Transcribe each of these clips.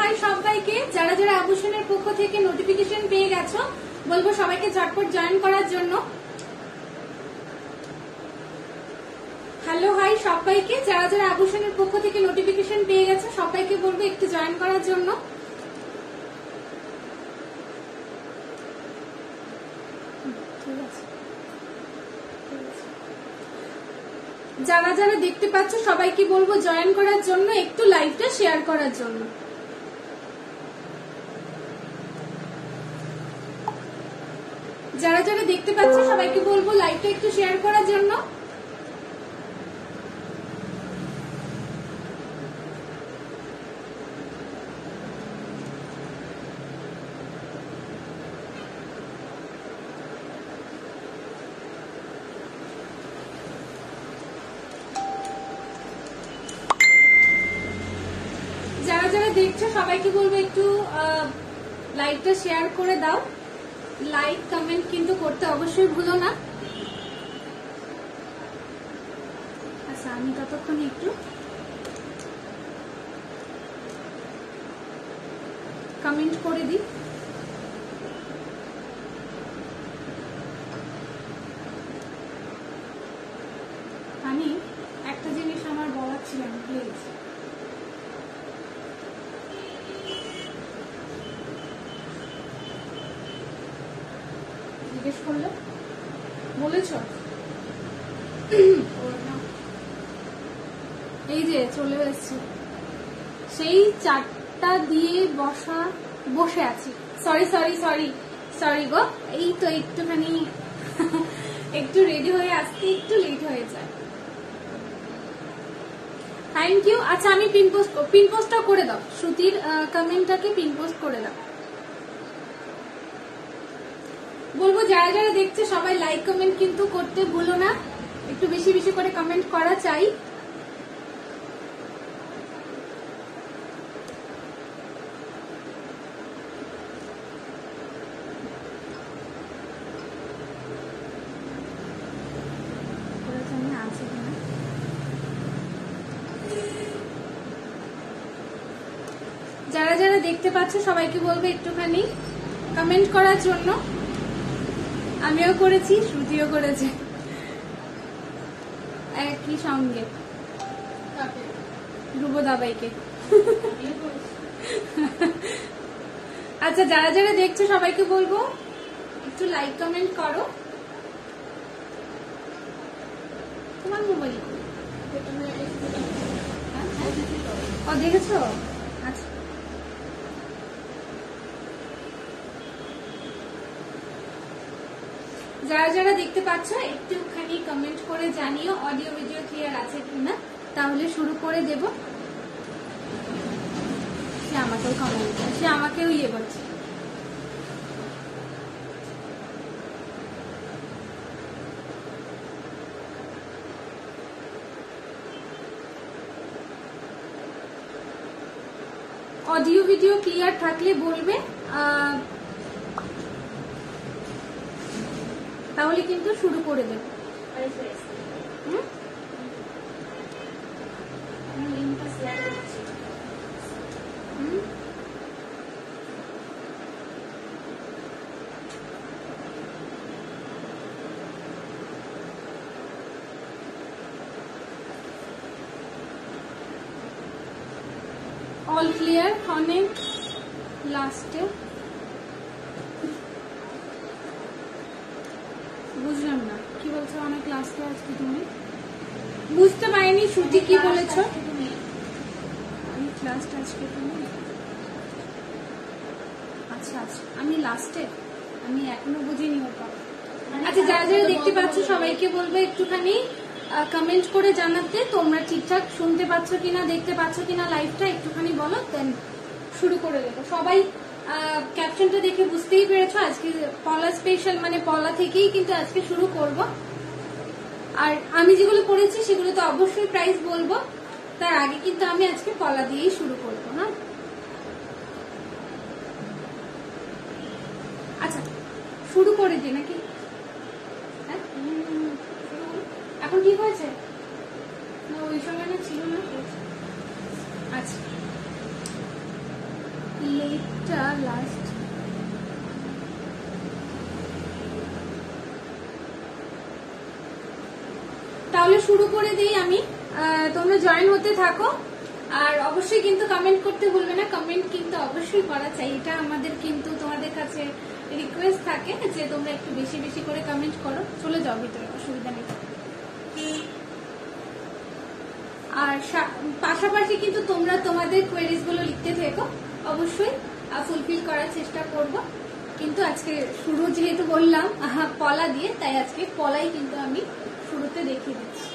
High সবাইকে, যারা যারা আভূষণের পক্ষ থেকে নোটিফিকেশন পেয়ে গেছো বলবো সবাইকে ঝটপট জয়েন করার জন্য। হ্যালো হাই সবাইকে, যারা যারা আভূষণের পক্ষ থেকে নোটিফিকেশন পেয়ে গেছো সবাইকে বলবো একটু জয়েন করার জন্য। যারা যারা দেখতে পাচ্ছ সবাইকে বলবো জয়েন করার জন্য, একটু লাইভটা শেয়ার করার জন্য। যারা যারা দেখতে পাচ্ছ সবাইকে বলবো লাইভটা একটু শেয়ার করার জন্য। যারা যারা দেখছো সবাইকে বলবো একটু লাইভটা শেয়ার করে দাও। লাইক কমেন্ট কিন্তু করতে অবশ্যই ভুলো না। আচ্ছা আমি ততক্ষণ একটু কমেন্ট করে দিই। আমি একটা জিনিস আমার বলার ছিল, প্লিজ জিজ্ঞেস করলে বলেছ। এই যে চলে এসছে, সেই 4টা দিয়ে বসে আছি। সরি সরি সরি সরি গো, এই তো একটুখানি একটু রেডি হয়ে আসতে একটু লেট হয়ে যায়। Thank you. আচ্ছা আমি পিন পোস্টটা করে দাও, শ্রুতির কমেন্টটাকে পিন পোস্ট করে দাও। বলবো যারা যারা দেখছে সবাই লাইক কমেন্ট কিন্তু করতে ভুলো না, একটু বেশি বেশি করে কমেন্ট করা চাই। যারা যারা দেখতে পাচ্ছ সবাইকে বলবো একটুখানি কমেন্ট করার জন্য। আমিও করেছি, শ্রুতিও করেছে একই সঙ্গে, ধ্রুব দাবাইকে। আচ্ছা যারা যারা দেখছো সবাইকে বলবো একটু লাইক কমেন্ট করো। তোমার মোবাইল দেখেছো? আচ্ছা যারা যারা দেখতে পাচ্ছ একটুখানি কমেন্ট করে জানিও অডিও ভিডিও ক্লিয়ার আছে কিনা, তাহলে শুরু করে দেব। সে আমাকেও কমেন্ট, সে আমাকেও ইয়ে করছে। অডিও ভিডিও ক্লিয়ার থাকলে বলবে, তাহলে কিন্তু শুরু করে দেব। অল ক্লিয়ার, অনেক লাস্টে বুঝলাম না কি বলছো, অনেক লাস্টে আজকে তুমি বুঝতে পারিনি। শ্রুতি কি বলেছ? অনেক লাস্ট আজকে তুমি। আচ্ছা আচ্ছা আমি লাস্টে, আমি এখনো বুঝিনি ওটা। আচ্ছা যারা যারা দেখতে পাচ্ছ সবাইকে বলবো একটুখানি কমেন্ট করে জানাতে তোমরা ঠিকঠাক শুনতে পাচ্ছ কিনা, দেখতে পাচ্ছ কিনা লাইভটা একটুখানি বলো, দেন শুরু করে দেবো। সবাই ক্যাপশনটা দেখে বুঝতেই পেরেছো আজকে পলা স্পেশাল, মানে পলা থেকেই কিন্তু আজকে শুরু করব। আর আমি যেগুলো পড়েছি সেগুলো তো অবশ্যই প্রাইস বলবো, তার আগে কিন্তু আমি আজকে পলা দিয়েই শুরু করবো না। আচ্ছা শুরু করে দিই নাকি? হ্যাঁ এখন ঠিক হয়েছে না? ওই সময় না ছিল না। আচ্ছা লেটটা লাস্ট। তাহলে শুরু করে দিই আমি, তোমরা জয়েন হতে থাকো। আর অবশ্যই কিন্তু কমেন্ট করতে ভুলবে না, কমেন্ট কিন্তু অবশ্যই করা চাই, এটা আমাদের কিন্তু তোমাদের কাছে রিকোয়েস্ট থাকে যে তোমরা একটু বেশি বেশি করে কমেন্ট করো। চলে যাও ভিতরে, অসুবিধা নেই। আর পাশাপাশি কিন্তু তোমরা তোমাদের কোয়েরিজ গুলো লিখতে থেকো, অবশ্যই ফুলফিল করার চেষ্টা করব। কিন্তু আজকে শুরু যেহেতু বললাম পলা দিয়ে, তাই আজকে পলাই কিন্তু আমি শুরুতে দেখিয়ে দিচ্ছি,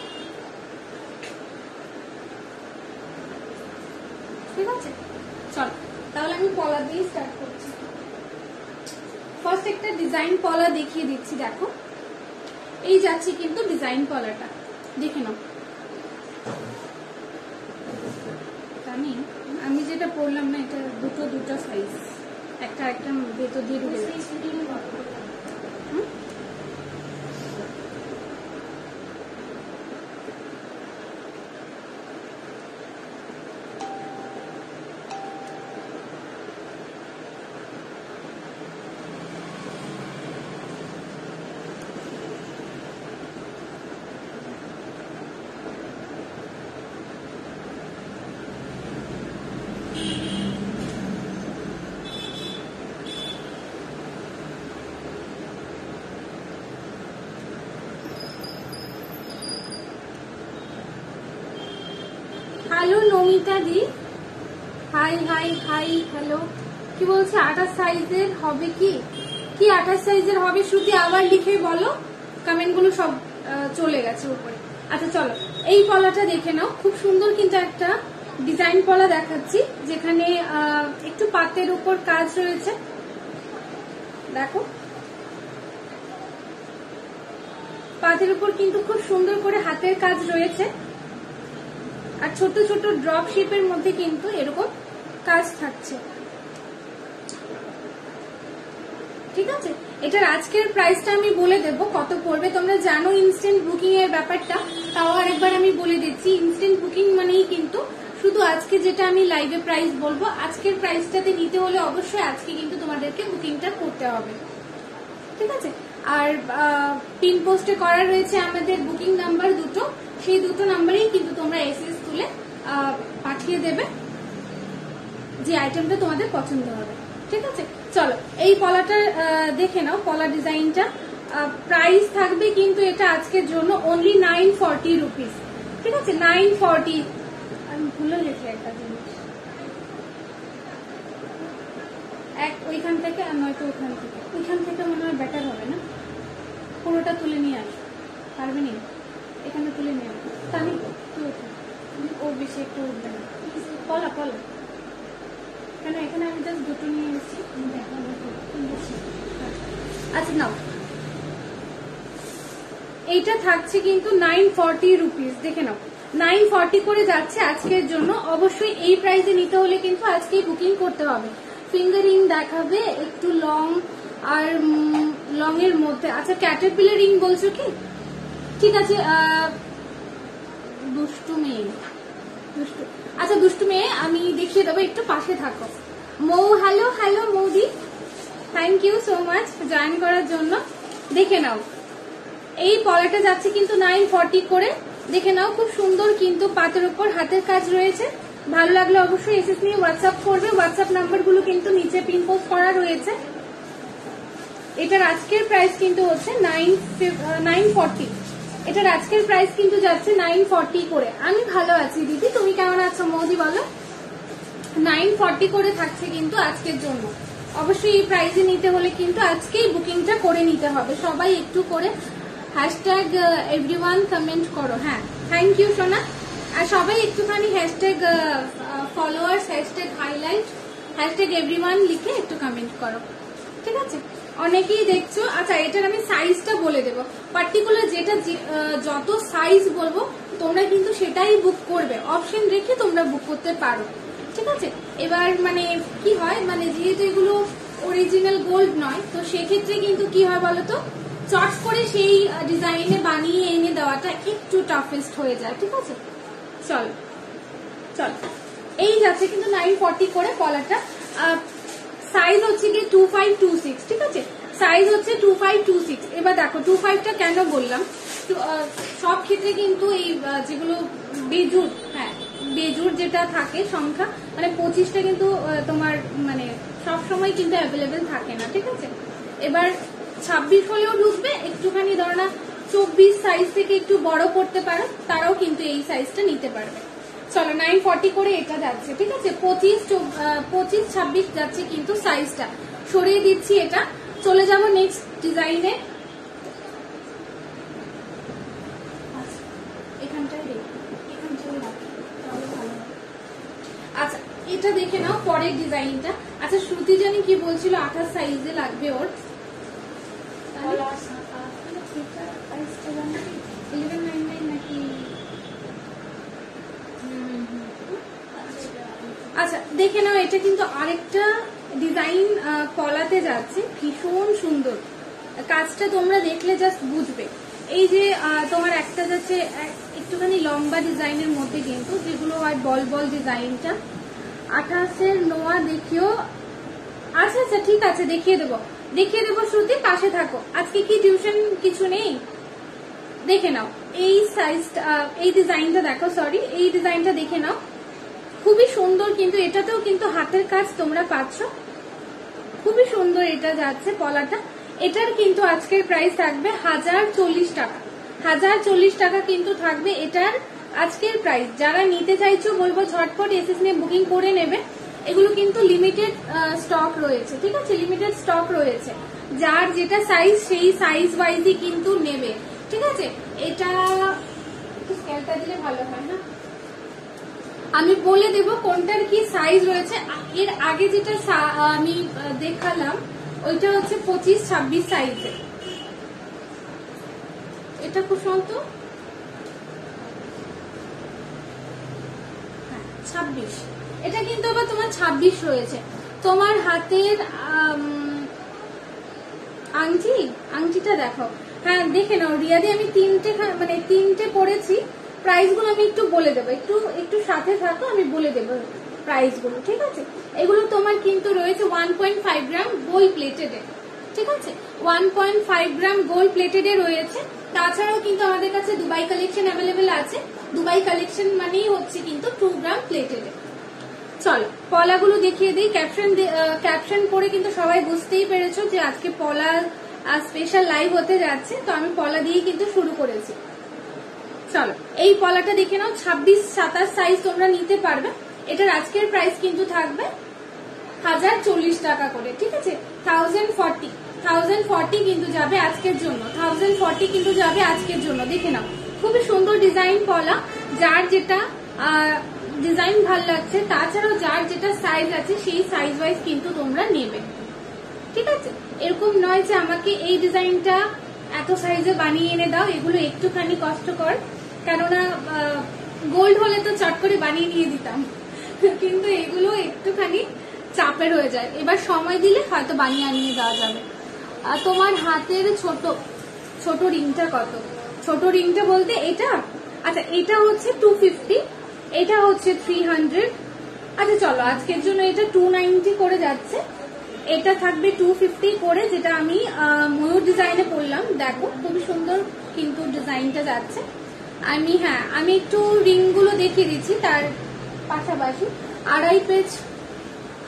ঠিক আছে? চল তাহলে আমি পলা দিয়ে স্টার্ট করছি। ফার্স্ট একটা ডিজাইন পলা দেখিয়ে দিচ্ছি, দেখো এই যাচ্ছে কিন্তু ডিজাইন পলাটা, দেখে নাও। আমি যেটা পরলাম না, এটা দুটো সাইজ, একটা ভেতর দিয়ে ঢুকে যাচ্ছে। হ্যালো নমিতা দি, হাই হাই হাই হ্যালো। কি বলছে 28 সাইজের হবে? কি 28 সাইজের হবে? শ্রুতি আবার লিখে বলো, কমেন্ট গুলো সব চলে গেছে উপরে। আচ্ছা চলো এই পলাটা দেখে নাও, খুব সুন্দর কিন্তু একটা ডিজাইন পলা দেখাচ্ছি, যেখানে একটু পাতের উপর কাজ রয়েছে, দেখো পাতের উপর কিন্তু খুব সুন্দর করে হাতের কাজ রয়েছে, আর ছোট ছোট ড্রপ শেপের মধ্যে কিন্তু এরকম কাজ থাকছে, ঠিক আছে? এটার আজকের প্রাইসটা আমি বলে দেব কত পড়বে। তোমরা জানো ইনস্ট্যান্ট বুকিং এর ব্যাপারটা, তাও আরেকবার আমি বলে দিচ্ছি। ইনস্ট্যান্ট বুকিং মানেই কিন্তু শুধু আজকে যেটা আমি লাইভে প্রাইস বলবো, আজকের প্রাইসটাতে নিতে হলে অবশ্যই আজকে কিন্তু তোমাদেরকে বুকিংটা করতে হবে, ঠিক আছে? আর পিন পোস্টে করা রয়েছে আমাদের বুকিং নাম্বার দুটো, সেই দুটো নাম্বারেই কিন্তু তোমরা এসএস তুলে পাঠিয়ে দেবে যে আইটেমটা তোমাদের পছন্দ হবে, ঠিক আছে? চলো এই পলাটা দেখে নাও, পলা ডিজাইনটা প্রাইস থাকবে কিন্তু এটা আজকের জন্য অনলি 940 রুপিস, ঠিক আছে? 940। আমি ভুলে গেছি একটা জিনিস, এক ওইখান থেকে আর নয়তো ওইখান থেকে মনে হয় বেটার হবে না, পুরোটা তুলে নিয়ে আস, পারবে নি? এখানে তুলে নিয়ে আস, তাহলে ও বেশি একটু উঠবে না। পলা কেন এখানে আমি জাস্ট দুটো নিয়ে এসেছি। আচ্ছা নাও, এইটা থাকছে কিন্তু 940 রুপিস, দেখে নাও 940 করে যাচ্ছে আজকের জন্য। অবশ্যই এই প্রাইসে নিতে হলে কিন্তু আজকেই বুকিং করতে হবে। ফিঙ্গারিং দেখাবে একটু লং আর লং এর মধ্যে। আচ্ছা ক্যাটারপিলার রিং বলছো কি? ঠিক আছে, দুষ্টু মেয়ে। আচ্ছা দুষ্টু মেয়ে আমি দেখিয়ে দেবো, একটু পাশে থাকো। মৌ হ্যালো মৌদি, thank you so much join করার জন্য। দেখে নাও এই পলাটা যাচ্ছে কিন্তু 940 করে, দেখে নাও খুব সুন্দর কিন্তু পাতের উপর হাতের কাজ রয়েছে। ভালো লাগলে অবশ্যই এসএস নিয়ে হোয়াটসঅ্যাপ করবে, হোয়াটসঅ্যাপ নাম্বার গুলো কিন্তু নিচে পিন পোস্ট করা রয়েছে। এটার আজকের প্রাইস কিন্তু হচ্ছে 940, এটার আজকের প্রাইস কিন্তু যাচ্ছে 940 করে। আমি ভালো আছি দিদি, তুমি কেমন আছো মৌদি বলো? 940 করে থাকছে কিন্তু আজকের জন্য। অবশ্যই এই প্রাইসে নিতে হলে কিন্তু আজকেই বুকিংটা করে নিতে হবে। সবাই একটু করে হ্যাশট্যাগ এভরিওয়ান কমেন্ট করো। হ্যাঁ থ্যাংক ইউ সোনা। আর সবাই একটুখানি hashtag followers, hashtag highlight, hashtag everyone লিখে একটু কমেন্ট করো, ঠিক আছে? অনেকেই দেখছো। আচ্ছা এটার আমি সাইজটা বলে দেবো, পার্টিকুলার যেটা যত সাইজ বলবো তোমরা কিন্তু সেটাই বুক করবে, অপশন রেখে তোমরা বুক করতে পারো, ঠিক আছে? এবার মানে কি হয়, মানে যেহেতু এগুলো অরিজিনাল গোল্ড নয়, তো সেক্ষেত্রে কিন্তু কি হয় বলতো, চট করে সেই ডিজাইনে বানিয়ে এনে দেওয়াটা একটু টাফেস্ট হয়ে যায়, ঠিক আছে? চল এই যাচ্ছে কিন্তু 940 করে কলারটা। সাইজ হচ্ছে কি 2526, ঠিক আছে, সাইজ হচ্ছে 2526। এবার দেখো 25টা কেন বললাম, সব ক্ষেত্রে কিন্তু এই যেগুলো বেজুর, হ্যাঁ বেজুর যেটা থাকে সংখ্যা, মানে 25টা কিন্তু তোমার মানে সব সময় কিন্তু অ্যাভেলেবেল থাকে না, ঠিক আছে। এবার 26 হলেও ঢুকবে, একটুখানি ধরো না 24 সাইজ থেকে একটু বড় করতে পারো, তারাও কিন্তু এই সাইজটা নিতে পারবে। চলো 940 করে এটা যাচ্ছে, ঠিক আছে। 25-26 যাচ্ছে কিন্তু সাইজটা, সরিয়ে দিচ্ছি এটা। চলে যাব নেক্সট ডিজাইনে। আচ্ছা এটা দেখে নাও পরের ডিজাইনটা। আচ্ছা শ্রুতি জানি কি বলছিল 28 সাইজে লাগবে ওর, নাকি? আচ্ছা দেখে নাও, এটা কিন্তু আরেকটা ডিজাইন কলাতে যাচ্ছে, ভীষণ সুন্দর কাজটা, তোমরা দেখলে জাস্ট বুঝবে। এই যে তোমার একটা যাচ্ছে একটুখানি লম্বা ডিজাইনের মধ্যে কিন্তু, যেগুলো আর বল বল ডিজাইনটা 28-এর নোয়া দেখিও। আচ্ছা আচ্ছা ঠিক আছে, দেখিয়ে দেবো শ্রুতি, পাশে থাকো। আজকে কি টিউশন কিছু নেই? দেখে নাও এই সাইজটা, এই ডিজাইনটা দেখো, সরি এই ডিজাইনটা দেখে নাও, খুবই সুন্দর। কিন্তু এটাতেও কিন্তু হাতের কাজ তোমরা পাচ্ছ, খুবই সুন্দর এটা যাচ্ছে পলাটা। এটার কিন্তু আজকের প্রাইস থাকবে 1040 টাকা, 1040 টাকা কিন্তু থাকবে এটার আজকের প্রাইস। যারা নিতে চাইছো বলবো ঝটপট এসএস নিয়ে বুকিং করে নেবে। এগুলো কিন্তু লিমিটেড স্টক রয়েছে, ঠিক আছে, লিমিটেড স্টক রয়েছে। যার যেটা সাইজ সেই সাইজ ওয়াইজই কিন্তু নেবে, ঠিক আছে। এটা একটু স্কেলটা দিলে ভালো হয় না, আমি বলে দেব কোনটার কি সাইজ রয়েছে। এর আগে যেটা আমি দেখালাম ওইটা হচ্ছে 25-26 সাইজে, এটা খুব সুন্দর। 26, এটা কিন্তু আবার তোমার 26 রয়েছে। তোমার হাতের আংটিটা দেখো, হ্যাঁ দেখে নাও রিয়াদি, আমি তিনটে পড়েছি। প্রাইস গুলো আমি একটু বলে দেবো, একটু সাথে থাকো, আমি বলে দেবো প্রাইস গুলো, ঠিক আছে। এগুলো তোমার কিন্তু রয়েছে 1.5 গ্রাম গোল্ড প্লেটেডে, ঠিক আছে, 1.5 গ্রাম গোল্ড প্লেটেডে রয়েছে। তাছাড়াও কিন্তু আমাদের কাছে দুবাই কালেকশন অ্যাভেলেবেল আছে। দুবাই কালেকশন মানেই হচ্ছে কিন্তু 2 গ্রাম প্লেটেডে। চলো পলাগুলো দেখিয়ে দিই। ক্যাপশন পরে কিন্তু সবাই বুঝতেই পেরেছো যে আজকে পলা স্পেশাল লাইভ হতে যাচ্ছে, তো আমি পলা দিয়ে কিন্তু শুরু করেছি। চলো এই পলাটা দেখে নাও, 26-27 সাইজ তোমরা নিতে পারবে। এটার আজকের প্রাইস কিন্তু থাকবে 1040 টাকা করে, ঠিক আছে। 1040 কিন্তু যাবে আজকের জন্য, 1040 কিন্তু যাবে আজকের জন্য। দেখে নাও খুবই সুন্দর ডিজাইন পলা, যার যেটা ডিজাইন ভাল লাগছে, তাছাড়াও যার যেটা সাইজ আছে সেই সাইজ ওয়াইজ কিন্তু তোমরা নেবে, ঠিক আছে। এরকম নয় যে আমাকে এই ডিজাইনটা এত সাইজে বানিয়ে এনে দাও, এগুলো একটুখানি কষ্টকর, কেননা গোল্ড হলে তো চট করে বানিয়ে নিয়ে দিতাম, কিন্তু এগুলো একটুখানি চাপের হয়ে যায়। এবার সময় দিলে হয়তো বানিয়ে আনিয়ে দেওয়া যাবে। আর তোমার হাতের ছোট রিংটা কত? ছোট রিংটা বলতে এটা, আচ্ছা এটা হচ্ছে 250, এটা হচ্ছে 300। আচ্ছা চলো আজকের জন্য এটা 290 করে যাচ্ছে, এটা থাকবে 250 করে, যেটা আমি ময়ূর ডিজাইনে পরলাম। দেখো খুবই সুন্দর কিন্তু ডিজাইনটা যাচ্ছে। আমি একটু রিং গুলো দেখিয়ে দিচ্ছি, তার পাশাপাশি 2.5 পেজ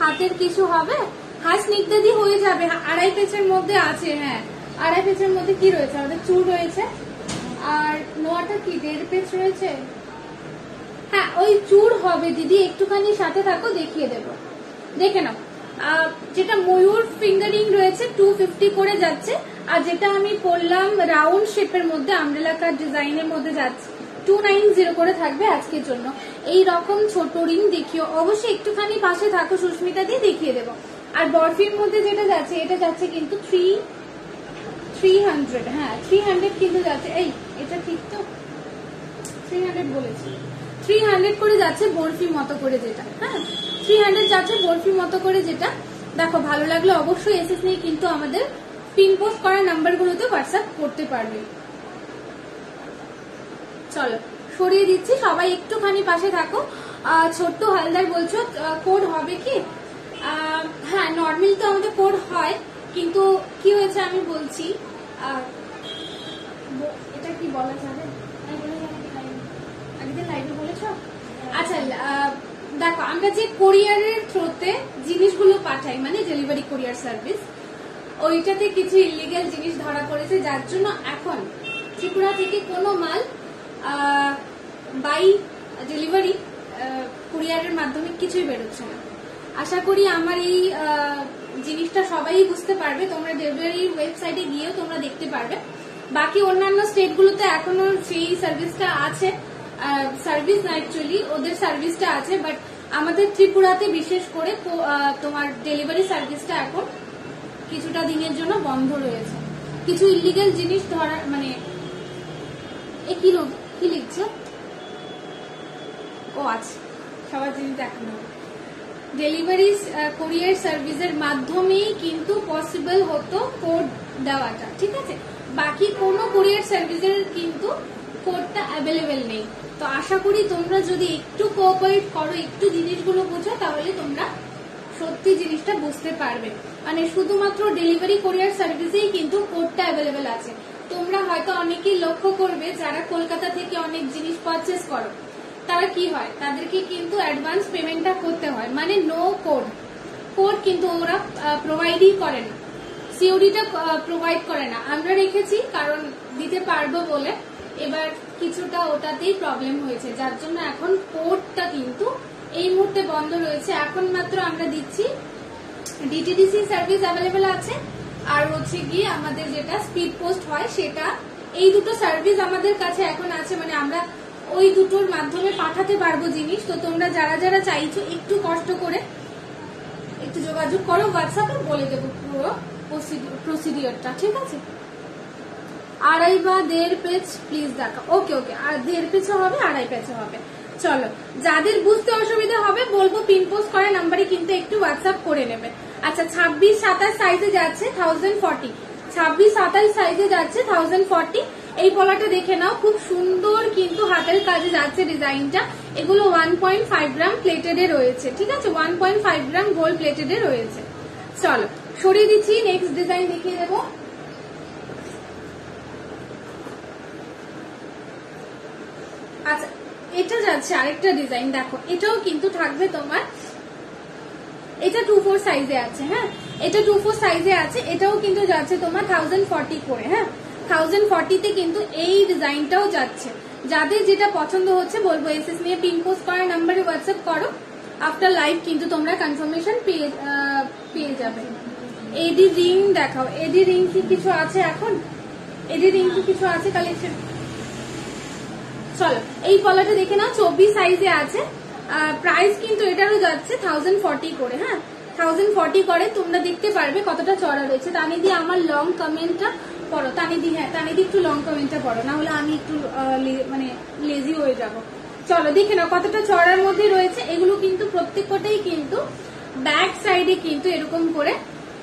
হাতের কিছু হবে, হাত নিকতে দিয়ে হয়ে যাবে। 2.5 পেজের মধ্যে আছে, হ্যাঁ 2.5 পেজের মধ্যে কি রয়েছে, আমাদের চুল রয়েছে, আর নোয়াটা কি 1.5 পেজ রয়েছে। হ্যাঁ ওই চুর হবে দিদি, একটুখানি সাথে থাকো, দেখিয়ে দেবো। দেখে নাও যেটা ময়ূর ফিঙ্গারিং রয়েছে 250 করে যাচ্ছে, আর যেটা আমি পরলাম রাউন্ড শেপের মধ্যে আমব্রেলা কাট ডিজাইনের মধ্যে যাচ্ছে 290 করে থাকবে আজকের জন্য। এই রকম ছোট রিং দেখিও, অবশ্যই একটুখানি পাশে থাকো, সুস্মিতা দিয়ে দেখিয়ে দেবো। আর বরফির মধ্যে যেটা যাচ্ছে এটা যাচ্ছে কিন্তু 300, হ্যাঁ 300 কিন্তু যাচ্ছে। এই এটা ঠিক তো, 300 বলেছি, 300 করে যাচ্ছে বরফি মতো করে যেটা, হ্যাঁ 300 যাচ্ছে বরফি মতো করে যেটা। দেখো ভালো লাগলে অবশ্যই এসএস নিয়ে কিন্তু আমাদের পিন পোস্ট করা নাম্বারগুলোতে হোয়াটসঅ্যাপ করতে পারবে। চলো সরিয়ে দিচ্ছি, সবাই একটুখানি পাশে থাকো। ছোট্ট হালদার বলছো কোড হবে কি? হ্যাঁ, নর্মাল তো আমাদের কোড হয়, কিন্তু কি হয়েছে আমি বলছি। এটা কি বলা যাবে? আগের লাইভে বলেছ? আচ্ছা, দেখো আমরা যে কোরিয়ারের থ্রুতে জিনিসগুলো পাঠাই, মানে ডেলিভারি কোরিয়ার সার্ভিস, ওইটাতে কিছু ইলিগাল জিনিস ধরা পড়েছে, যার জন্য এখন ত্রিপুরা থেকে কোনো মাল বাই ডেলিভারি কুরিয়ারের মাধ্যমে কিছুই বেরোচ্ছে না। আশা করি আমার এই জিনিসটা সবাই বুঝতে পারবে, তোমরা ডেলিভারি ওয়েবসাইটে গিয়েও তোমরা দেখতে পারবে। বাকি অন্যান্য স্টেটগুলোতে এখনো সেই সার্ভিসটা আছে, সার্ভিস না অ্যাকচুয়ালি ওদের সার্ভিসটা আছে, বাট আমাদের ত্রিপুরাতে বিশেষ করে তোমার ডেলিভারি সার্ভিসটা এখন কিছুটা দিনের জন্য বন্ধ রয়েছে। কিছু ইলিগাল জিনিস ধরা, মানে কি লিখছে? ও আচ্ছা, সবার জিনিস দেখানো ডেলিভারি কোরিয়ার সার্ভিসের মাধ্যমেই কিন্তু পসিবল হতো কোড দেওয়াটা, ঠিক আছে? বাকি কোনো কোরিয়ার সার্ভিসের কিন্তু কোডটা অ্যাভেলেবেল নেই। তো আশা করি তোমরা যদি একটু কোঅপারেট করো, একটু জিনিসগুলো বোঝো, তাহলে তোমরা সত্যি জিনিসটা বুঝতে পারবে। মানে শুধুমাত্র ডেলিভারি কোরিয়ার সার্ভিসেই কিন্তু কোডটা অ্যাভেলেবেল আছে। তোমরা হয়তো অনেকেই লক্ষ্য করবে যারা কলকাতা থেকে অনেক জিনিস পারচেস করো, তারা কি হয়, তাদেরকে কিন্তু অ্যাডভান্স পেমেন্টটা করতে হয়, মানে নো কোড কিন্তু ওরা প্রোভাইডই করে না, সিওডিটা প্রোভাইড করে না। আমরা রেখেছি কারণ দিতে পারবো বলে, এবার কিছুটা ওটাতেই প্রবলেম হয়েছে, যার জন্য এখন কোডটা কিন্তু এই মুহূর্তে বন্ধ রয়েছে। এখন মাত্র আমরা দিচ্ছি ডিটিডিসি সার্ভিস অ্যাভেলেবেল আছে, আর হচ্ছে গিয়ে আমাদের যেটা স্পিড পোস্ট হয় সেটা, এই দুটো সার্ভিস আমাদের কাছে এখন আছে, মানে আমরা ওই দুটোর মাধ্যমে পাঠাতে পারবো জিনিস। তো তোমরা যারা যারা চাইছো একটু কষ্ট করে একটু যোগাযোগ করো, হোয়াটসঅ্যাপে বলে দেবো পুরো প্রসিডিওরটা, ঠিক আছে? 2.5 বা 1.5 পেজ প্লিজ দেখা। ওকে, আর 1.5 পেজও হবে, 2.5 পেজও হবে। চলো, যাদের বুঝতে অসুবিধা হবে বলবো পিন পোস্ট করা নাম্বারে কিন্তু একটু হোয়াটসঅ্যাপ করে নেবে। আচ্ছা, 26-27 সাইজে যাচ্ছে 1040, 26-27 সাইজে যাচ্ছে 1040। এই পলাটা দেখে নাও, খুব সুন্দর কিন্তু হাতের কাজে যাচ্ছে ডিজাইনটা। এগুলো 1.5 গ্রাম প্লেটেড এ রয়েছে, ঠিক আছে? 1.5 গ্রাম গোল্ড প্লেটেড এ রয়েছে। চলো সরিয়ে দিচ্ছি, নেক্সট ডিজাইন দেখিয়ে দেবো। আচ্ছা, এটা যাচ্ছে আরেকটা ডিজাইন, দেখো এটাও কিন্তু থাকবে তোমার, এটা 2/4 সাইজে আছে। হ্যাঁ, এটা 2/4 সাইজে আছে, এটাও কিন্তু যাচ্ছে তোমার 1040 করে। হ্যাঁ, 1040 কিন্তু এই ডিজাইনটাও যাচ্ছে। যাদের যেটা পছন্দ হচ্ছে বলবো এসএস নিয়ে পিন পোস্ট করার নাম্বারে হোয়াটসঅ্যাপ করো, আফটার লাইভ কিন্তু তোমরা কনফার্মেশন পেয়ে যাবে। এডি রিং দেখাও, এডি রিং কি কিছু আছে এখন? এডি রিং কি কিছু আছে কালেকশন? চলো এই পলাটা দেখে নাও, 24 সাইজে আছে। প্রাইস কিন্তু এটারও যাচ্ছে 1040 করে। হ্যাঁ, 1040 করে। তোমরা দেখতে পারবে কতটা চড়া রয়েছে। তানিদি আমার লং কমেন্টটা পড়ো, তানিদি। হ্যাঁ, তানিদি একটু লং কমেন্টটা পড়ো, না হলে আমি একটু মানে লেজি হয়ে যাব। চলো দেখে নাও কতটা চড়ার মধ্যে রয়েছে। এগুলো কিন্তু প্রত্যেকটাই কিন্তু ব্যাক সাইডে কিন্তু এরকম করে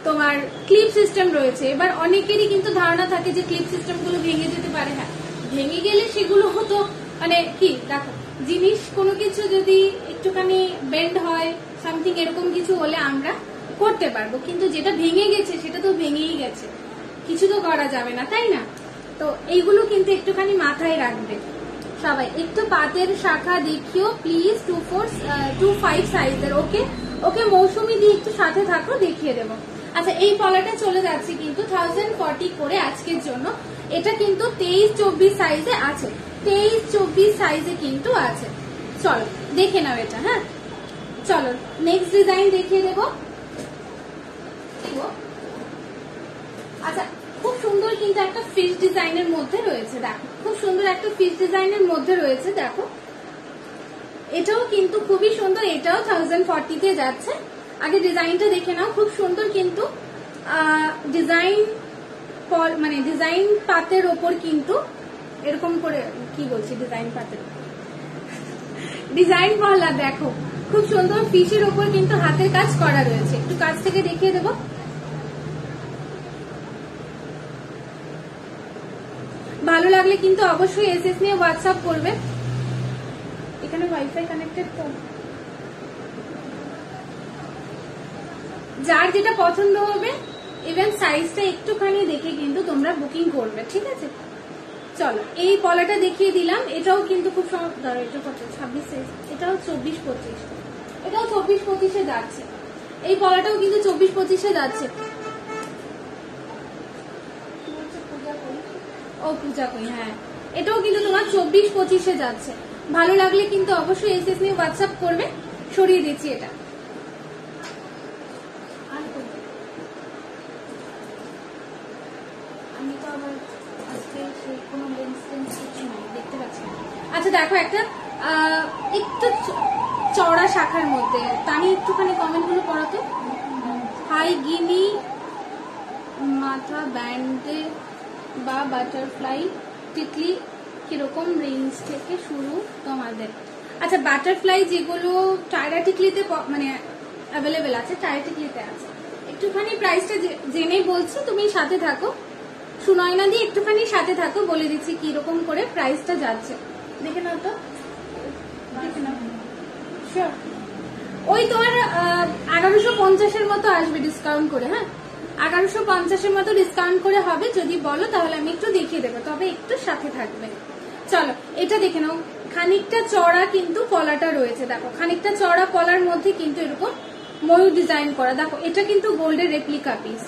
তোমার ক্লিপ সিস্টেম রয়েছে। এবার অনেকেরই কিন্তু ধারণা থাকে যে ক্লিপ সিস্টেম গুলো ভেঙে যেতে পারে। হ্যাঁ, ভেঙে গেলে সেগুলো হতো মানে কি, দেখো জিনিস কোনো কিছু যদি একটুখানি বেন্ড হয়, সামথিং এরকম কিছু হলে আমরা করতে পারবো, কিন্তু যেটা ভেঙে গেছে সেটা তো ভেঙেই গেছে, কিছু তো করা যাবে না, তাই না? তো এইগুলো কিন্তু একটুখানি মাথায় রাখবে সবাই। একটু পাতের শাখা দেখিও প্লিজ, 2/5 সাইজের। ওকে মৌসুমি দিয়ে একটু সাথে থাকো, দেখিয়ে দেবো। আচ্ছা, এই পলাটা চলে যাচ্ছে কিন্তু 1040 করে আজকের জন্য। এটা কিন্তু 23-24 সাইজে আছে, 23-24 সাইজে কিন্তু আছে। চলো দেখে নাও এটা। হ্যাঁ, চলো নেক্সট ডিজাইন দেখিয়ে দেবো। আচ্ছা, খুব সুন্দর কিন্তু একটা ফিশ ডিজাইনের মধ্যে রয়েছে। দেখো খুব সুন্দর একটা ফিশ ডিজাইনের মধ্যে রয়েছে। দেখো এটাও কিন্তু খুবই সুন্দর, এটাও 1040 তে যাচ্ছে। আগে ডিজাইনটা দেখে নাও, খুব সুন্দর কিন্তু ডিজাইন, মানে ডিজাইন পাতের ওপর কিন্তু এরকম করে, কি বলছি, ডিজাইন পাতের ডিজাইন পহলা। দেখো খুব সুন্দর ফিশের ওপর কিন্তু হাতের কাজ করা রয়েছে। একটু কাছ থেকে দেখিয়ে দেবো। ভালো লাগলে কিন্তু অবশ্যই এসএস নিয়ে হোয়াটসঅ্যাপ করবে। এখানে ওয়াইফাই কানেক্টেড তো। যার যেটা পছন্দ হবে ইভেন সাইজটা একটুখানি দেখে কিন্তু তোমরা বুকিং করবে, ঠিক আছে। চলো এই পলাটা দেখিয়ে দিলাম, এটাও কিন্তু খুব ধরো এটা কত 26 সাইজ, এটাও 24-25, এটাও 24-25-এ যাচ্ছে। এই পলাটাও কিন্তু 24-25-এ যাচ্ছে। ও পূজা কই, হ্যাঁ এটাও কিন্তু তোমার 24-25-এ যাচ্ছে। ভালো লাগলে কিন্তু অবশ্যই এসএস নিয়ে হোয়াটসঅ্যাপ করবে, সরিয়ে দিচ্ছি এটা। আমি তো আবার আজকে সেই কোনো লেন্স টেন্স কিছু নাই, দেখতে পাচ্ছি না। আচ্ছা দেখো একটা একটু চওড়া শাখার মধ্যে, তানি একটুখানি কমেন্ট গুলো পড়ো তো। হাই গিনি মাথা ব্যান্ডে বা বাটারফ্লাই টিকলি কিরকম রেঞ্জ থেকে শুরু তোমাদের? আচ্ছা বাটারফ্লাই যেগুলো টায়রা টিকলিতে মানে অ্যাভেলেবেল আছে, টায়রা টিকলিতে আছে। একটুখানি প্রাইসটা জেনেই বলছি, তুমি সাথে থাকো। সুনয়না দিয়ে একটুখানি সাথে থাকো, বলে দিচ্ছি কিরকম করে প্রাইসটা যাচ্ছে। দেখে নাও তো, দেখে নাও। শিওর ওই তোমার 1150-এর মতো আসবে ডিসকাউন্ট করে। হ্যাঁ 1150-এর মতো ডিসকাউন্ট করে হবে, যদি বলো তাহলে আমি একটু দেখিয়ে দেবো, তবে একটু সাথে থাকবে। চলো এটা দেখে নাও, খানিকটা চড়া কিন্তু পলাটা রয়েছে। দেখো খানিকটা চড়া পলার মধ্যে কিন্তু এরকম ময়ূর ডিজাইন করা। দেখো এটা কিন্তু গোল্ডের রেপ্লিকা পিস,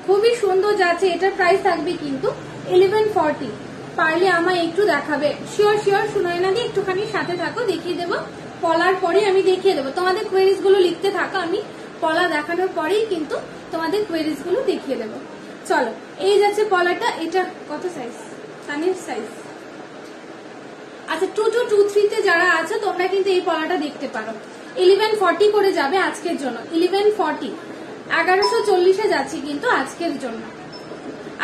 খুবই সুন্দর যাচ্ছে। এটার প্রাইস থাকবে কিন্তু 1140। পারলে আমায় একটু দেখাবে, শিওর শিওর সুনয়না দিয়ে একটুখানি সাথে থাকো, দেখিয়ে দেবো। পলার পরে আমি দেখিয়ে দেবো, তোমাদের কোয়েরিজ গুলো লিখতে থাকো, আমি পলা দেখানোর পরেই কিন্তু তোমাদের কোয়েরিজ গুলো দেখিয়ে দেবো। চলো এই যাচ্ছে পলাটা, এটা কত সাইজ? সানির সাইজ আচ্ছা 2223-তে যারা আছে তোমরা কিন্তু এই পলাটা দেখতে পারো। 1140 করে যাবে আজকের জন্য, 1140 1140-এ যাচ্ছি কিন্তু আজকের জন্য।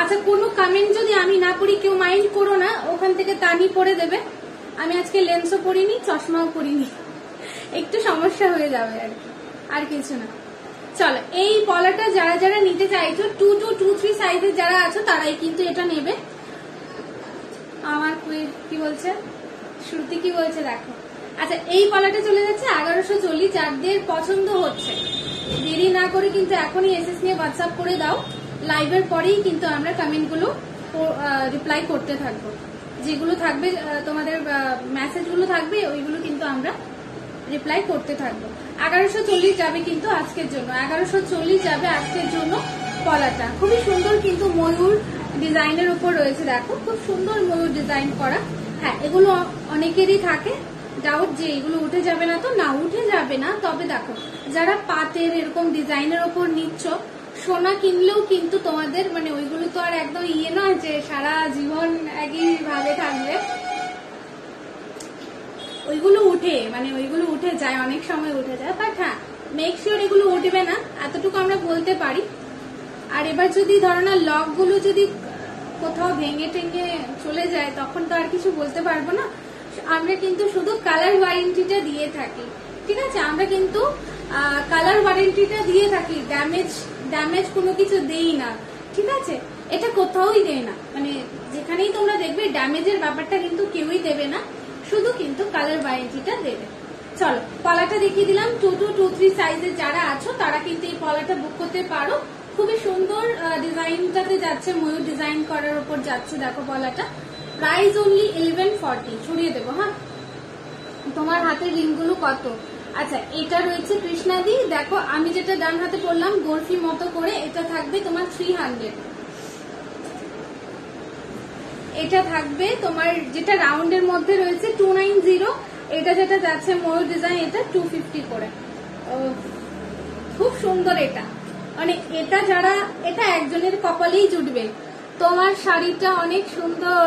আচ্ছা কোনো কমেন্ট যদি আমি না পড়ি কেউ মাইন্ড করো না, ওখান থেকে তানি পড়ে দেবে। আমি আজকে লেন্সও পরিনি, চশমাও পরিনি, একটু সমস্যা হয়ে যাবে আর কিছু না। চলো এই পলাটা যারা যারা নিতে চাইছো 2223 সাইজের যারা আছো তারাই কিন্তু এটা নেবে। আমার কি বলছে শ্রুতি, কি বলছে দেখো। আচ্ছা এই পলাটা চলে যাচ্ছে 1140, যাদের পছন্দ হচ্ছে দেরি না করে কিন্তু এখনই এসএস নিয়ে হোয়াটসঅ্যাপ করে দাও। লাইভের পরেই কিন্তু আমরা কমেন্ট গুলো রিপ্লাই করতে থাকবো, যেগুলো থাকবে তোমাদের মেসেজ গুলো থাকবে ওইগুলো কিন্তু আমরা রিপ্লাই করতে থাকবো। 1140 যাবে কিন্তু আজকের জন্য, 1140 যাবে আজকের জন্য পলাটা। খুবই সুন্দর কিন্তু ময়ূর ডিজাইনের উপর রয়েছে, দেখো খুব সুন্দর ময়ূর ডিজাইন করা। হ্যাঁ এগুলো অনেকেরই থাকে ডাউট যে এগুলো উঠে যাবে না, তো না উঠে যাবে না। তবে দেখো যারা পাতের এরকম ডিজাইনের উপর নিচ্ছ, সোনা কিনলেও কিন্তু তোমাদের মানে ওইগুলো তো আর একদম নয় যে সারা জীবন একই ভাবে থাকবে। ওইগুলো উঠে যায়, অনেক সময় উঠে যায়। বাট হ্যাঁ মেক শিওর এগুলো উঠবে না, এতটুকু আমরা বলতে পারি। আর এবার যদি ধরো না লক গুলো যদি কোথাও ভেঙে টেঙে চলে যায় তখন তো আর কিছু বলতে পারবো না। আমরা কিন্তু শুধু কালার ওয়ারেন্টিটা দিয়ে থাকি, ঠিক আছে। আমরা কিন্তু কালার ওয়ারেন্টিটা দিয়ে থাকি, ড্যামেজ কোনো কিছু দেই না, ঠিক আছে। এটা কোথাওই দেয় না, মানে যেখানেই তোমরা দেখবে ড্যামেজের ব্যাপারটা কিন্তু কেউই দেবে না, শুধু কিন্তু কালার ওয়ারেন্টিটা দেবে। চলো পলাটা দেখিয়ে দিলাম। 2223 সাইজের যারা আছো তারা কিন্তু এই পলাটা বুক করতে পারো। খুবই সুন্দর ডিজাইনটাতে যাচ্ছে, ময়ূর ডিজাইন করার উপর যাচ্ছে। দেখো পলাটা প্রাইস অনলি 1140, ছড়িয়ে দেবো। হ্যাঁ তোমার হাতের রিংগুলো কত? আচ্ছা এটা রয়েছে কৃষ্ণাদি, দেখো আমি যেটা ডান হাতে পরলাম বরফি মতো করে, এটা থাকবে তোমার 300। এটা থাকবে তোমার যেটা রাউন্ডের মধ্যে রয়েছে 290। এটা যেটা যাচ্ছে ময়ূর ডিজাইন, এটা 250 করে। খুব সুন্দর এটা, মানে এটা যারা এটা একজনের কপালেই জুটবে। তোমার শাড়িটা অনেক সুন্দর,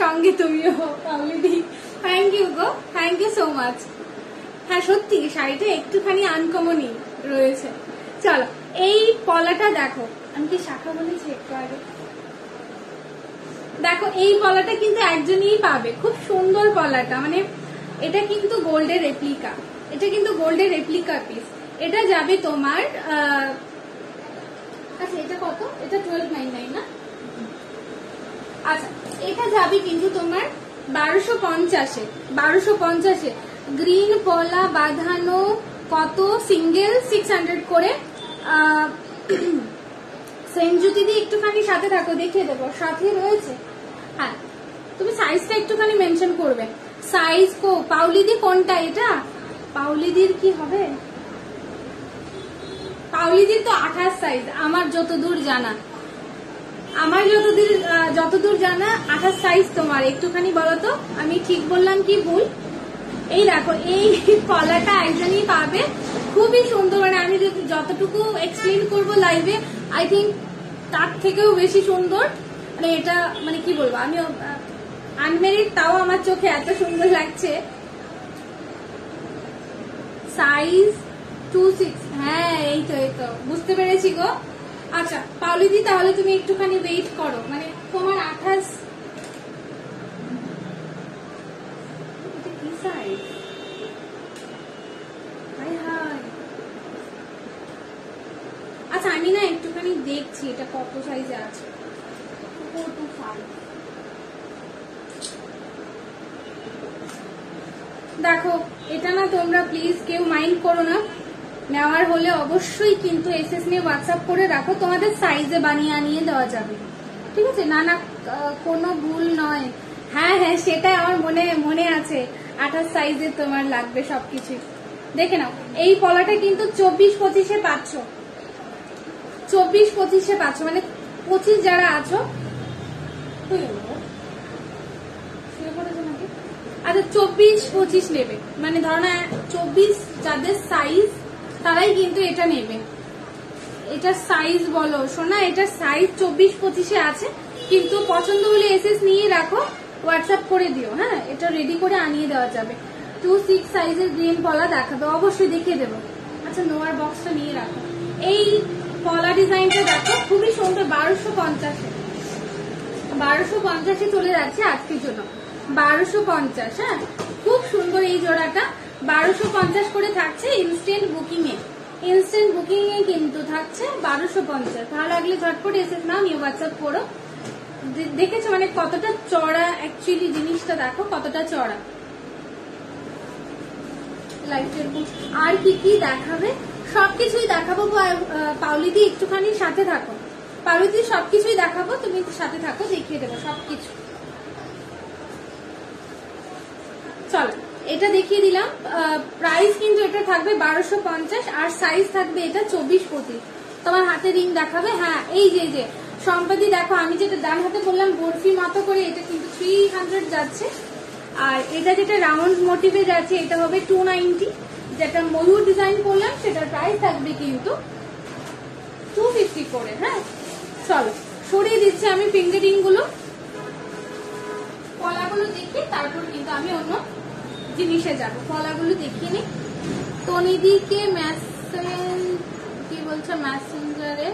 সঙ্গে তুমিও অলরেডি। থ্যাংক ইউ গো, থ্যাংক ইউ সো মাচ। হ্যাঁ সত্যি শাড়িটা একটুখানি আনকমনই রয়েছে। চলো এই পলাটা দেখো, আমি কি শাখা বলেছি একটু আগে? দেখো এই পলাটা কিন্তু একজনই পাবে, খুব সুন্দর পলাটা, মানে এটা কিন্তু গোল্ডের রেপ্লিকা, এটা কিন্তু গোল্ডের রেপ্লিকা পিস। এটা যাবে তোমার আচ্ছা এটা কত? এটা 1299 না? আচ্ছা এটা যাবে কিন্তু তোমার 1250-এ। গ্রিন পলা বাঁধানো কত সিঙ্গেল 600 করে। সেঞ্জু দিদি একটুখানি সাথে থাকো, দেখিয়ে দেবো, সাথে রয়েছে। হ্যাঁ, তুমি সাইজটা একটুখানি মেনশন করবে। সাইজ কো পাউলিদি কোনটা? এটা পাউলিদির কি হবে? পাউলিদির তো 28 সাইজ, আমার যতদূর জানা, আমার যতদূর জানা 28 সাইজ তোমার। একটুখানি বলো তো আমি ঠিক বললাম কি ভুল? এই দেখো, এই কলাটা একজনই পাবে, খুবই সুন্দর। মানে আমি যতটুকু এক্সপ্লেন করবো লাইভে, আই থিঙ্ক তার থেকেও বেশি সুন্দর। মানে এটা মানে কি বলবো, আমি আনমেরিড, তাও আমার চোখে এত সুন্দর লাগছে। সাইজ 26। হ্যাঁ, এই তো বুঝতে পেরেছি গো। আচ্ছা পাউলিদি, তাহলে তুমি একটুখানি ওয়েট করো। মানে তোমার 28 কি সাইজ? আচ্ছা আমি না একটুখানি দেখছি এটা কত সাইজে আছে। 425। দেখো এটা না, তোমরা প্লিজ কেউ মাইন্ড করো না, নেওয়ার হলে অবশ্যই কিন্তু এসএস নিয়ে হোয়াটসঅ্যাপ করে রাখো, তোমাদের সাইজে বানিয়ে আনিয়ে দেওয়া যাবে, ঠিক আছে? না না, কোনো ভুল নয়। হ্যাঁ হ্যাঁ, সেটাই আমার মনে আছে, 28 সাইজে তোমার লাগবে সবকিছু। দেখে নাও, এই পলাটা কিন্তু 24-25-এ পাচ্ছ, 24-25-এ পাচ্ছ, মানে 25 যারা আছো। আচ্ছা 24-25 নেবে, মানে ধরো না 24 যাদের সাইজ তারাই কিন্তু এটা নেবে। এটা সাইজ বলো সোনা, এটা সাইজ 24-25-এ আছে, কিন্তু পছন্দ হলে এসএস নিয়ে রাখো, হোয়াটসঅ্যাপ করে দিও। হ্যাঁ, এটা রেডি করে আনিয়ে দেওয়া যাবে। 26 সাইজের গ্রিন পলা দেখাবে, অবশ্যই দেখিয়ে দেবো। আচ্ছা নোয়ার বক্সটা নিয়ে রাখো। এই পলা ডিজাইনটা দেখো, খুবই সুন্দর। 1250-এ চলে যাচ্ছে আজকের জন্য। 1250, হ্যাঁ খুব সুন্দর এই জোড়াটা। 1250 করে থাকছে ইনস্ট্যান্ট বুকিং এ, কিন্তু থাকছে 1250। ভালো লাগলে ঝটপট এসে নাও, নিয়ে হোয়াটসঅ্যাপ করো। দেখেছো মানে কতটা চড়া, অ্যাকচুয়ালি জিনিসটা দেখো কতটা চড়া। আর কি কি দেখাবে? সবকিছুই দেখাবো পাউলিদি, একটুখানি সাথে থাকো। পাউলিদি সবকিছুই দেখাবো, তুমি সাথে থাকো, দেখিয়ে দেবো সবকিছু। চলো এটা দেখিয়ে দিলাম। প্রাইস কিন্তু এটা থাকবে 1250, আর সাইজ থাকবে এটা 24-25। তোমার হাতে রিং দেখাবে। হ্যাঁ এই যে সম্পাদি দেখো, আমি যেটা ডান হাতে বললাম বরফি মতো করে, এটা কিন্তু 300 যাচ্ছে। আর এটা যেটা রাউন্ড মোটিভে যাচ্ছে এটা হবে 290। যেটা ময়ূর ডিজাইন করলাম সেটার প্রাইস থাকবে কিন্তু 250 করে। হ্যাঁ চলো সরিয়ে দিচ্ছি আমি ফিঙ্গারিং গুলো, কলাগুলো দেখি, তারপর কিন্তু আমি অন্য জিনিসে যাবো। কলাগুলো দেখিয়ে নি। তনিদিকে মেসেঞ্জারে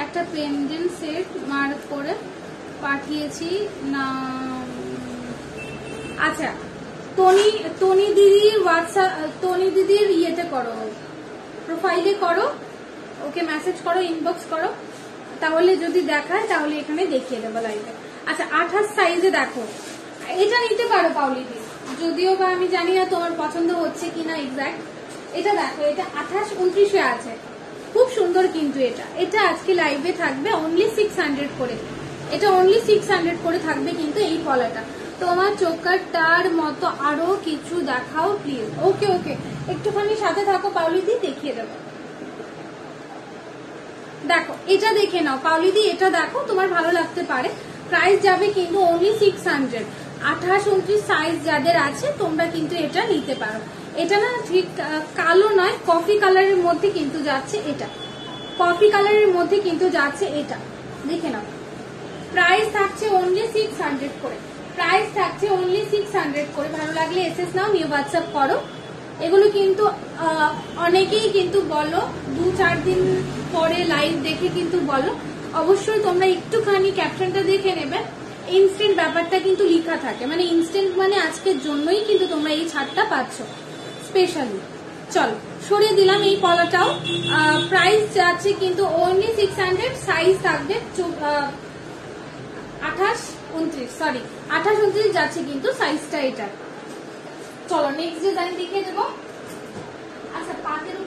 একটা পেন্ডেন্ট সেট মার্ক করে পাঠিয়েছি না। আচ্ছা তনি দিদির হোয়াটসঅ্যাপ, তনি দিদির ইয়েতে করো, প্রোফাইলে করো, ওকে মেসেজ করো, ইনবক্স করো, তাহলে যদি দেখায় তাহলে এখানে দেখিয়ে দেবো লাইভে। আচ্ছা 28 সাইজে দেখো, এটা নিতে পারো পাউলিদি, যদিও বা আমি জানি না তোমার পছন্দ হচ্ছে কিনা এক্সাক্ট। এটা দেখো, এটা 28-29-এ আছে, খুব সুন্দর কিন্তু এটা আজকে লাইভে থাকবে অনলি 600 করে। এটা অনলি 600 করে থাকবে কিন্তু এই পলাটা। তোমার চোখটার মতো আরো কিছু দেখাও প্লিজ। ওকে একটুখানি সাথে থাকো পাউলিদি, দেখিয়ে দেবো। দেখো এটা দেখে নাও পাউলিদি, এটা দেখো তোমার ভালো লাগতে পারে। প্রাইস যাবে কিন্তু অনলি 600। 28-29 সাইজ যাদের আছে তোমরা কিন্তু এটা নিতে পারো। এটা না ঠিক কালো নয়, কফি কালারের মধ্যে কিন্তু যাচ্ছে এটা, কফি কালারের মধ্যে কিন্তু যাচ্ছে এটা, দেখে নাও। প্রাইস থাকছে অনলি 600 করে, প্রাইস থাকছে অনলি 600 করে। ভালো লাগলে এসএস নাও, নিয়ে হোয়াটসঅ্যাপ করো। এগুলো কিন্তু অনেকেই কিন্তু বলো 2-4 দিন পরে লাইভ দেখে কিন্তু বলো, অবশ্যই তোমরা একটুখানি ক্যাপশনটা দেখে নেবে। ইনস্ট্যান্ট ব্যাপারটা কিন্তু লেখা থাকে, মানে ইনস্ট্যান্ট মানে আজকের জন্যই কিন্তু তোমরা এই ছাড়টা পাচ্ছ স্পেশালি। চলো সরিয়ে দিলাম এই পলাটাও। প্রাইস যাচ্ছে কিন্তু অনলি 600, সাইজ থাকবে 28-29 যাচ্ছে কিন্তু সাইজটা এটা। চলো নেক্সট ডিজাইন দেখিয়ে দেবো। আচ্ছা পাতের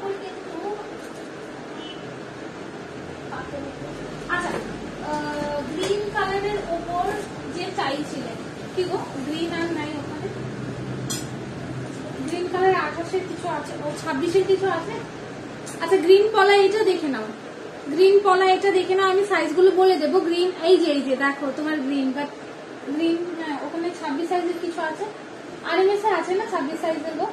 কি গো গ্রিন আর নাই ওখানে, গ্রিন কালার 28-এর কিছু আছে, ও 26-এর কিছু আছে। আচ্ছা গ্রিন পলা এটা দেখে নাও, গ্রিন পলা এটা দেখে নাও, আমি সাইজগুলো বলে দেবো। গ্রিন এই যে দেখো তোমার গ্রিন, বাট গ্রিন হ্যাঁ ওখানে 26 সাইজের কিছু আছে, RMS এ আছে না 26 সাইজের গো,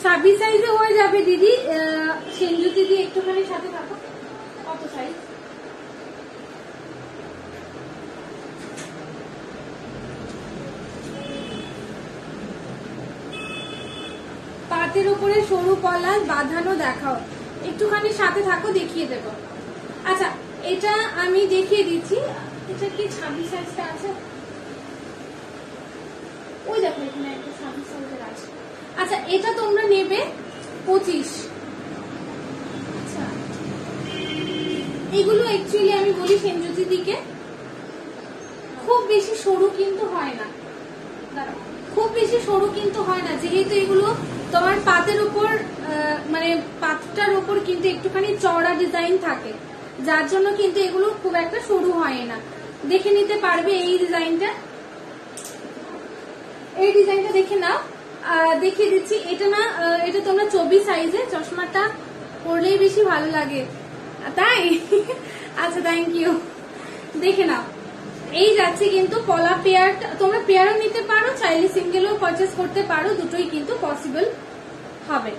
26 সাইজে হয়ে যাবে দিদি। সেনজু দিদি একটুখানি সাথে থাকো, কত সাইজ? পাতের উপরে সরু পলা বাঁধানো দেখাও, একটুখানি সাথে থাকো দেখিয়ে দেবো। আচ্ছা এটা আমি দেখিয়ে দিচ্ছি, এটা কি 26 সাইজটা আছে? ওই দেখো এখানে একটা 26 সাইজের আছে। আচ্ছা এটা তোমরা নেবে 25। আচ্ছা এগুলো অ্যাকচুয়ালি আমি বলি সেনজুতি দিকে খুব বেশি সরু কিন্তু হয় না, খুব বেশি সরু কিন্তু হয় না, যেহেতু এগুলো তোমার পাতের উপর মানে পাতটার উপর কিন্তু একটুখানি চওড়া ডিজাইন থাকে, যার জন্য কিন্তু এগুলো খুব একটা সরু হয় না। দেখে নিতে পারবে এই ডিজাইনটা, এই ডিজাইনটা দেখে নাও। দেখিয়ে দিচ্ছি এটা না, এটা তোমরা 24 সাইজে, চশমাটা পরলেই বেশি ভালো লাগে তাই? আচ্ছা থ্যাংক ইউ। দেখে নাও এই যাচ্ছে কিন্তু পলা পেয়ার, তোমরা পেয়ারও নিতে পারো, চাইলে সিঙ্গেলও পারচেস করতে পারো, দুটোই কিন্তু পসিবল হবে।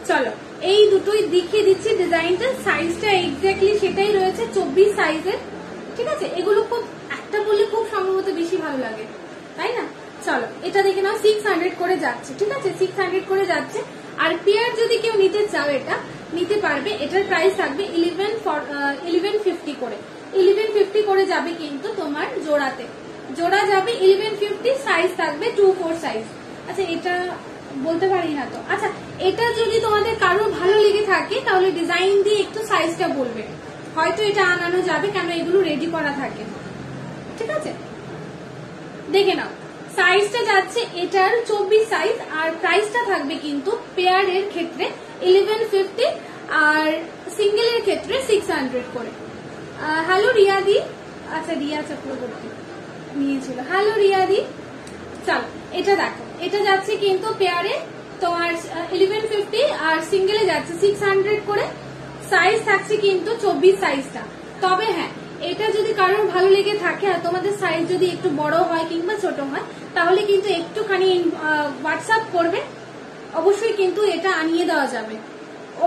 চলো এই দুটোই দেখিয়ে দিচ্ছি ডিজাইনটা, সাইজটা এক্স্যাক্টলি সেটাই রয়েছে 24 সাইজের, ঠিক আছে? এগুলো খুব একটা বললে খুব সম্ভবত বেশি ভালো লাগে তাই না? চলো এটা দেখে নাও 600 করে যাচ্ছে, ঠিক আছে? 600 করে যাচ্ছে। আর পেয়ার যদি কেউ নিতে চাও এটা নিতে পারবে, এটার প্রাইস থাকবে 1150 করে, 1150 করে যাবে কিন্তু তোমার জোড়াতে, জোড়া যাবে 1150, সাইজ থাকবে 24 সাইজ। আচ্ছা এটা বলতে পারি না তো। আচ্ছা এটা যদি তোমাদের কারো ভালো লেগে থাকে তাহলে ডিজাইন দিয়ে একটু সাইজটা বলবে, হয়তো এটা আনানো যাবে, কেন এগুলো রেডি করা থাকে, ঠিক আছে? দেখে নাও সাইজটা যাচ্ছে এটার 24 সাইজ, আর প্রাইসটা থাকবে কিন্তু পেয়ারের ক্ষেত্রে 1150 আর সিঙ্গেলের ক্ষেত্রে 600 করে। হ্যালো রিয়াদি, আচ্ছা রিয়া চক্রবর্তী নিয়েছিল, হ্যালো রিয়াদি। চল এটা দেখো, এটা যাচ্ছে কিন্তু পেয়ারে তোমার 1150 আর সিঙ্গেলে যাচ্ছে 600 করে, সাইজ থাকছে কিন্তু 24 সাইজটা। তবে হ্যাঁ এটা যদি কারোর ভালো লেগে থাকে আর তোমাদের সাইজ যদি একটু বড় হয় কিংবা ছোট হয় তাহলে কিন্তু একটুখানি হোয়াটসঅ্যাপ করবে, অবশ্যই কিন্তু এটা আনিয়ে দেওয়া যাবে।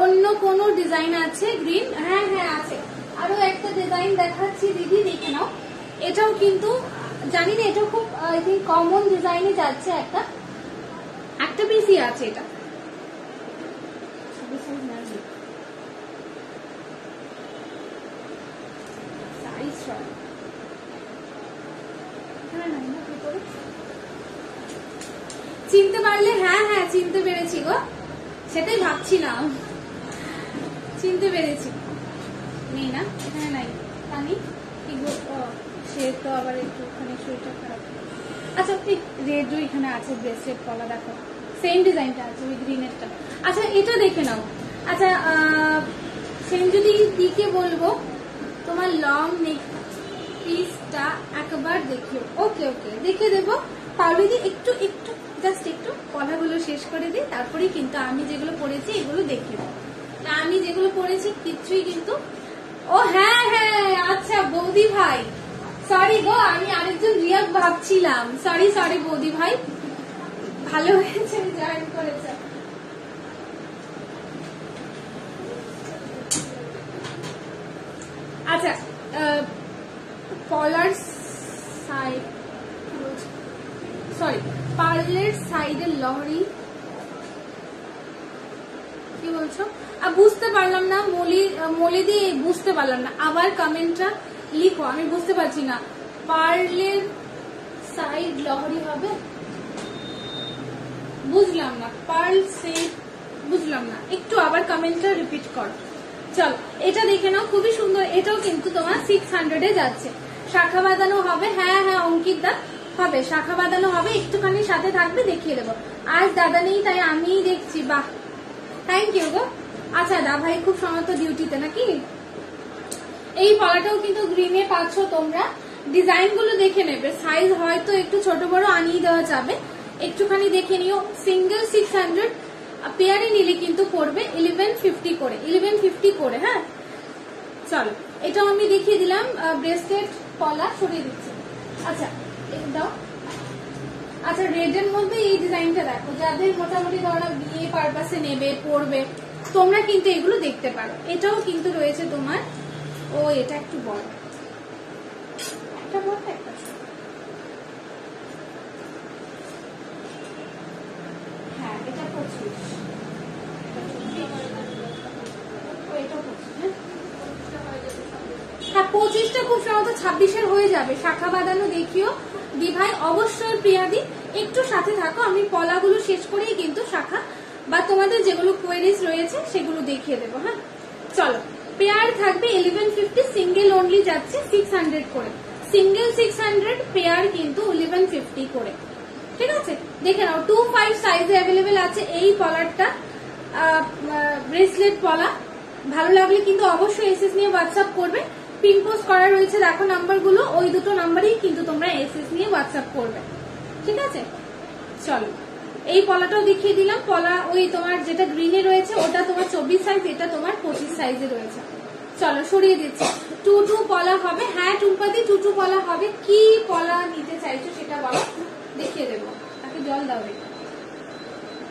অন্য কোনো ডিজাইন আছে গ্রিন? হ্যাঁ হ্যাঁ আছে, আরো একটা ডিজাইন দেখাচ্ছি দিদি, দেখে নাও। এটাও কিন্তু জানি না, এটা খুব কমন ডিজাইনে যাচ্ছে, একটা পিসি আছে এটা, চিনতে পারলে? হ্যাঁ হ্যাঁ চিনতে পেরেছি গো, সেটাই ভাবছিলাম, চিনতে পেরেছি। নেই না এখানে, নাই পানি কি গো, সে তো আবার একটুখানি শরীরটা খারাপ। আচ্ছা রেডও এখানে আছে, ব্রেসলেট কলা দেখো, সেম ডিজাইনটা আছে ওই গ্রিনেরটা। আচ্ছা এটা দেখে নাও। আচ্ছা সেনজুদি দিকে বলবো তোমার লং নেক পিসটা একবার দেখিও। ওকে ওকে দেখে দেবো পাউলিদি, একটু একটু জাস্ট একটু কলাগুলো শেষ করে দিই, তারপরেই কিন্তু আমি যেগুলো পড়েছি এগুলো দেখে দেবো। আমি যেগুলো পড়েছি কিছুই কিন্তু, ও হ্যাঁ হ্যাঁ আচ্ছা বৌদি ভাই, সরি গো আমি আরেকজন রিয়া ভাবছিলাম, সরি সরি বৌদি ভাই, ভালো হয়েছে জয়েন করেছে। আচ্ছা কলার সাইড, সরি পার্লের সাইডের লহরি কি বলছো? বুঝতে পারলাম না মলি দিয়ে, বুঝতে পারলাম না, আবার কমেন্টটা লিখো, আমি বুঝতে পারছি না। পার্লের সাইড লহরি হবে, বুঝলাম না, পার্ল সেট বুঝলাম না, একটু আবার কমেন্টটা রিপিট করো। চলো এটা দেখে নাও, খুবই সুন্দর, এটাও কিন্তু তোমার 600 যাচ্ছে। শাখা বাঁধানো হবে, হ্যাঁ হ্যাঁ অঙ্কিত দা হবে, শাখা বাঁধানো হবে, একটুখানি সাথে থাকবে দেখিয়ে দেবো। আজ দাদা নেই তাই আমিই দেখছি, বাহ থ্যাংক ইউ গো। আচ্ছা দা ভাই খুব সময় তো ডিউটিতে নাকি। এই পলাটাও কিন্তু গ্রিনে পাচ্ছ তোমরা, ডিজাইন গুলো দেখে নেবে, সাইজ হয়তো একটু ছোট বড় আনিয়ে দেওয়া যাবে, একটুখানি দেখে নিও। সিঙ্গেল 600, পেয়ারে নিলে কিন্তু পড়বে 1150 করে, 1150 করে। হ্যাঁ চলো এটাও আমি দেখিয়ে দিলাম। ব্রেসলেট পলা সরিয়ে দিচ্ছি। আচ্ছা দাও। আচ্ছা রেড এর মধ্যে এই ডিজাইনটা দেখো, যাদের মোটামুটি ধরো বিয়ে পারপাসে নেবে পরবে তোমরা কিন্তু এগুলো দেখতে পারো। এটাও কিন্তু রয়েছে তোমার, ও এটা একটু বড়, একটা বড় একটা, হ্যাঁ এটা 25, হ্যাঁ 25টা খুব সম্ভবত 26-এর হয়ে যাবে। শাখা বাঁধানো দেখিও দি ভাই, অবশ্যই প্রিয়াদি একটু সাথে থাকো, আমি পলাগুলো শেষ করেই কিন্তু শাখা বা তোমাদের যেগুলো কোয়েরিজ রয়েছে সেগুলো দেখিয়ে দেবো। হ্যাঁ চলো, পেয়ার থাকবে 1150, সিঙ্গেল অনলি যাচ্ছে 600 করে, সিঙ্গেল 600, পেয়ার কিন্তু 1150 করে। ঠিক আছে দেখে নাও, 25 সাইজে অ্যাভেলেবেল আছে এই পলারটা, ব্রেসলেট পলা। ভালো লাগলে কিন্তু অবশ্যই এসএস নিয়ে হোয়াটসঅ্যাপ করবে। পিন পোস্ট করা রয়েছে দেখো নাম্বারগুলো, ওই দুটো নাম্বারেই কিন্তু তোমরা এসএস নিয়ে হোয়াটসঅ্যাপ করবে। ঠিক আছে চলো, এই পলাটাও দেখিয়ে দিলাম। পলা ওই তোমার যেটা গ্রিনে রয়েছে ওটা তোমার 24 সাইজ, এটা তোমার 25 সাইজে রয়েছে। চলো সরিয়ে দিচ্ছি। 2 পলা হবে। হ্যাঁ টুম্পাদি 2 পলা হবে। কি পলা নিতে চাইছো সেটা বলো, দেখিয়ে দেবো। তাকে জল দাও দেখো।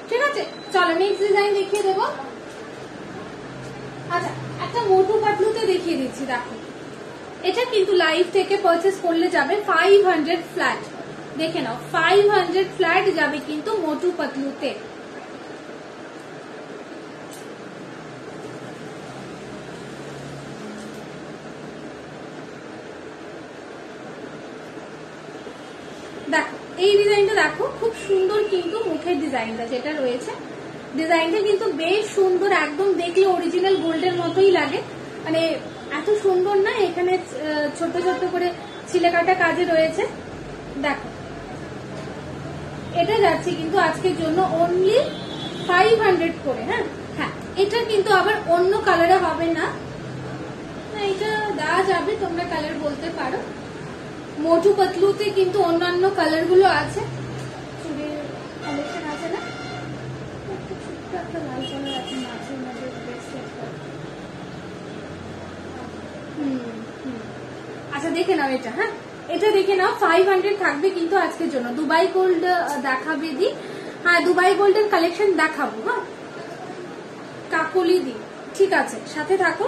ঠিক আছে চলো নেক্সট ডিজাইন দেখিয়ে দেবো। আচ্ছা একটা মোটু পাতলুতে দেখিয়ে দিচ্ছি দেখো, এটা কিন্তু লাইভ থেকে পারচেস করলে যাবে 500 ফ্ল্যাট। দেখে নাও 500 ফ্ল্যাট যাবে কিন্তু মোটু পাতলুতে। দেখো এই ডিজাইনটা দেখো, খুব সুন্দর কিন্তু মুখের ডিজাইনটা যেটা রয়েছে, ডিজাইনটা কিন্তু বেশ সুন্দর, একদম দেখলে অরিজিনাল গোল্ডের মতোই লাগে। মানে এত সুন্দর না, এখানে ছোট ছোট করে ছিলেকাটা কাজে রয়েছে। দেখো এটা যাচ্ছে কিন্তু আজকের জন্য অনলি 500 করে। হ্যাঁ হ্যাঁ এটা কিন্তু আবার অন্য কালারে হবে না, এটা দেওয়া যাবে, তোমরা কালার বলতে পারো। মোটু পাতলুতে কিন্তু অন্যান্য কালার গুলো আছে, চুড়ির কালেকশন আছে না, একটা লাল কালার আছে মাছের মধ্যে ব্রেসলেট। আচ্ছা দেখে নাও এটা। হ্যাঁ এটা দেখে নাও 500 থাকবে কিন্তু আজকের জন্য। দুবাই গোল্ড দেখাবে দি, হ্যাঁ দুবাই গোল্ডের কালেকশন দেখাবো। হ্যাঁ কাকলি দি, ঠিক আছে সাথে থাকো।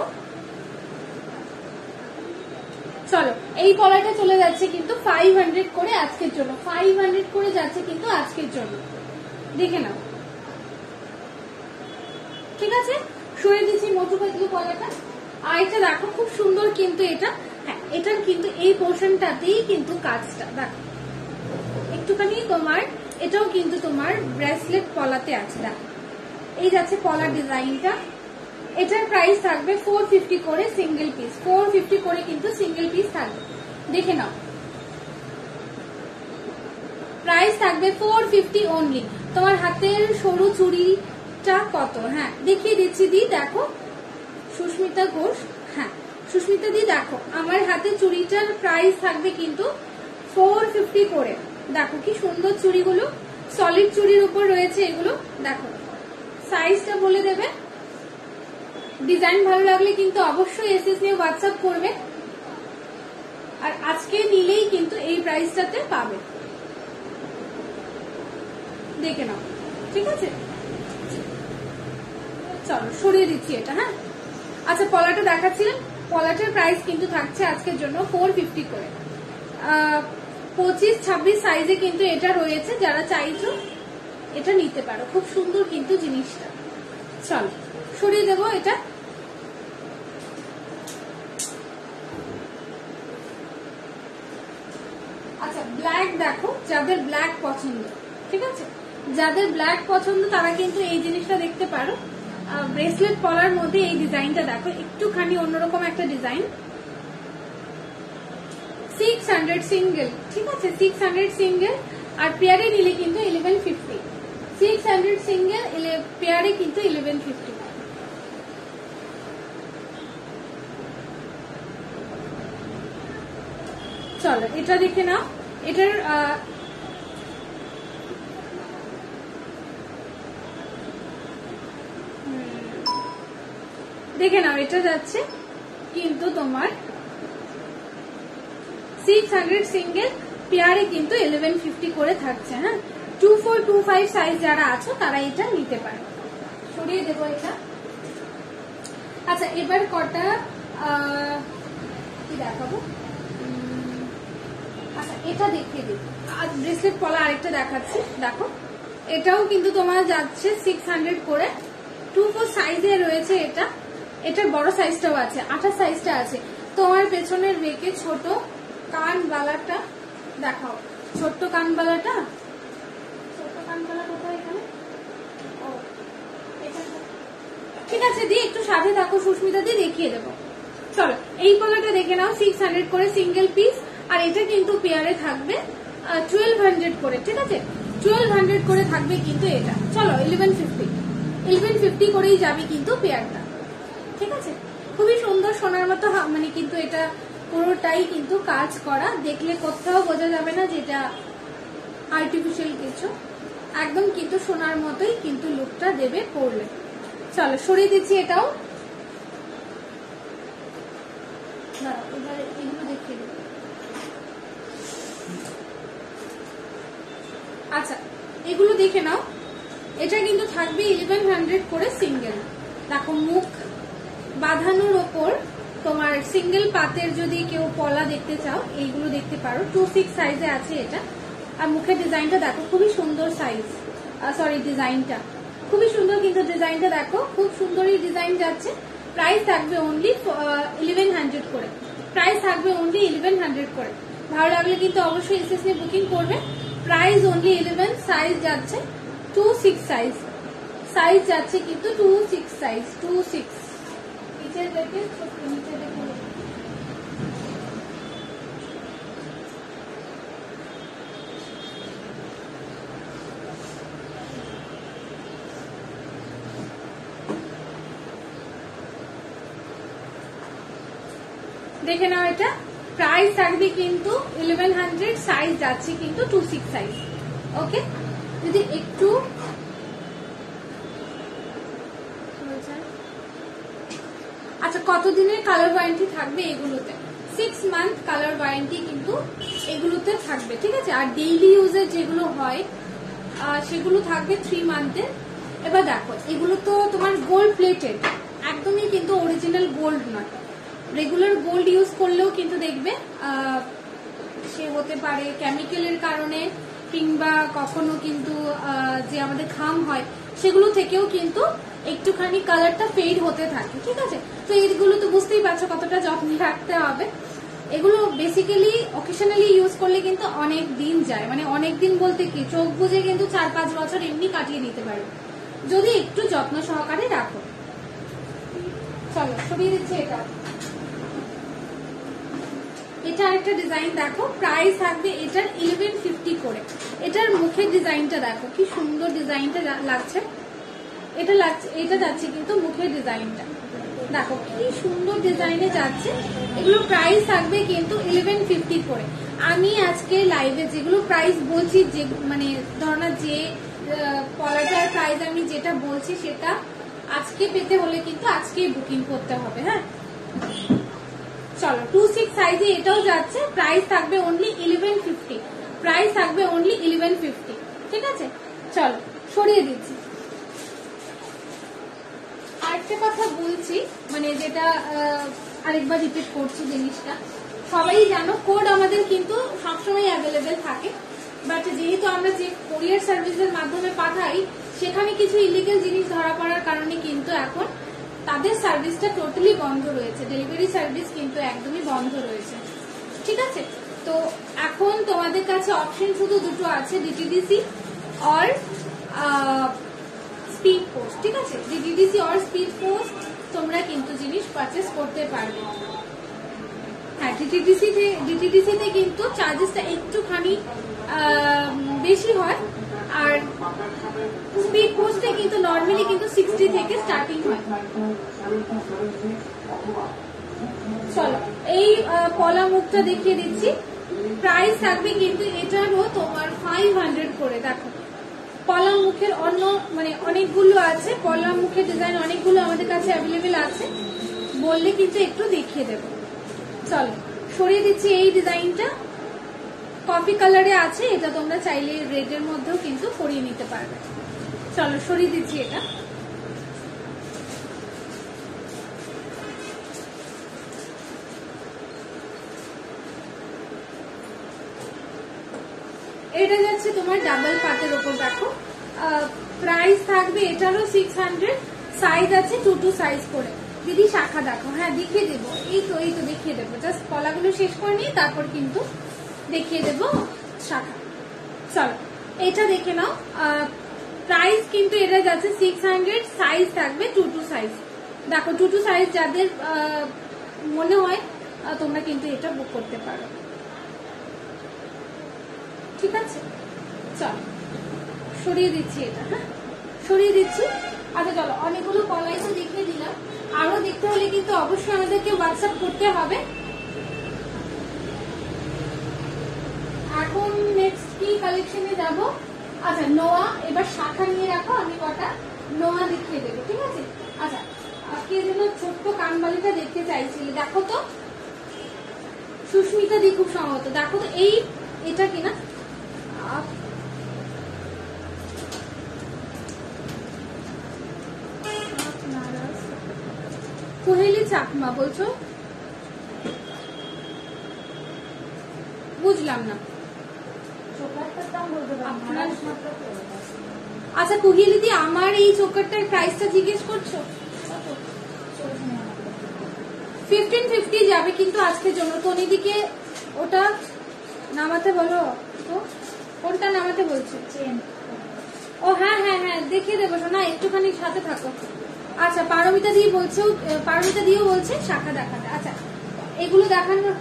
চলো এই পলাটা চলে যাচ্ছে কিন্তু 500 করে আজকের জন্য, 500 করে যাচ্ছে কিন্তু আজকের জন্য। দেখে নাও ঠিক আছে, সরিয়ে দিচ্ছি মোটু পাতলু পলাটা। আর এটা দেখো খুব সুন্দর কিন্তু এটা, হ্যাঁ এটার কিন্তু এই পোর্শনটাতেই কিন্তু কাজটা দেখো একটুখানি তোমার, এটাও কিন্তু তোমার ব্রেসলেট পলাতে আছে। দেখো এই যাচ্ছে পলার ডিজাইনটা। এটার প্রাইস থাকবে 450 করে সিঙ্গেল পিস, 450 করে কিন্তু সিঙ্গেল পিস থাকবে। দেখে নাও প্রাইস থাকবে 450 অনলি। তোমার হাতের সরু চুড়িটা কত, হ্যাঁ দেখিয়ে দিচ্ছি দি। দেখো সুস্মিতা ঘোষ, হ্যাঁ সুস্মিতা দি দেখো আমার হাতে চুড়িটার প্রাইস থাকবে কিন্তু 450 করে। দেখো কি সুন্দর চুড়িগুলো, সলিড চুড়ির উপর রয়েছে এগুলো। দেখো সাইজটা বলে দেবে, ডিজাইন ভালো লাগলে কিন্তু অবশ্যই এসএস নিয়ে হোয়াটসঅ্যাপ করবে। আর আজকে নিলেই কিন্তু এই প্রাইসটাতে পাবে, দেখে নাও ঠিক আছে। চলো সরিয়ে দিচ্ছি এটা। হ্যাঁ আচ্ছা পলাটা দেখাচ্ছিলাম, পলাটার প্রাইস কিন্তু থাকছে আজকের জন্য 450 করে। 25-26 সাইজে কিন্তু এটা রয়েছে, যারা চাইছো এটা নিতে পারো, খুব সুন্দর কিন্তু জিনিসটা। চলো সরিয়ে দেবো এটা। আচ্ছা ব্ল্যাক দেখো, যাদের ব্ল্যাক পছন্দ, ঠিক আছে যাদের ব্ল্যাক পছন্দ তারা কিন্তু এই জিনিসটা দেখতে পারো। ব্রেসলেট পলার মধ্যে এই ডিজাইনটা দেখো, একটুখানি অন্যরকম একটা ডিজাইন। 600 সিঙ্গেল, ঠিক আছে 600 সিঙ্গেল, আর পেয়ারে নিলে কিন্তু 1150। 600 সিঙ্গেল, পেয়ারে কিন্তু 1150। চলো এটা দেখে নাও, এটার দেখে নাও, এটা যাচ্ছে কিন্তু তোমার 600 সিঙ্গেল, পেয়ারে কিন্তু 1150 করে থাকছে। হ্যাঁ, 2425 সাইজ যারা আছো তারা এটা নিতে পারে। সরিয়ে দেবো এটা। আচ্ছা, এবার কটা কি দেখাবো, আচ্ছা এটা দেখিয়ে দিই। ব্রেসলেট পলা আরেকটা দেখাচ্ছি, দেখো এটাও কিন্তু তোমার যাচ্ছে 600 করে, 24 সাইজে রয়েছে এটা। এটার বড় সাইজটাও আছে, 28 সাইজটা আছে। তোমার পেছনের বেকে ছোট কান বালাটা দেখাও, ছোট্ট কান বালাটা, ছোট্ট কান বালা কোথায় এখানে, ও ঠিক আছে, দিয়ে একটু সাথে থাকো সুস্মিতা দিয়ে দেখিয়ে দেবো। চলো এই পলাটা দেখে নাও, 600 করে সিঙ্গেল পিস, আর এটা কিন্তু পেয়ারে থাকবে 1200 করে, ঠিক আছে, 1200 করে থাকবে কিন্তু এটা। চলো 1150 করেই যাবে কিন্তু পেয়ারটা, ঠিক আছে। খুবই সুন্দর সোনার মতো, মানে কিন্তু এটা পুরোটাই কিন্তু কাজ করা, দেখলে কোথাও বোঝা যাবে না যে এটা আর্টিফিশিয়াল কিছু, একদম কিন্তু সোনার মতোই কিন্তু লুকটা দেবে পরলে। চলো সরিয়ে দিচ্ছি এটাও, এগুলো দেখিয়ে দেবো। আচ্ছা এগুলো দেখে নাও, এটা কিন্তু থাকবে 1100 করে সিঙ্গেল। দেখো মুখ বাঁধানোর ওপর তোমার সিঙ্গেল পাতের যদি কেউ পলা দেখতে চাও এইগুলো দেখতে পারো, 26 সাইজে আছে এটা। আর মুখের ডিজাইনটা দেখো, খুবই সুন্দর সাইজ, সরি ডিজাইনটা খুবই সুন্দর, কিন্তু ডিজাইনটা দেখো খুব সুন্দরই ডিজাইন যাচ্ছে। প্রাইস থাকবে অনলি 1100 করে, প্রাইস থাকবে অনলি 1100 করে। ভালো লাগলে কিন্তু অবশ্যই এসএস নিয়ে বুকিং করবে। প্রাইস অনলি 11, সাইজ যাচ্ছে 26 সাইজ, সাইজ যাচ্ছে কিন্তু 26 সাইজ, 26 নিচে দেখে, নিচে দেখে দেখে নাও। এটা প্রাইস থাকবে কিন্তু 1100, সাইজ যাচ্ছে কিন্তু 26 সাইজ। ওকে, যদি একটু আচ্ছা কতদিনের কালার ওয়ারেন্টি থাকবে এগুলোতে? 6 মান্থ কালার ওয়ারেন্টি কিন্তু এগুলোতে থাকবে, ঠিক আছে। আর ডেইলি ইউজের যেগুলো হয় সেগুলো থাকবে 3 মান্থের। এবার দেখো এগুলো তো তোমার গোল্ড প্লেটেড, একদমই কিন্তু অরিজিনাল গোল্ড নয়। রেগুলার গোল্ড ইউজ করলেও কিন্তু দেখবে সে হতে পারে কেমিক্যালের কারণে, কিংবা কখনো কিন্তু যে আমাদের ঘাম হয় সেগুলো থেকেও কিন্তু একটুখানি কালারটা ফেড হতে থাকে, ঠিক আছে। তো এইগুলো তো বুঝতেই পারছো কতটা যত্নে রাখতে হবে। এগুলো বেসিক্যালি অকেশনালি ইউজ করলে কিন্তু অনেক দিন যায়, মানে অনেক দিন বলতে কি চোখ বুঝে কিন্তু 4-5 বছর এমনি কাটিয়ে নিতে পারো যদি একটু যত্ন সহকারে রাখো। চলো সরিয়ে দিচ্ছি এটা। এটা আরেকটা ডিজাইন দেখো, প্রাইস থাকবে এটার 1150 করে। এটার মুখের ডিজাইনটা দেখো কি সুন্দর ডিজাইনটা লাগছে, এটা লাগছে, এটা যাচ্ছে কিন্তু মুখের ডিজাইনটা দেখো কি সুন্দর ডিজাইনে যাচ্ছে। এগুলো প্রাইস থাকবে কিন্তু 1150 করে। আমি আজকে লাইভে যেগুলো প্রাইস বলছি, যে মানে ধরনা যে পলাটার প্রাইস আমি যেটা বলছি সেটা আজকে পেতে হলে কিন্তু আজকেই বুকিং করতে হবে। হ্যাঁ চলো 26 সাইজে এটাও যাচ্ছে, প্রাইস থাকবে অনলি 1150, প্রাইস থাকবে অনলি 1150, ঠিক আছে। চলো সরিয়ে দিচ্ছি। আরেকটা কথা বলছি, মানে যেটা আরেকবার রিপিট করছি জিনিসটা, সবাই জানো কোড আমাদের কিন্তু সবসময় অ্যাভেলেবেল থাকে, বাট যেহেতু আমরা যে কোরিয়ার সার্ভিসের মাধ্যমে পাঠাই সেখানে কিছু ইলিগাল জিনিস ধরা পড়ার কারণে কিন্তু এখন তাদের সার্ভিসটা টোটালি বন্ধ রয়েছে, ডেলিভারি সার্ভিস কিন্তু একদমই বন্ধ রয়েছে, ঠিক আছে। তো এখন তোমাদের কাছে অপশন শুধু দুটো আছে, ডিটিডিসি আর স্পিড পোস্ট, ঠিক আছে। ডিটিডিসি আর স্পিড পোস্ট তোমরা কিন্তু জিনিস পারচেস করতে পারবে। হ্যাঁ ডিটিডিসিতে কিন্তু চার্জেসটা একটুখানি বেশি হয়, আর স্পিড পোস্টে কিন্তু নর্মালি কিন্তু 60 থেকে স্টার্টিং হয়। চলো এই পলা মুখটা দেখিয়ে দিচ্ছি, প্রাইস থাকবে কিন্তু এটারও তোমার 500 করে। দেখো পলা মুখের অন্য মানে অনেকগুলো আছে, পলা মুখের ডিজাইন অনেকগুলো আমাদের কাছে অ্যাভেলেবেল আছে, বললে কিন্তু একটু দেখিয়ে দেবো। চলো সরিয়ে দিচ্ছি। এই ডিজাইনটা কফি কালারে আছে, এটা তোমরা চাইলে রেডের মধ্যেও কিন্তু পরিয়ে নিতে পারবে। চলো সরিয়ে দিচ্ছি এটা। এটা যাচ্ছে তোমার ডাবল পাতের ওপর। দেখো প্রাইস থাকবে এটারও 600, সাইজ আছে 2 সাইজ করে। দিদি শাখা দেখো। হ্যাঁ দেখিয়ে দেবো, এই তো দেখিয়ে দেবো, জাস্ট কলাগুলো শেষ করে নিয়ে তারপর কিন্তু দেখিয়ে দেবো শাখা। চলো এটা দেখে নাও। প্রাইস কিন্তু এটা যাচ্ছে 600, সাইজ থাকবে 2 সাইজ। দেখো 2 সাইজ যাদের মনে হয় তোমরা কিন্তু এটা বুক করতে পারো, ঠিক আছে। চলো সরিয়ে দিচ্ছি এটা। হ্যাঁ সরিয়ে দিচ্ছি। আচ্ছা চলো অনেকগুলো কলাই তো দেখিয়ে দিলাম, আরো দেখতে হলে কিন্তু অবশ্যই আমাদেরকে হোয়াটসঅ্যাপ করতে হবে। এখন নেক্সট কি কালেকশনে যাব? আচ্ছা নোয়া, এবার শাখা নিয়ে রাখো, আমি কটা নোয়া দেখিয়ে দেবো, ঠিক আছে। আচ্ছা কে যেন ছোট্ট কানবালিটা দেখতে চাইছিলে, দেখো তো সুস্মিতা দি খুব সম্ভবত। দেখো তো এই এটা কিনা, কোহেলি চাকমা বলছো, বুঝলাম না। আচ্ছা কোহেলি দি আমার এই চোকারটার প্রাইসটা জিজ্ঞেস করছো? 1550 যাবে কিন্তু আজকের জন্য। তো দিকে ওটা নামাতে বলো তো, কোনটা নামাতে বলছো? ও হ্যাঁ হ্যাঁ হ্যাঁ দেখিয়ে দেবো শোনা, একটুখানি সাথে থাকো। আচ্ছা পারমিতা দিয়ে বলছে, পারমিতা দিয়েও বলছে শাখা দেখাতে। আচ্ছা এগুলো দেখানোর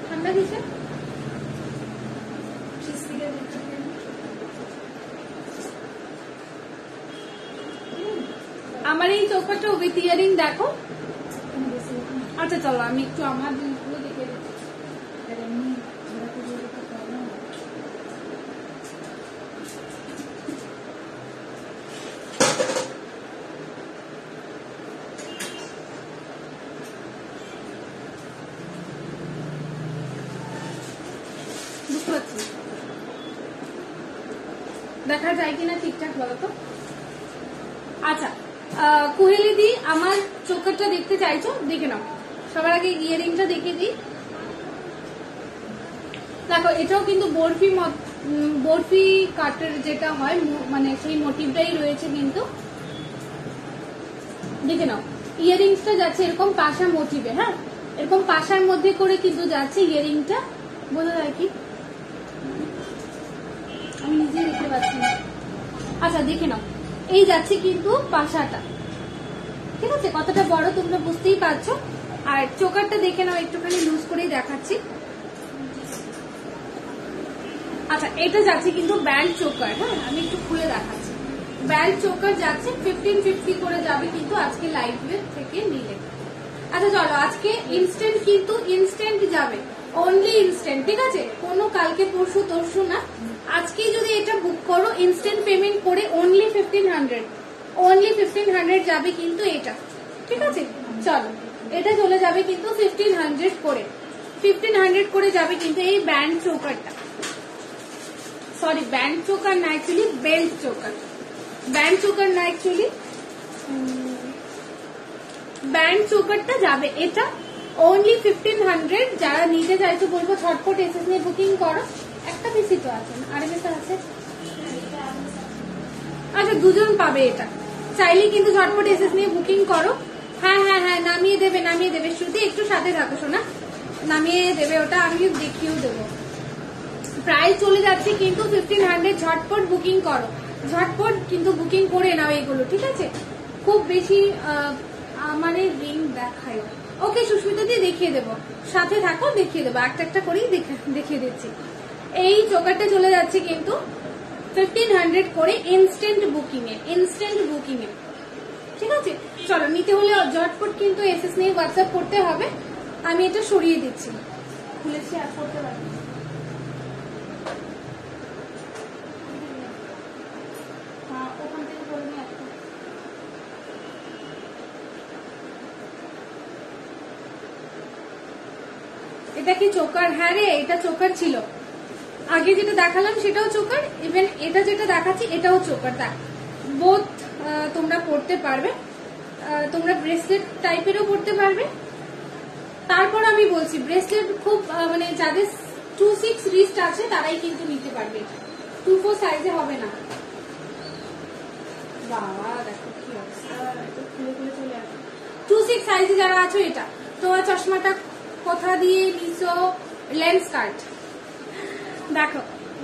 ঠান্ডা দিচ্ছে। আমার এই চোখাটা উইথ ইয়ারিং দেখো। আচ্ছা চলো আমি একটু আমার জিনিসগুলো দেখে দিচ্ছি। বুঝতে পারছি, দেখা যায় কিনা ঠিকঠাক বলো তো। আচ্ছা কোহেলি দি আমার চোকারটা দেখতে চাইছো, দেখে নাও। সবার আগে ইয়ারিংটা দেখে দিই। দেখো এটাও কিন্তু বরফি কাটের যেটা হয়, মানে সেই মোটিভটাই রয়েছে কিন্তু। দেখে নাও ইয়ারিংসটা যাচ্ছে এরকম পাশা মোটিভে। হ্যাঁ এরকম পাশার মধ্যে করে কিন্তু যাচ্ছে ইয়ারিংটা, বোঝা যায় কি? আমি নিজে দেখতে পাচ্ছি না। আচ্ছা দেখে নাও এই যাচ্ছে কিন্তু পাশাটা, ঠিক আছে। কতটা বড় তোমরা বুঝতেই পারছো। আর চোকারটা দেখে নাও, একটুখানি লুজ করেই দেখাচ্ছি। আচ্ছা এটা যাচ্ছে কিন্তু ব্যান্ড চোকার। হ্যাঁ আমি একটু খুলে দেখাচ্ছি। ব্যান্ড চোকার যাচ্ছে 1550 করে যাবে কিন্তু আজকে লাইভ ওয়েব থেকে নিলে। আচ্ছা চলো আজকে ইনস্ট্যান্ট কিন্তু ইনস্ট্যান্ট যাবে, অনলি ইনস্ট্যান্ট, ঠিক আছে। কোনো কালকে পরশু তরশু না, আজকে যদি এটা বুক করো ইনস্ট্যান্ট পেমেন্ট করে অনলি 1500 যাবে কিন্তু এটা, ঠিক আছে। চলো এটা চলে যাবে কিন্তু 1500 করে যাবে কিন্তু এই ব্যান্ড চোকারটা। সরি ব্যান্ড চোকার না, actually belt choker. Band choker না, অ্যাকচুয়ালি ব্যান্ড চোকারটা যাবে এটা অনলি 1500। যারা নিতে চাইছো বলবো ছটপট এসএস নিয়ে বুকিং করো। একটা পিসি তো আছে না, আরে বেশি আছে। আচ্ছা দুজন পাবে এটা, চাইলে কিন্তু ঝটপট এসএস নিয়ে বুকিং করো। হ্যাঁ হ্যাঁ হ্যাঁ নামিয়ে দেবে শ্রুতি, একটু সাথে থাকো শোনা, নামিয়ে দেবে ওটা, আমি দেখিয়েও দেবো। প্রাইস চলে যাচ্ছে কিন্তু 1500, ঝটপট বুকিং করো, ঝটপট কিন্তু বুকিং করে নাও এগুলো, ঠিক আছে। খুব বেশি মানে রিং দেখায়। ওকে সুস্মিতা দিয়ে দেখিয়ে দেবো, সাথে থাকো, দেখিয়ে দেবো, একটা একটা করেই দেখিয়ে দিচ্ছি। এই চোকারটা চলে যাচ্ছে কিন্তু 1500 করে ইনস্ট্যান্ট বুকিং এ, ঠিক আছে। চলো, নিতে হলে ঝটপট কিন্তু এসএস নিয়ে হোয়াটসঅ্যাপ করতে হবে। আমি এটা সরিয়ে দিচ্ছি, খুলেছি আর করতে পারবো। ওখান থেকে করে নিয়ে আসবো। এটা কি চোকার? হ্যাঁ রে, এটা চোকার ছিল। আগে যেটা দেখালাম সেটাও চোকার, ইভেন এটা যেটা দেখাচ্ছি এটাও চোকার। দেখ, বোথ তোমরা পড়তে পারবে, তোমরা ব্রেসলেট টাইপেরও পড়তে পারবে। তারপর আমি বলছি ব্রেসলেট খুব মানে যাদের 2-6 রিস্ট আছে তারাই কিন্তু নিতে পারবে, 2-4 সাইজে হবে না। বাবা দেখো কি অবস্থা, খুলে খুলে চলে আসে। 2-6 সাইজে যারা আছো, এটা তোমার চশমাটা কোথা দিয়ে নিছো? লেন্স কার্ড, দেখো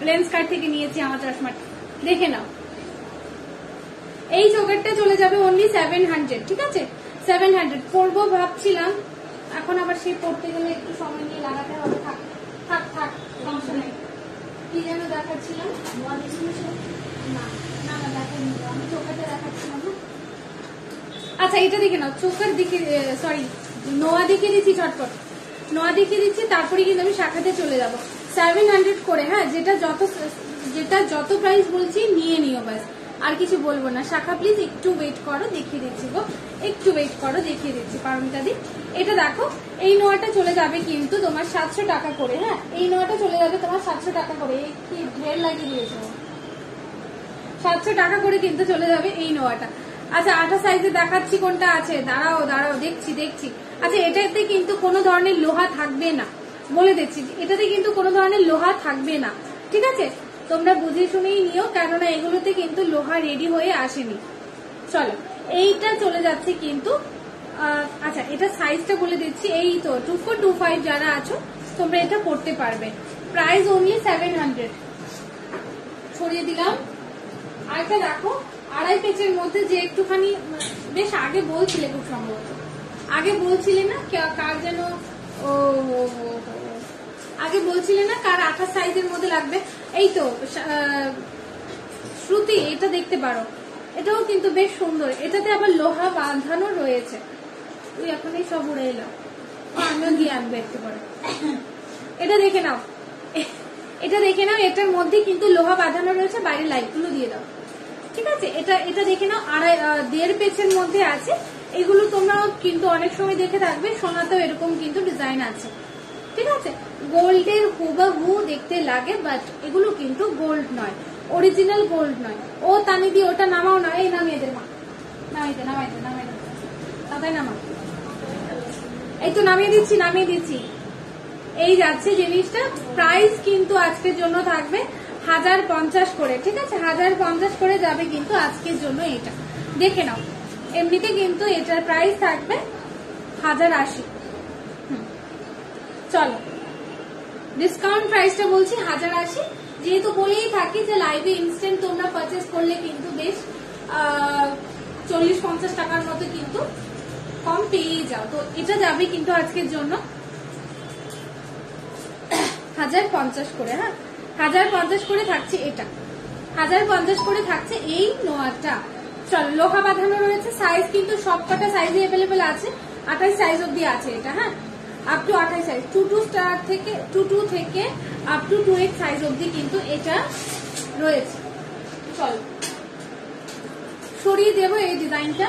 লেন্স কার্ড থেকে নিয়েছি আমার চশমাটা, দেখে নাও। এই চোকারটা চলে যাবে অনলি 700, ঠিক আছে? 700 পরবো ভাবছিলাম, এখন আবার সেই পড়তে গেলে একটু সময় নিয়ে লাগাতে হবে। থাক থাক থাক, সমস্যা নেই। কি যেন দেখাচ্ছিলাম? না না না, দেখাইনি, আমি চোকারটা দেখাচ্ছিলাম না। আচ্ছা, এটা দেখে নাও, চোকার দিকে, সরি নোয়া দেখিয়ে দিচ্ছি, ঝটপট নোয়া দেখিয়ে দিচ্ছি, তারপরে কিন্তু আমি শাখাতে চলে যাব। 700 করে, হ্যাঁ, যেটা যত প্রাইস বলছি নিয়ে নিও, ব্যাস আর কিছু বলবো না। শাখা প্লিজ একটু ওয়েট করো, দেখিয়ে দিচ্ছি গো, একটু ওয়েট করো, দেখিয়ে দিচ্ছি। পারমিতা দি, এটা দেখো, এই নোয়াটা চলে যাবে কিন্তু তোমার 700 টাকা করে। হ্যাঁ, এই নোয়াটা চলে যাবে তোমার 700 টাকা করে। কি ঢের লাগিয়ে দিয়েছো, 700 টাকা করে কিন্তু চলে যাবে এই নোয়াটা। আচ্ছা, 28 সাইজে দেখাচ্ছি কোনটা আছে, দাঁড়াও দাঁড়াও, দেখছি দেখছি। আচ্ছা, এটাতে কিন্তু কোনো ধরনের লোহা থাকবে না, বলে দিচ্ছি, এটাতে কিন্তু কোনো ধরনের লোহা থাকবে না, ঠিক আছে? তোমরা বুঝে শুনেই নিও, কেননা এগুলোতে কিন্তু লোহা রেডি হয়ে আসেনি। চলো, এইটা চলে যাচ্ছে কিন্তু, আচ্ছা এটা সাইজটা বলে দিচ্ছি, এই তো 2425 যারা আছো তোমরা এটা পড়তে পারবে। প্রাইস অনলি 700, ছড়িয়ে দিলাম। আরেকটা দেখো, আড়াই পেজের মধ্যে, যে একটুখানি বেশ আগে বলছিলে, খুব সম্ভবত আগে বলছিলে না, কার যেন, ও আগে বলছিলে না কার 28 সাইজের মধ্যে লাগবে। এই তো শ্রুতি, এটা দেখতে পারো, এটাও কিন্তু বেশ সুন্দর, এটাতে আবার লোহা বাঁধানো রয়েছে। তুই এখনই সব উড়ে এলো, আমিও গিয়ে আনবো একটু পরে। এটা দেখে নাও, এটা দেখে নাও, এটার মধ্যে কিন্তু লোহা বাঁধানো রয়েছে, বাইরে লাইটগুলো দিয়ে দাও, ঠিক আছে? এটা দেখে নাও, 1.5 পেজের মধ্যে আছে। এগুলো তোমরা কিন্তু অনেক সময় দেখে থাকবে, সোনাতেও এরকম কিন্তু ডিজাইন আছে, ঠিক আছে? গোল্ডের হুবাহু দেখতে লাগে, বাট এগুলো কিন্তু গোল্ড নয়, অরিজিনাল গোল্ড নয়। ও তানি দিয়ে ওটা নামাও না, এই নামিয়ে দে মা, নামাইতে নামাইতে নামাইতে তাই নামা, এই তো নামিয়ে দিচ্ছি। এই যাচ্ছে জিনিসটা। প্রাইস কিন্তু আজকের জন্য থাকবে 1050 করে, ঠিক আছে? 1050 করে যাবে কিন্তু আজকের জন্য। এটা দেখে নাও, এমনিতে কিন্তু এটার প্রাইস থাকবে 1080। চলো, ডিসকাউন্ট প্রাইসটা বলছি 1080, যেহেতু বলেই থাকি যে লাইভে ইনস্ট্যান্ট তোমরা পারচেস করলে কিন্তু বেশ 40-50 টাকার মতো কিন্তু কম পেয়ে যাও। তো এটা যাবে কিন্তু আজকের জন্য 1050 করে। হ্যাঁ, 1050 করে থাকছে এটা, 1050 করে থাকছে এই নোয়াটা। চলো, লোহা বাঁধানো রয়েছে, সাইজ কিন্তু সবকটা সাইজে অ্যাভেলেবেল আছে, 28 সাইজ অব্দি আছে এটা। হ্যাঁ, আপ টু 28 সাইজ, 22 থেকে আপ টু 28 সাইজ অব্দি কিন্তু এটা রয়েছে। চলো, সরিয়ে দেবো এই ডিজাইনটা।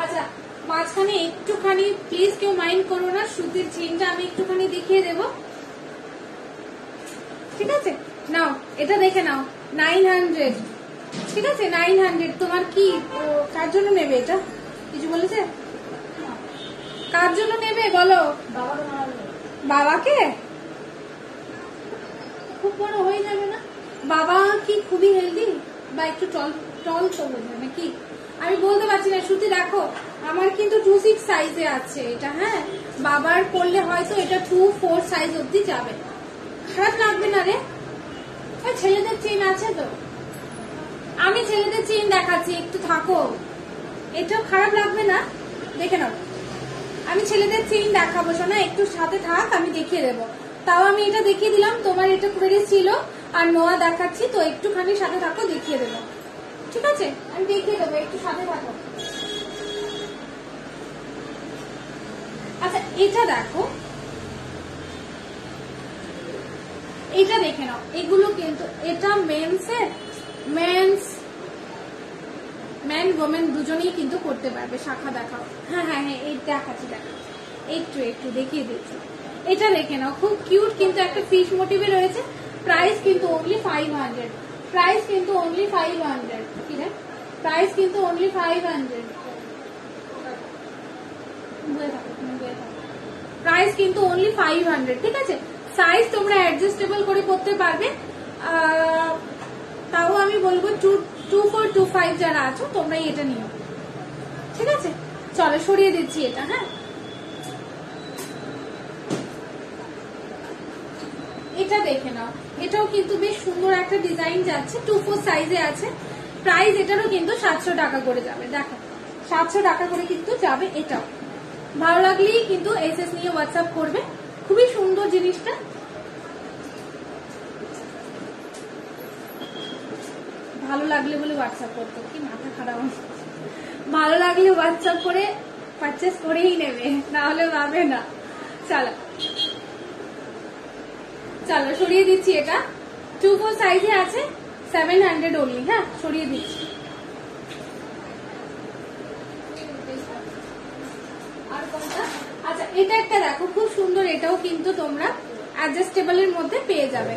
আচ্ছা, মাঝখানে একটুখানি প্লিজ কেউ মাইন্ড করো না, সুতির চেনটা আমি একটুখানি দেখিয়ে দেব, ঠিক আছে? নাও, এটা দেখে নাও, 900, ঠিক আছে? 900। তোমার কি, কার জন্য নেবে এটা? কিছু বলেছে? কার জন্য নেবে বলো? বাবাকে? খুব বড় হয়ে যাবে না? বাবা কি খুবই হেলদি, বা একটু টল তো বলবে নাকি? আমি বলতে পারছি না। শ্রুতি দেখো, আমার কিন্তু 26 সাইজে আছে এটা। হ্যাঁ, বাবার করলে হয়তো এটা 24 সাইজ অব্দি যাবে। খারাপ লাগবে না রে? ছেলেদের চেন আছে তো, আমি ছেলেদের চেন দেখাচ্ছি, একটু থাকো, এটা খারাপ লাগবে না, দেখে নাও। আমি ছেলেদের চেন দেখাবো, শোনা একটু সাথে থাক, আমি দেখিয়ে দেবো। তাও আমি এটা দেখিয়ে দিলাম, তোমার এটা কোয়ারি ছিল আর নোয়া দেখাচ্ছি, তো একটুখানি সাথে থাকো, দেখিয়ে দেবো, ঠিক আছে, আমি দেখিয়ে দেবো, একটু সাথে থাকো। আচ্ছা এটা দেখো, এটা দেখে নাও, এগুলো কিন্তু এটা মেন্সের, ম্যান ওমেন দুজনেই কিন্তু করতে পারবে। শাখা দেখাও। হ্যাঁ হ্যাঁ হ্যাঁ, এই দেখাচ্ছি, একটু দেখিয়ে দিচ্ছি। এটা দেখে নাও, খুব কিউট কিন্তু একটা ফিশ মোটিভে রয়েছে। প্রাইস কিন্তু অনলি 500, প্রাইস কিন্তু অনলি 500। কি রে, প্রাইস কিন্তু অনলি 500, প্রাইস কিন্তু অনলি 500। ঠিক আছে, সাইজ তোমরা অ্যাডজাস্টেবল করে করতে পারবে। তাও আমি বলবো 2425 যারা আছো তোমরাই এটা নিও। ঠিক আছে, চলো সরিয়ে দিচ্ছি এটা। হ্যাঁ, এটা দেখে নাও, এটাও কিন্তু বেশ সুন্দর একটা ডিজাইন যাচ্ছে, 24 সাইজে আছে। প্রাইস এটারও কিন্তু 700 টাকা করে যাবে। দেখো 700 টাকা করে কিন্তু যাবে। এটাও ভালো লাগলেই কিন্তু এসএস নিয়ে হোয়াটসঅ্যাপ করবে। খুবই সুন্দর জিনিসটা। ভালো লাগলে বলে হোয়াটসঅ্যাপ করতো, কি মাথা খারাপ। ভালো লাগলে হোয়াটসঅ্যাপ করে পারচেস করেই নেবে, না হলে পাবে না। চলো চলো সরিয়ে দিচ্ছি। এটা 24 সাইজে আছে, 700 অনলি। হ্যাঁ, সরিয়ে দিচ্ছি। আর কোনটা? আচ্ছা এটা একটা দেখো, খুব সুন্দর। এটাও কিন্তু তোমরা অ্যাডজাস্টেবল এর মধ্যে পেয়ে যাবে।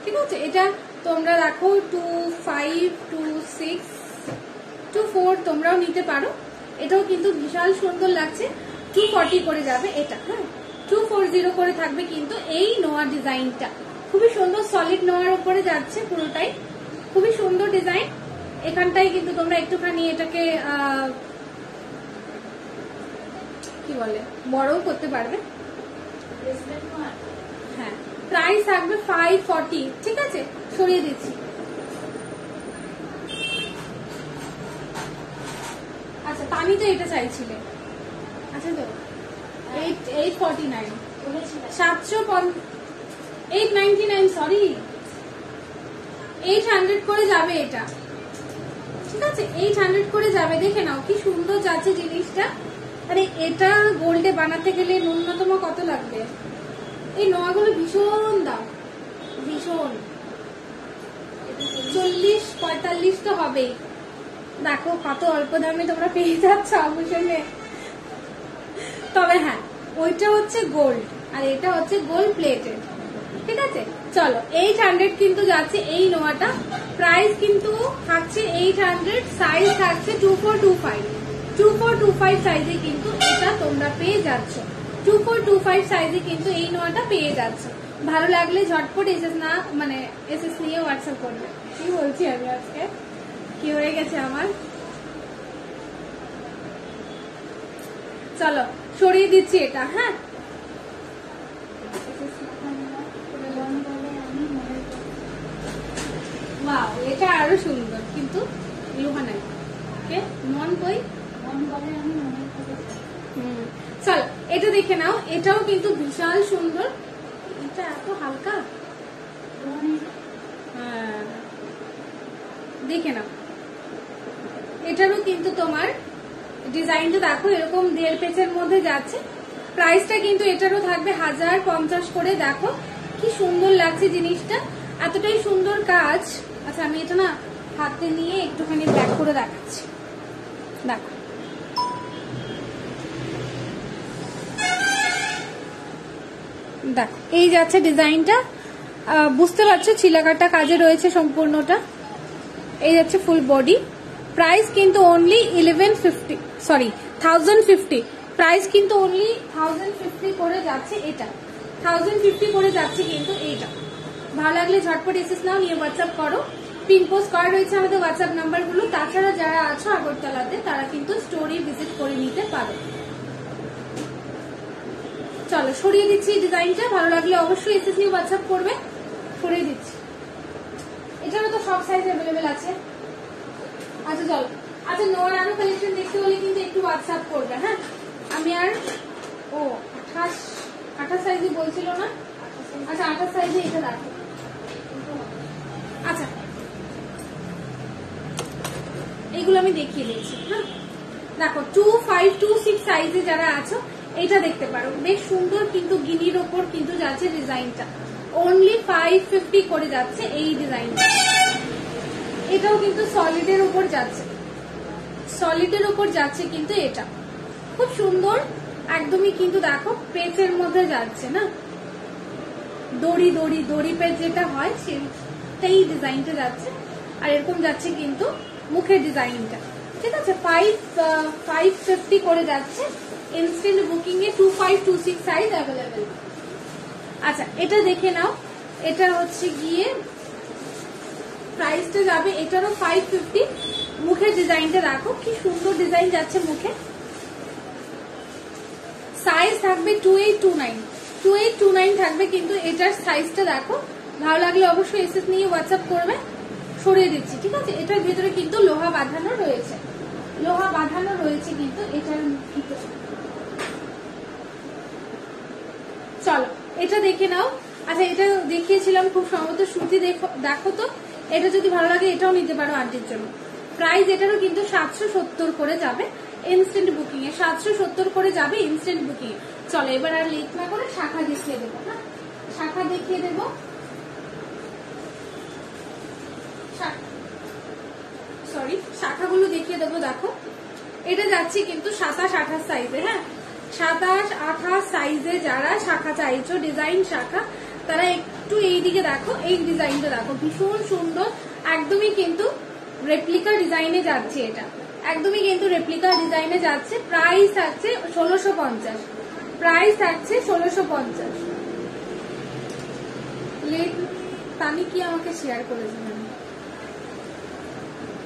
ঠিক আছে, এটা তোমরা দেখো 25, 26, 24 তোমরাও নিতে পারো। এটাও কিন্তু বিশাল সুন্দর লাগছে। 240 করে যাবে এটা। হ্যাঁ, 240 করে থাকবে কিন্তু এই নোয়া ডিজাইনটা। খুবই সুন্দর, সলিড নোয়ার উপরে যাচ্ছে পুরোটাই। খুবই সুন্দর ডিজাইন। এখানটাই কিন্তু তোমরা একটুখানি এটাকে কি বলে, বড়ও করতে পারবে। হ্যাঁ, প্রাইস থাকবে 540। ঠিক আছে, সরিয়ে দিচ্ছি। আচ্ছা তানি তো এটা চাইছিলে। আচ্ছা তো 849, 899, সরি 800 করে যাবে এটা। ঠিক আছে, 800 করে যাবে। দেখে নাও কি সুন্দর যাচ্ছে জিনিসটা। আরে এটা গোল্ডে বানাতে গেলে ন্যূনতম কত লাগবে? এই নোয়াগুলো ভীষণ দাম, ভীষণ 40-45 তো হবেই। দেখো কত অল্প দামে তোমরা পেয়ে যাচ্ছ আভূষণে। তবে হ্যাঁ, ওইটা হচ্ছে গোল্ড আর এটা হচ্ছে গোল্ড প্লেটেড। ঠিক আছে, চলো 800 কিন্তু যাচ্ছে এই নোয়াটা। প্রাইস কিন্তু থাকছে 800, সাইজ থাকছে 2425। 2425 সাইজে কিন্তু এটা তোমরা পেয়ে যাচ্ছ। 2425 সাইজে কিন্তু এই নোয়াটা পেয়ে যাচ্ছ। ভালো লাগলে ঝটপট এসএস না মানে এসএস নিয়ে হোয়াটসঅ্যাপ করবে। কি বলছি আমি আজকে, কি হয়ে গেছে আমার। চলো সরিয়ে দিচ্ছি এটা। হ্যাঁ, ওয়াও, এটা আরো সুন্দর কিন্তু লোহা নাই। ওকে, মন কই, মন বলে আমি মনে করি। চলো এটা দেখে নাও, এটাও কিন্তু বিশাল সুন্দর। এটা এত হালকা। হ্যাঁ, দেখে নাও, এটারও কিন্তু তোমার ডিজাইনটা দেখো এরকম 1.5 পেজের মধ্যে যাচ্ছে। প্রাইসটা কিন্তু এটারও থাকবে 1050 করে। দেখো কি সুন্দর লাগছে জিনিসটা, এতটাই সুন্দর কাজ। আচ্ছা আমি এটা না হাতে নিয়ে একটুখানি ব্যাক করে দেখাচ্ছি। দেখো দেখো এই যাচ্ছে ডিজাইনটা। বুঝতে পারছো ছিলাকাটা কাজে রয়েছে সম্পূর্ণটা। এই যাচ্ছে ফুল বডি। প্রাইস কিন্তু অনলি 1050 প্রাইস কিন্তু অনলি 1050 করে যাচ্ছে। এটা 1050 করে যাচ্ছে কিন্তু এইটা। ভালো লাগলে ঝটপট এসএস নাও, নিয়ে হোয়াটসঅ্যাপ করো। পিন পোস্ট করা রয়েছে আমাদের হোয়াটসঅ্যাপ নাম্বারগুলো। তাছাড়া যারা আছো আগরতলাতে তারা কিন্তু স্টোরি ভিজিট করে নিতে পারো। চলো সরিয়ে দিচ্ছি ডিজাইনটা। ভালো লাগলে অবশ্যই এসএস নিয়ে হোয়াটসঅ্যাপ করবে। সরিয়ে দিচ্ছি। এটারও তো সব সাইজ অ্যাভেলেবেল আছে। আচ্ছা চলো, আচ্ছা নোয়ার আরো কালেকশন দেখতে হলে কিন্তু একটু হোয়াটসঅ্যাপ করবে। হ্যাঁ, আমি আর 28 সাইজে বলছিল না। আচ্ছা 28 সাইজে এটা রাখো। আচ্ছা বাকিগুলো আমি দেখিয়ে দিচ্ছি। হ্যাঁ দেখো 2526 সাইজে যারা আছো এটা দেখতে পারো, বেশ সুন্দর কিন্তু গিনির ওপর কিন্তু যাচ্ছে ডিজাইনটা, অনলি 550 করে যাচ্ছে এই ডিজাইনটা। এটাও কিন্তু সলিডের উপর যাচ্ছে, সলিডের উপর যাচ্ছে কিন্তু এটা খুব সুন্দর একদমই কিন্তু দেখো পেচের মধ্যে যাচ্ছে না, দড়ি দড়ি দড়ি পেচ যেটা হয় সেটাই ডিজাইনটা যাচ্ছে। আর এরকম যাচ্ছে কিন্তু মুখের ডিজাইনটা, ঠিক আছে। 550 করে যাচ্ছে, ইনস্ট্যান্ট বুকিং এ 2526 সাইজ অ্যাভেলেবেল। আচ্ছা এটা দেখে নাও, এটা হচ্ছে গিয়ে প্রাইসটা যাবে এটারও 550। মুখের ডিজাইনটা দেখো কি সুন্দর ডিজাইন যাচ্ছে মুখে। সাইজ থাকবে 2829 থাকবে কিন্তু এটার সাইজটা দেখো। ভালো লাগলে অবশ্যই এসএস নিয়ে হোয়াটসঅ্যাপ করবে, সরিয়ে দিচ্ছি, ঠিক আছে। এটার ভিতরে কিন্তু লোহা বাঁধানো রয়েছে, লোহা বাঁধানো রয়েছে কিন্তু এটার ভিতরে। চলো এটা দেখে নাও। আচ্ছা এটা দেখিয়েছিলাম খুব সম্ভবত সুতি, দেখো তো এটা যদি ভালো লাগে এটাও নিতে পারো আন্টির জন্য। প্রাইস এটারও কিন্তু 770 করে যাবে ইনস্ট্যান্ট বুকিং এ, 770 করে যাবে ইনস্ট্যান্ট বুকিং এ। চলো এবার আর লেট না করে শাখা দেখিয়ে দেবো। হ্যাঁ শাখা দেখিয়ে দেবো, সরি শাখাগুলো দেখিয়ে দেবো। দেখো এটা যাচ্ছে কিন্তু 27-28 সাইজে। হ্যাঁ 27-28 সাইজে যারা শাখা চাইছো ডিজাইন শাখা, তারা একটু এইদিকে দেখো, এই ডিজাইনটা দেখো ভীষণ সুন্দর, একদমই কিন্তু রেপ্লিকা ডিজাইনে যাচ্ছে, এটা একদমই কিন্তু রেপ্লিকা ডিজাইনে যাচ্ছে। প্রাইস থাকছে 1650, প্রাইস থাকছে 1650। তানি কি আমাকে শেয়ার করেছে,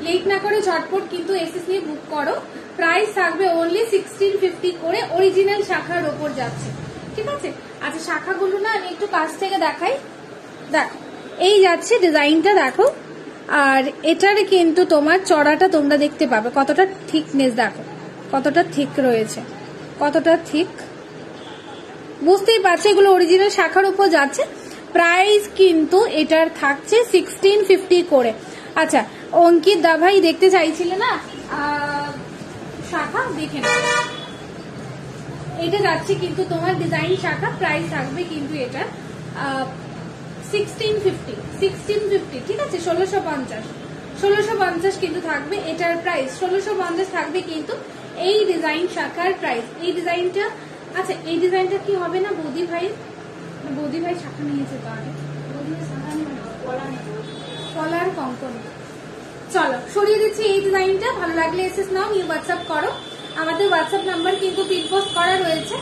লেট না করে ঝটপট কিন্তু এসএস নিয়ে বুক করো। প্রাইস থাকবে অনলি 1650 করে, অরিজিনাল শাখার ওপর যাচ্ছে, ঠিক আছে। আচ্ছা শাখাগুলো না আমি একটু কাছ থেকে দেখাই। দেখো এই যাচ্ছে ডিজাইনটা দেখো, আর এটার কিন্তু তোমার চড়াটা তোমরা দেখতে পাবে কতটা থিকনেস, দেখো কতটা থিক রয়েছে, কতটা থিক বুঝতেই পারছো। এগুলো অরিজিনাল শাখার উপর যাচ্ছে। প্রাইস কিন্তু এটার থাকছে 1650 করে। আচ্ছা অঙ্কিত দা ভাই দেখতে চাইছিলে না শাখা, দেখে না, এটা যাচ্ছে কিন্তু তোমার ডিজাইন শাখা। প্রাইস থাকবে কিন্তু এটা 1650, ঠিক আছে। 1650 কিন্তু থাকবে এটার প্রাইস, 1650 থাকবে কিন্তু এই ডিজাইন শাখার প্রাইস। এই ডিজাইনটা, আচ্ছা এই ডিজাইনটা কি হবে না বৌদি ভাই, বৌদি ভাই শাখা নিয়েছে তো আগে, বৌদি ভাই শাখা নিয়ে কলার কঙ্কন। চলো সরিয়ে দিচ্ছি এই ডিজাইনটা, ভালো লাগলে এসএস নাও, নিয়ে হোয়াটসঅ্যাপ করো। আমাদের হোয়াটসঅ্যাপ নাম্বার কিন্তু পিন পোস্ট করা রয়েছে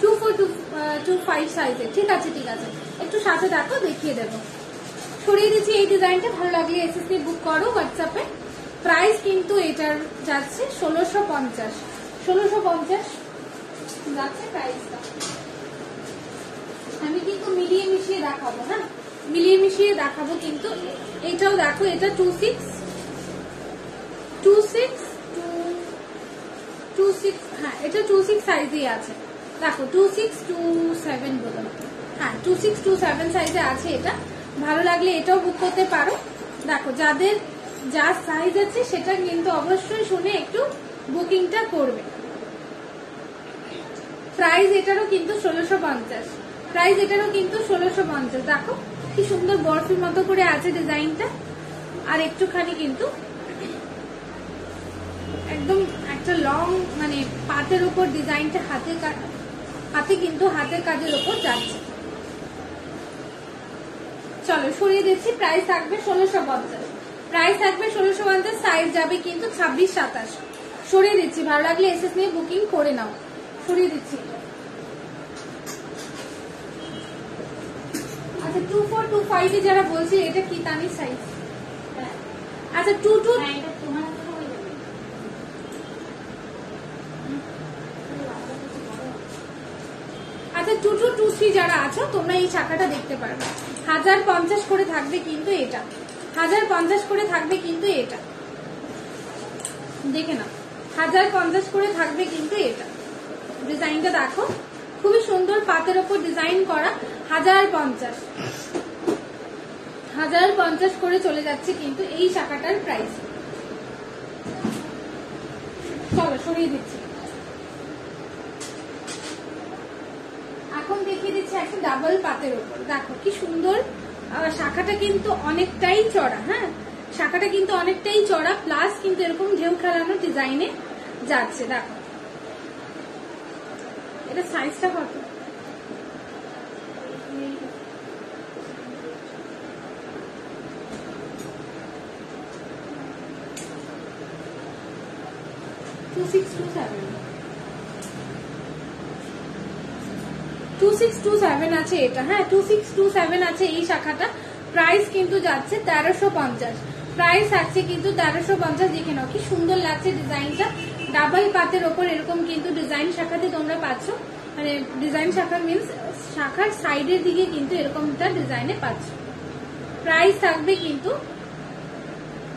2425 সাইজে, ঠিক আছে ঠিক আছে। একটু সাথে দেখো, দেখিয়ে দেবো। সরিয়ে দিচ্ছি এই ডিজাইনটা, ভালো লাগলে এসএস দিয়ে বুক করো হোয়াটসঅ্যাপে। প্রাইস কিন্তু এটার যাচ্ছে 1650 যাচ্ছে প্রাইসটা। আমি কিন্তু মিলিয়ে মিশিয়ে দেখাবো, হ্যাঁ মিলিয়ে মিশিয়ে দেখাবো কিন্তু। এটাও দেখো, এটা 26 হ্যাঁ এটা 26 সাইজে আছে, দেখো 2627 বলুন, হ্যাঁ 2627 সাইজে আছে এটা। ভালো লাগলে এটাও বুক করতে পারো। দেখো যাদের যা সাইজ আছে সেটা কিন্তু অবশ্যই শুনে একটু বুকিংটা করবে। প্রাইস এটারও কিন্তু 1650, প্রাইস এটারও কিন্তু 1650। দেখো কি সুন্দর বরফির মতো করে আছে ডিজাইনটা, আর একটুখানি কিন্তু একদম একটা লং মানে পাতের উপর ডিজাইনটা হাতে কিন্তু হাতের কাজের উপর যাচ্ছে। চলো সরিয়ে দিচ্ছি, প্রাইস থাকবে 1650, প্রাইস থাকবে 1650, সাইজ যাবে কিন্তু 26-27। সরিয়ে দিচ্ছি, ভালো লাগলে এসএস নিয়ে বুকিং করে নাও, সরিয়ে দিচ্ছি। আচ্ছা 2425 এ যারা বলছে এটা কি তানির সাইজ, আচ্ছা 2223 যারা আছো তোমরা এই শাখাটা দেখতে পারবে। 1050 করে থাকবে কিন্তু এটা, 1050 করে থাকবে কিন্তু এটা, দেখে না 1050 করে থাকবে কিন্তু এটা। ডিজাইনটা দেখো খুবই সুন্দর, পাতের ওপর ডিজাইন করা। 1050 করে চলে যাচ্ছে কিন্তু এই শাখাটার প্রাইস। চলো সরিয়ে দিচ্ছি। এখন দেখিয়ে দিচ্ছি একটা ডাবল পাতের উপর। দেখো কি সুন্দর, শাখাটা কিন্তু অনেকটাই চড়া। হ্যাঁ, শাখাটা কিন্তু অনেকটাই চড়া, প্লাস কিন্তু এরকম ঢেউ খেলানো ডিজাইনে যাচ্ছে। দেখো এটা সাইজটা কত, টু সিক্স টু সেভেন আছে এটা। হ্যাঁ 2627 আছে এই শাখাটা। প্রাইস কিন্তু যাচ্ছে 1350। প্রাইস আছে কিন্তু 1350। দেখে নাও কি সুন্দর লাগছে ডিজাইনটা, ডাবল পাতের ওপর এরকম কিন্তু ডিজাইন শাখাতে তোমরা পাচ্ছ। মানে ডিজাইন শাখা মিন্স শাখার সাইডের দিকে কিন্তু এরকমটা ডিজাইনে পাচ্ছ। প্রাইস থাকবে কিন্তু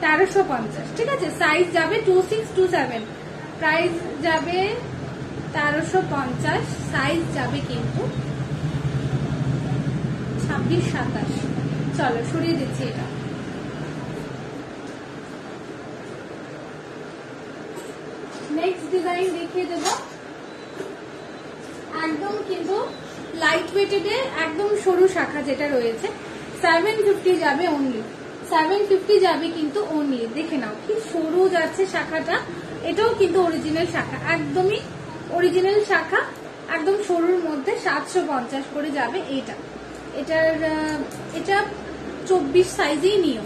1350। ঠিক আছে, সাইজ যাবে 2627, প্রাইস যাবে 1350, সাইজ যাবে কিন্তু 26-27। চলো সরিয়ে দিচ্ছি এটা। নেক্সট ডিজাইন দেখিয়ে দেবো। একদম কিন্তু লাইট ওয়েটেড, একদম সরু শাখা যেটা রয়েছে 750 যাবে অনলি। 750 যাবে কিন্তু অনলি। দেখে নাও কি সরু যাচ্ছে শাখাটা। এটাও কিন্তু অরিজিনাল শাখা, একদমই অরিজিনাল শাখা, একদম সরুর মধ্যে 750 করে যাবে এইটা। এটা 24 সাইজেই নিও,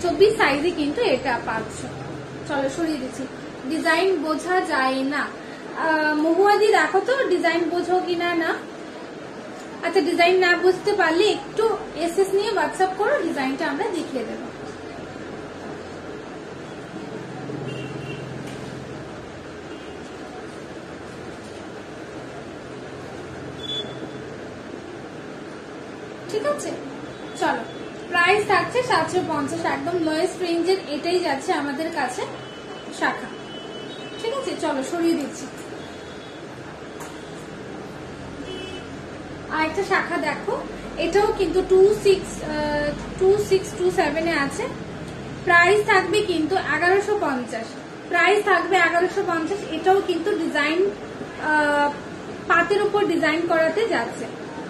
24 সাইজে কিন্তু এটা পাচ্ছ। চলো সরিয়ে দিচ্ছি, ডিজাইন বোঝা যায় না। মহুয়াদি দেখো তো ডিজাইন বোঝো কিনা না। আচ্ছা ডিজাইন না বুঝতে পারলে একটু এসএস নিয়ে হোয়াটসঅ্যাপ করো, ডিজাইনটা আমরা দেখিয়ে দেবো। ঠিক আছে, চলো প্রাইস থাকছে 750, একদম লোয়েস্ট রেঞ্জের এটাই যাচ্ছে আমাদের কাছে শাখা। ঠিক আছে, চলো সরিয়ে দিচ্ছি। আর একটা শাখা দেখো, এটাও কিন্তু 2627 আছে। প্রাইস থাকবে কিন্তু 1150। প্রাইস থাকবে 1150। এটাও কিন্তু ডিজাইন পাতের উপর ডিজাইন করাতে যাচ্ছে,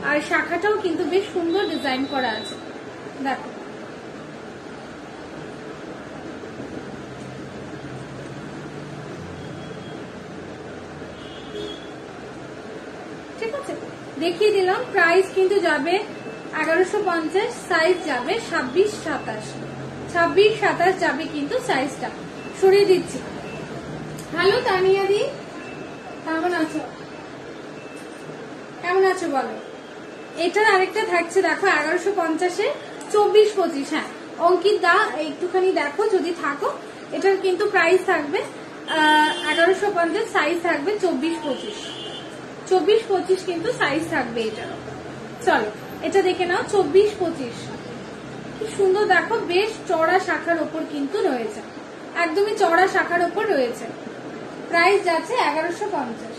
আর শাখাটাও কিন্তু বেশ সুন্দর ডিজাইন করা আছে। দেখো ঠিক আছে, দেখিয়ে দিলাম। প্রাইস কিন্তু যাবে 1150, সাইজ যাবে 26-27। 26-27 যাবে কিন্তু সাইজটা। সরিয়ে দিচ্ছি। হ্যালো তানিয়া দি, কেমন আছো? কেমন আছো বলো। এটার আরেকটা থাকছে দেখো 1150-এ 24-25। হ্যাঁ অঙ্কিত দা একটুখানি দেখো যদি থাকো। এটার কিন্তু প্রাইস থাকবে 1150, সাইজ থাকবে 24-25। 24-25 কিন্তু সাইজ থাকবে এটার। চলো এটা দেখে নাও 24-25। কি সুন্দর দেখো, বেশ চড়া শাখার ওপর কিন্তু রয়েছে, একদমই চড়া শাখার ওপর রয়েছে। প্রাইস যাচ্ছে 1150।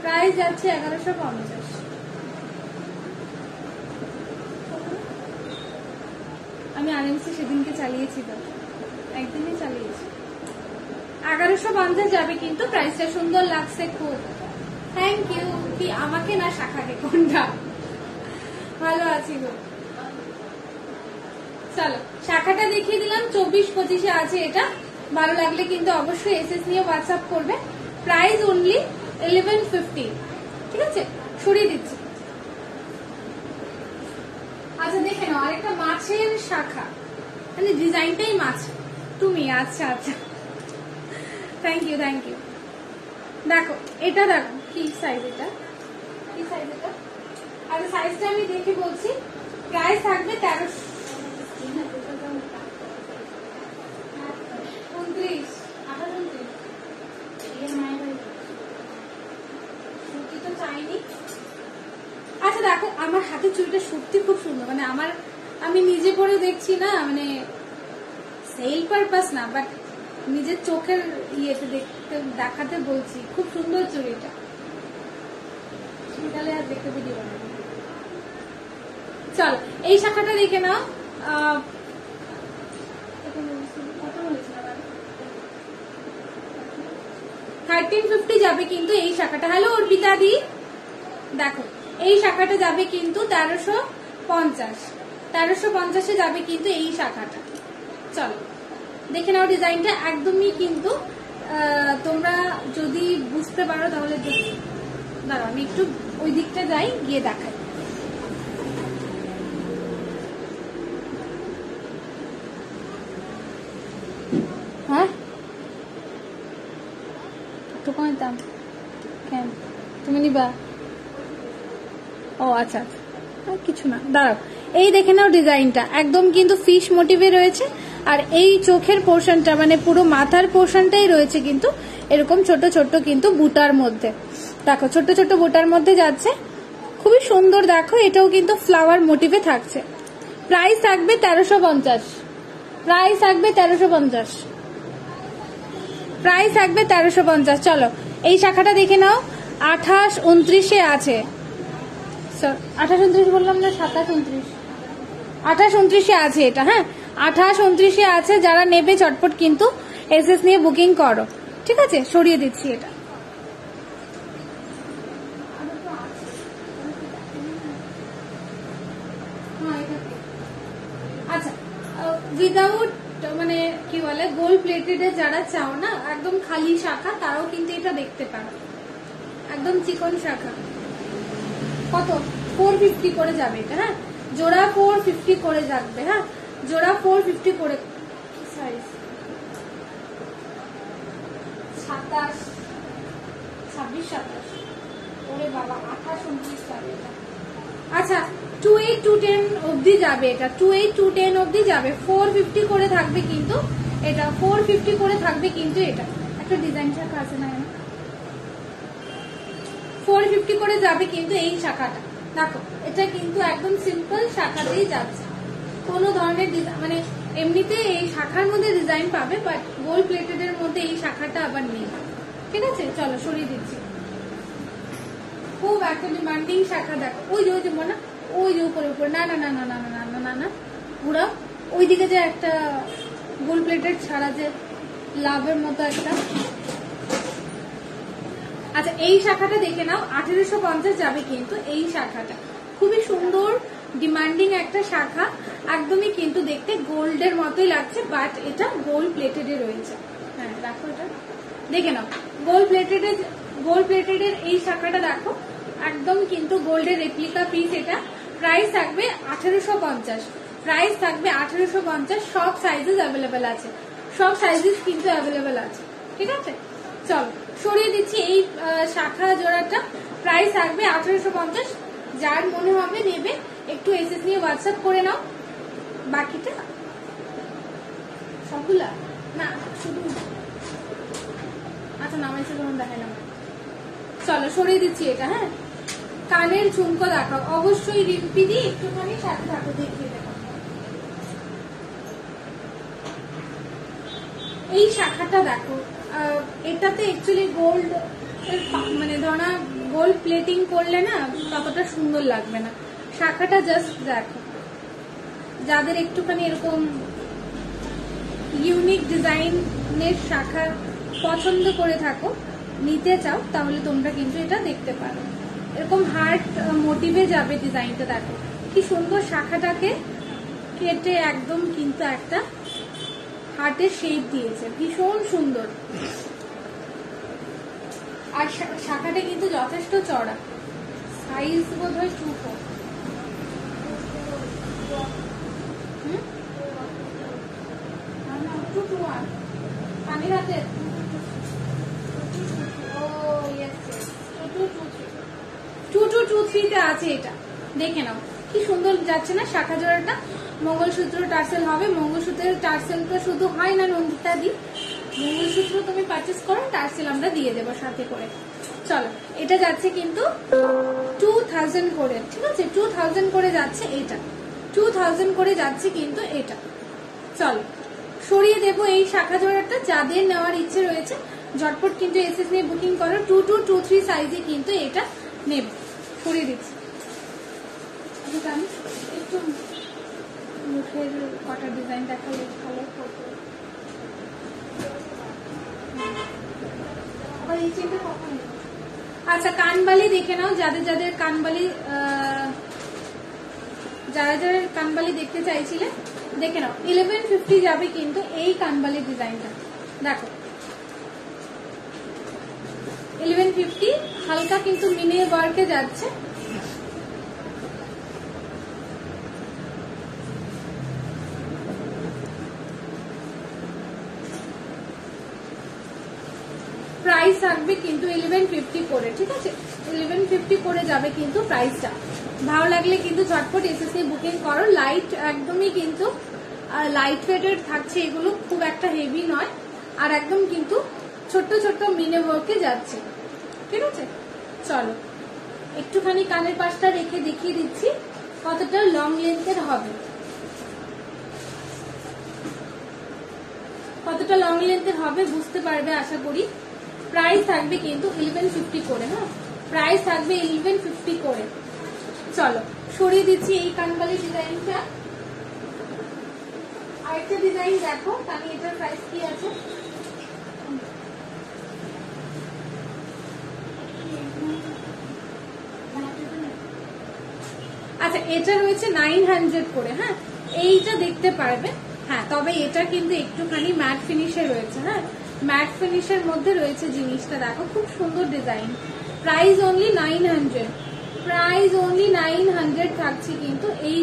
প্রাইস যাচ্ছে 1150। আমি আরএমসি সেদিনকে চালিয়েছি, তো একদিনই চালিয়েছি। 1150 যাবে কিন্তু প্রাইসটা। সুন্দর লাগছে খুব, থ্যাংক ইউ। কি আমাকে না শাখাকে, কোনটা? ভালো আছি গো। চলো শাখাটা দেখিয়ে দিলাম, 24-25-এ আছে এটা। ভালো লাগলে কিন্তু অবশ্যই এসএস নিয়ে হোয়াটসঅ্যাপ করবে। Price only 1150। ঠিক আছে, সরিয়ে দিচ্ছি। আচ্ছা দেখে নাও আরেকটা মাছের শাখা, মানে ডিজাইনটাই মাছ। তুমি আচ্ছা আচ্ছা, থ্যাংক ইউ থ্যাংক ইউ। দেখো এটা দেখো কি সাইজ, এটা কি সাইজ এটা। আর সাইজটা আমি দেখে বলছি। প্রাইস থাকবে 1329। তো চাইনি। আচ্ছা দেখো আমার হাতের চুড়িটা সত্যি খুব সুন্দর, মানে আমি নিজে পরে দেখছি না, মানে সেল পারপাস না, বাট নিজের চোখের ইয়েতে দেখাতে বলছি, খুব সুন্দর চুড়িটা। তাহলে আর দেখতে ভিডিও বানাবো। চলো এই শাখাটা দেখে নাও। কত বলেছিলাম? 1350 যাবে কিন্তু এই শাখাটা। হ্যালো অর্পিতা দি, দেখো এই শাখাটা যাবে কিন্তু 1350 যাবে কিন্তু এই শাখাটা। চলো দেখে নাও ডিজাইনটা, একদমই কিন্তু তোমরা যদি বুঝতে পারো তাহলে দাঁড়াও আমি একটু ওই দিকটা যাই, গিয়ে দেখাই। হ্যাঁ একটু কমে দাম কেন তুমি নিবা? ও আচ্ছা আচ্ছা কিছু না, দাঁড়াও। এই দেখে নাও ডিজাইনটা একদম কিন্তু ফিশ মোটিভে রয়েছে, আর এই চোখের পোর্শনটা মানে পুরো মাথার পোর্শনটাই রয়েছে কিন্তু এরকম ছোট ছোট কিন্তু বুটার মধ্যে। দেখো ছোট ছোট বুটার মধ্যে যাচ্ছে, খুবই সুন্দর। দেখো এটাও কিন্তু ফ্লাওয়ার মোটিভে থাকছে। প্রাইস থাকবে 1350, প্রাইস থাকবে 1350, প্রাইস থাকবে 1350। চলো এই শাখাটা দেখে নাও, 28, 29 আছে। 28, 29 বললাম না, 27, 29, 28, 29 আছে এটা। হ্যাঁ 28, 29 আছে। যারা নেবে চটপট কিন্তু এসএস নিয়ে বুকিং করো, ঠিক আছে? সরিয়ে দিচ্ছি এটা। আচ্ছা উইদাউট মানে কি বলে গোল্ড প্লেটেড যারা চাও না, একদম খালি শাখা, তারাও কিন্তু এটা দেখতে পারো। একদম চিকন শাখা। কত? 450 করে যাবে এটা। হ্যাঁ জোড়া 450 করে যাবে। হ্যাঁ জোড়া 450 করে। সাইজ 27, 26, 27। ওরে বাবা 28, 29 যাবে এটা। আচ্ছা 28, 210 অবধি যাবে এটা। 28, 210 অবধি যাবে। 450 করে থাকবে কিন্তু এটা, 450 করে থাকবে কিন্তু এটা। একটা ডিজাইন শাখা আছে না, 450 করে যাবে কিন্তু এই শাখাটা। দেখো এটা কিন্তু একদম সিম্পল শাখাতেই যাচ্ছে, কোনো ধরনের মানে এমনিতে এই শাখার মধ্যে ডিজাইন পাবে, বাট গোল্ড প্লেটেড এর মধ্যে এই শাখাটা আবার নেই, ঠিক আছে? চলো সরিয়ে দিচ্ছি। খুব একটা ডিমান্ডিং শাখা। দেখো ওই যে মনে, ওই যে উপরে উপরে, না না না না না না না না না পুরা ওইদিকে যে একটা গোল্ড প্লেটেড ছাড়া যে লাভের মতো একটা। আচ্ছা এই শাখাটা দেখে নাও, 1850 যাবে কিন্তু এই শাখাটা। খুবই সুন্দর ডিমান্ডিং একটা শাখা, একদমই কিন্তু দেখতে গোল্ডের মতোই লাগছে, বাট এটা গোল্ড প্লেটেড এ রয়েছে। হ্যাঁ দেখো এটা দেখে নাও, গোল্ড প্লেটেড এর এই শাখাটা দেখো, একদম কিন্তু গোল্ডের রেপ্লিকা পিস এটা। প্রাইস থাকবে 1850, প্রাইস থাকবে 1850। সব সাইজেস অ্যাভেলেবেল আছে, সব সাইজেস কিন্তু অ্যাভেলেবেল আছে, ঠিক আছে? চলো সরিয়ে দিচ্ছি এই শাখা জোড়াটা। প্রাইস থাকবে 1850। যার মনে হবে নেবে একটু এসএস নিয়ে হোয়াটসঅ্যাপ করে নাও। বাকিটা সবগুলা না শুধু আচ্ছা নামাইছে যখন দেখালাম। চলো সরিয়ে দিচ্ছি এটা। হ্যাঁ কানের ঝুমকো দেখাও অবশ্যই, রিম্পি দি একটুখানি সাথে থাকো, দেখিয়ে দেবো। এই শাখাটা দেখো, এটাতে অ্যাকচুয়ালি গোল্ড মানে ধরা গোল্ড প্লেটিং করলে না ততটা সুন্দর লাগবে না। শাখাটা জাস্ট দেখো, যাদের একটুখানি এরকম ইউনিক ডিজাইনের শাখা পছন্দ করে থাকো, নিতে চাও, তাহলে তোমরা কিন্তু এটা দেখতে পারো। এরকম হার্ট মোটিভে যাবে ডিজাইনটা। দেখো কি সুন্দর, শাখাটাকে কেটে একদম কিন্তু একটা হার্টের শেপ দিয়েছে, ভীষণ সুন্দর। আর শাখাটা কিন্তু যথেষ্ট চড়া, সাইজ বোধ হয় 2-4। পানির হাতে 2223 আছে এটা। দেখে নাও কি সুন্দর যাচ্ছে না শাখা জোড়াটা। মঙ্গলসূত্র টার্সেল হবে, মঙ্গলসূত্রের টার্সেলটা শুধু হয় না নন্দিতা দি, মঙ্গলসূত্র তুমি পারচেস করো, টার্সেল আমরা দিয়ে দেবো সাথে করে। চলো এটা যাচ্ছে কিন্তু 2000 করে, ঠিক আছে? 2000 করে যাচ্ছে এটা, 2000 করে যাচ্ছে কিন্তু এটা। চলো সরিয়ে দেবো এই শাখা জোড়াটা। যাদের নেওয়ার ইচ্ছে রয়েছে ঝটপট কিন্তু এসএস নিয়ে বুকিং করো। 2223 সাইজে কিন্তু এটা নেব। সরিয়ে দিচ্ছি। একটু মুখের কটা ডিজাইন দেখালে ভালো ফটো। আবার এই চেনটা কখন নেব? আচ্ছা কানবালি দেখে নাও, যাদের যাদের কানবালি যারা যারা কানবালি দেখতে চাইছিলে দেখে নাও। 1150 যাবে কিন্তু এই কানবালি ডিজাইনটা, দেখো 1150 হালকা কিন্তু মিনি ওয়ার্কে যাচ্ছে। প্রাইস থাকবে কিন্তু 1150 করে, ঠিক আছে 1150 করে যাবে কিন্তু প্রাইসটা। ভালো লাগলে কিন্তু ঝটপট এসএসসি বুকিং করো। লাইট একদমই কিন্তু লাইট ওয়েটেড থাকছে, এগুলো খুব একটা হেভি নয়, আর একদম কিন্তু ছোট্ট ছোট্ট মিনি ওয়ার্কে যাচ্ছে, ঠিক আছে। চলো একটুখানি কানের পাশটা রেখে দেখিয়ে দিচ্ছি কতটা লং লেন্থের হবে, কতটা লং লেন্থের হবে বুঝতে পারবে আশা করি। প্রাইস থাকবে কিন্তু 1150 করে, হ্যাঁ প্রাইস থাকবে 1150 করে। চলো সরিয়ে দিচ্ছি এই কানবালি ডিজাইনটা। আরেকটা ডিজাইন দেখো, তাহলে এটার প্রাইস কি আছে? আচ্ছা এটা রয়েছে 900 করে, হ্যাঁ এইটা দেখতে পারবে। হ্যাঁ তবে এটা কিন্তু একটুখানি ম্যাট ফিনিশে রয়েছে, হ্যাঁ ম্যাট ফিনিশের মধ্যে রয়েছে জিনিসটা, দেখো খুব সুন্দর design. Price only 900, price only 900 থাকছে কিন্তু এই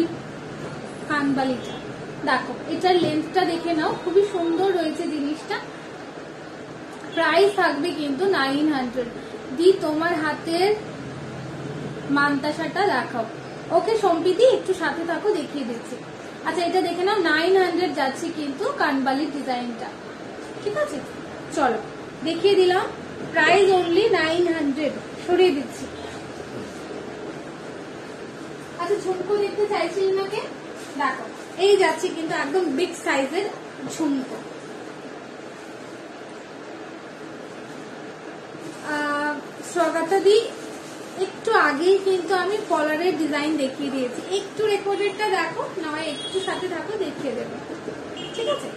কানবালিটা। দেখো এটার লেন্থটা দেখে নাও, খুবই সুন্দর রয়েছে জিনিসটা। প্রাইস থাকবে কিন্তু 900। দি তোমার হাতের মানতাসাটা দেখাও। ওকে সম্পিতি একটু সাথে থাকো, দেখিয়ে দিচ্ছি। আচ্ছা এটা দেখে নাও 900 যাচ্ছে কিন্তু কানবালির ডিজাইনটা, ঠিক আছে। চলো দেখিয়ে দিলাম, প্রাইস অনলি 900। সরিয়ে দিচ্ছি। আচ্ছা ঝুমকো দেখতে চাইছিল নাকি? দেখো এই যাচ্ছে কিন্তু একদম বিগ সাইজের ঝুমকো। স্বাগতা দি একটু আগেই কিন্তু আমি কলারের ডিজাইন দেখিয়ে দিয়েছি, একটু রেকর্ডেডটা দেখো, নয় একটু সাথে থাকো দেখিয়ে দেবো, ঠিক আছে।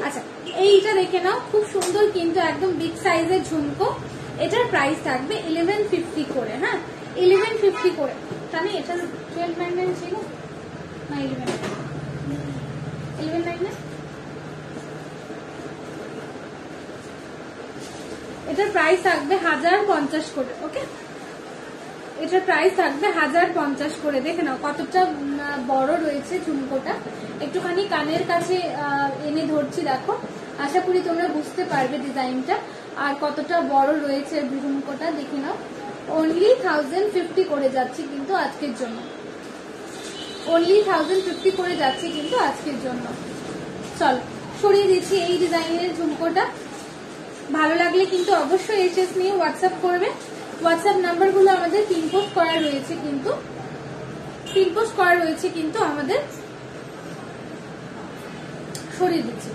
আচ্ছা এইটা দেখে নাও, খুব সুন্দর কিন্তু একদম বিগ সাইজের ঝুমকো। এটার প্রাইস থাকবে 1150 করে, হ্যাঁ 1150 করে। তাহলে এটা 1299 ছিল না 1199? এটার প্রাইস থাকবে 1050 করে, ওকে এটার প্রাইস থাকবে 1050 করে। দেখে নাও কতটা বড় রয়েছে ঝুমকোটা, একটুখানি কানের কাছে এনে ধরছি, দেখো আশা করি তোমরা বুঝতে পারবে ডিজাইনটা আর কতটা বড় রয়েছে ঝুমকোটা। দেখে নাও অনলি 1050 করে যাচ্ছে কিন্তু আজকের জন্য, অনলি 1050 করে যাচ্ছে কিন্তু আজকের জন্য। চল সরিয়ে দিচ্ছি এই ডিজাইনের ঝুমকোটা। ভালো লাগলে কিন্তু অবশ্যই এসএস নিয়ে হোয়াটসঅ্যাপ করবে। হোয়াটসঅ্যাপ নাম্বারগুলো আমাদের পিনপোস্ট করা রয়েছে কিন্তু, পিনপোস্ট করা রয়েছে কিন্তু আমাদের। সরিয়ে দিচ্ছি।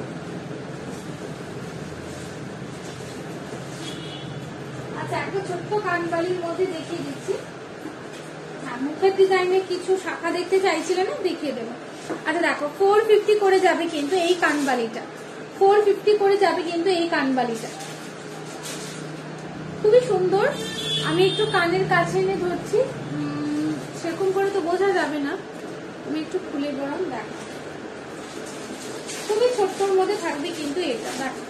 আচ্ছা একটা ছোট্ট কানবালির মধ্যে দেখিয়ে দিচ্ছি। মুখের ডিজাইনের কিছু শাখা দেখতে চাইছিলে না, দেখিয়ে দেবো। আচ্ছা দেখো 450 করে যাবে কিন্তু এই কানবালিটা, 450 করে যাবে কিন্তু এই কানবালিটা, খুবই সুন্দর। আমি একটু কানের কাছে এনে ধরছি, সেরকম করে তো বোঝা যাবে না, আমি একটু খুলে বরং দেখো। খুবই ছোট্টর মধ্যে থাকবে কিন্তু এটা, দেখো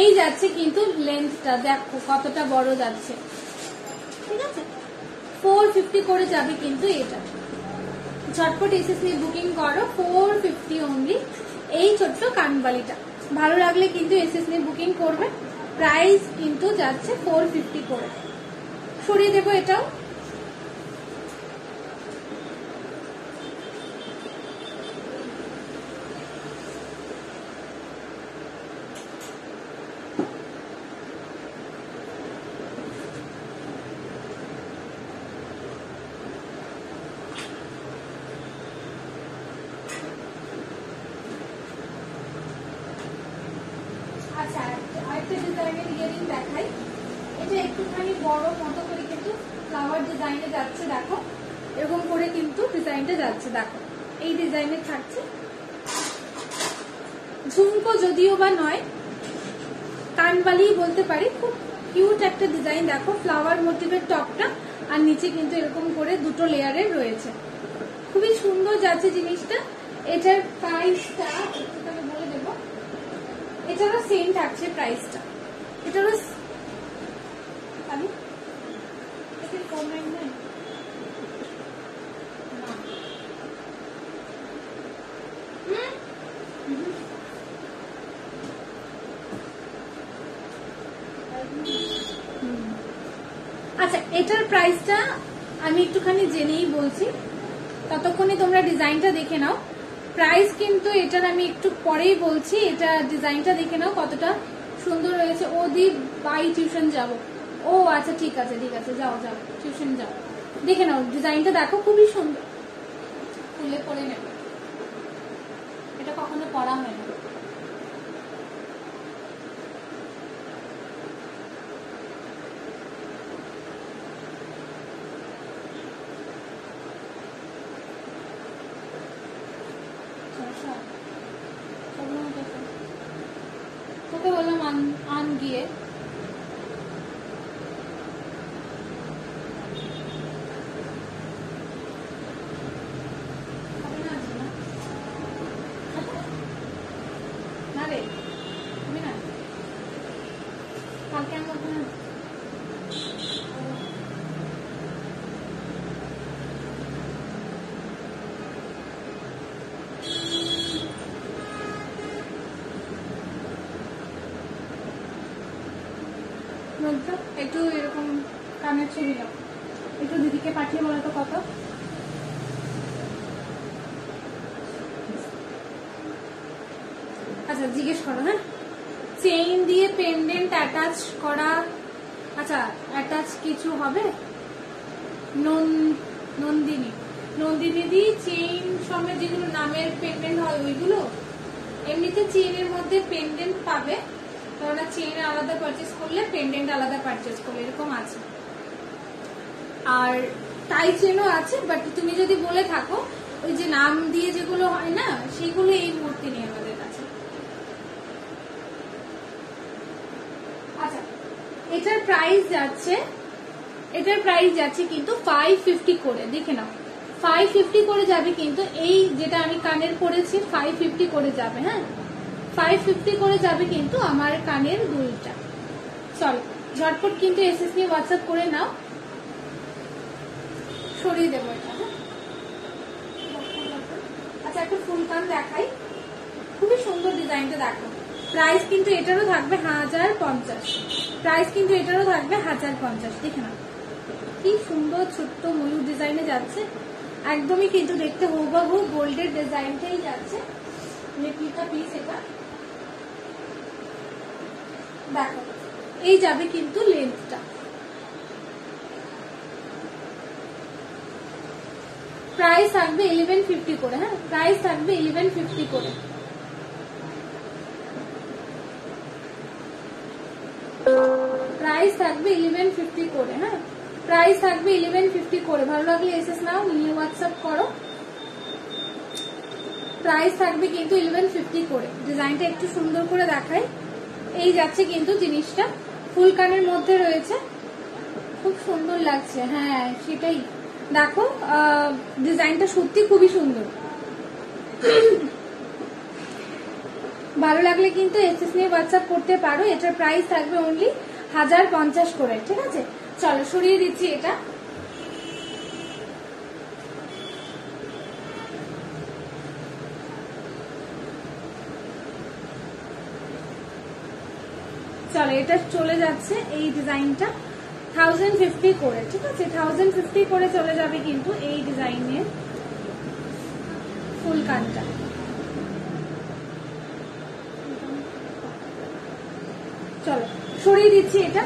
এই যাচ্ছে কিন্তু লেন্থটা দেখো কতটা বড় যাচ্ছে, ঠিক আছে। 450 করে যাবে কিন্তু এটা। ঝটপট এসএসসি বুকিং করো, 450 অনলি এই ছোট্ট কানবালিটা। ভালো লাগলে কিন্তু এসএসসি বুকিং করবে। প্রাইস কিন্তু যাচ্ছে 450 করে। সরিয়ে দেবো এটাও। আচ্ছা আরেকটা ডিজাইনের ইয়ারিং দেখাই। এটা একটুখানি বড় মতো করে কিন্তু ফ্লাওয়ার ডিজাইনে যাচ্ছে, দেখো এরকম করে কিন্তু ডিজাইনটা যাচ্ছে, দেখো এই ডিজাইনে থাকছে। ঝুমকো যদিও বা নয়, কানবালি বলতে পারি। খুব কিউট একটা ডিজাইন, দেখো ফ্লাওয়ার মোটিভের টপটা, আর নিচে কিন্তু এরকম করে দুটো লেয়ারের রয়েছে, খুবই সুন্দর যাচ্ছে জিনিসটা। এটার প্রাইসটা আমি বলে দেবো, এটারও সেম থাকছে প্রাইসটা, এটারও আচ্ছা, এটার প্রাইসটা আমি একটুখানি জেনেই বলছি, ততক্ষণে তোমরা ডিজাইনটা দেখে নাও। প্রাইস কিন্তু এটার আমি একটু পরেই বলছি, এটা ডিজাইনটা দেখে নাও কতটা সুন্দর হয়েছে। ও দি বাই টিউশন যাব, ও আচ্ছা ঠিক আছে ঠিক আছে, যাও যাও টিউশন যাও, দেখে নাও ডিজাইনটা দেখো খুবই সুন্দর, খুলে পরে নেবে, এটা কখনো পরা হয় না। তোকে বললাম আন গিয়ে, না রে তুমি না কালকে আমার একটু এরকম কানের ছবি দাও, একটু দিদিকে পাঠিয়ে বলো তো কত। আচ্ছা জিজ্ঞেস করো। হ্যাঁ, চেইন দিয়ে পেন্ডেন্ট অ্যাটাচ করা, আচ্ছা অ্যাটাচ কিছু হবে? নন্দিনী দি চেইন সমেত যেগুলো নামের পেন্ডেন্ট হয় ওইগুলো, এমনিতে চেইনের মধ্যে পেন্ডেন্ট পাবে, তোমরা চেইন আলাদা পারচেজ করলে পেন্ডেন্ট আলাদা পারচেজ করলে এরকম আছে। আর টাই চেনও আছে, বাট তুমি যদি বলে থাকো ওই যে নাম দিয়ে যেগুলো হয় না, সেগুলো এই মুহূর্তে নেই আমাদের কাছে। আচ্ছা, এটার প্রাইস যাচ্ছে কিন্তু 550 করে, দেখে নাও 550 করে যাবে কিন্তু। এই যেটা আমি কানের পরেছি 550 করে যাবে। হ্যাঁ, 550 করে যাবে কিন্তু আমার কানের দুলটা। চলো ঝটপট কিন্তু এসএস নিয়ে হোয়াটসঅ্যাপ করে নাও, সরিয়ে দেবো এটা। হ্যাঁ, আচ্ছা একটা ফুল কান দেখাই, খুবই সুন্দর ডিজাইনটা দেখো। প্রাইস কিন্তু এটারও থাকবে 1050, প্রাইস কিন্তু এটারও থাকবে 1050। দেখে নাও কি সুন্দর ছোট্ট ময়ূর ডিজাইনে যাচ্ছে, একদমই কিন্তু দেখতে হুবহু গোল্ডের ডিজাইনটাই যাচ্ছে, রেপ্লিকা পিস এটা। দেখো এই যাবে কিন্তু লেন্থটা, প্রাইস থাকবে 1150 করে। হ্যাঁ, প্রাইস থাকবে 1150 করে। প্রাইস থাকবে 1150 করে। হ্যাঁ, প্রাইস থাকবে 1150 করে। ভালো লাগলে এসএস নাও, নিয়ে হোয়াটসঅ্যাপ করো। প্রাইস থাকবে কিন্তু 1150 করে। ডিজাইনটা একটু সুন্দর করে দেখাই, এই যাচ্ছে কিন্তু জিনিসটা, ফুল কানের মধ্যে রয়েছে, খুব সুন্দর লাগছে। হ্যাঁ সেটাই, দেখো ডিজাইনটা সত্যি খুবই সুন্দর। ভালো লাগলে কিন্তু এসএস নিয়ে হোয়াটসঅ্যাপ করতে পারো। এটার প্রাইস থাকবে অনলি 1050 করে। ঠিক আছে, চলো সরিয়ে দিচ্ছি এটা। চলো এটা চলে যাচ্ছে এই ডিজাইনটা 1050 করে। ঠিক আছে, 1050 করে চলে যাবে কিন্তু এই ডিজাইনের ফুল কানটা। চলো সরিয়ে দিচ্ছি এটা।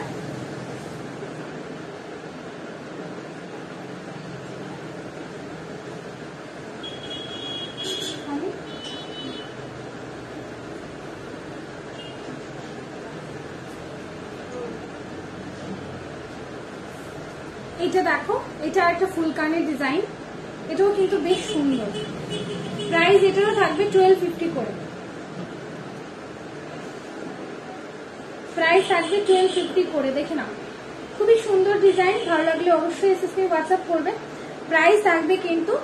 এটা দেখো, এটা একটা ফুল কানের ডিজাইন, এটাও কিন্তু বেশ সুন্দর। প্রাইস এটারও থাকবে 1250 করে। প্রাইস থাকবে 1250 করে। দেখে নাও, খুবই সুন্দর ডিজাইন। ভালো লাগলে অবশ্যই এসএসসি হোয়াটসঅ্যাপ করবে। প্রাইস থাকবে কিন্তু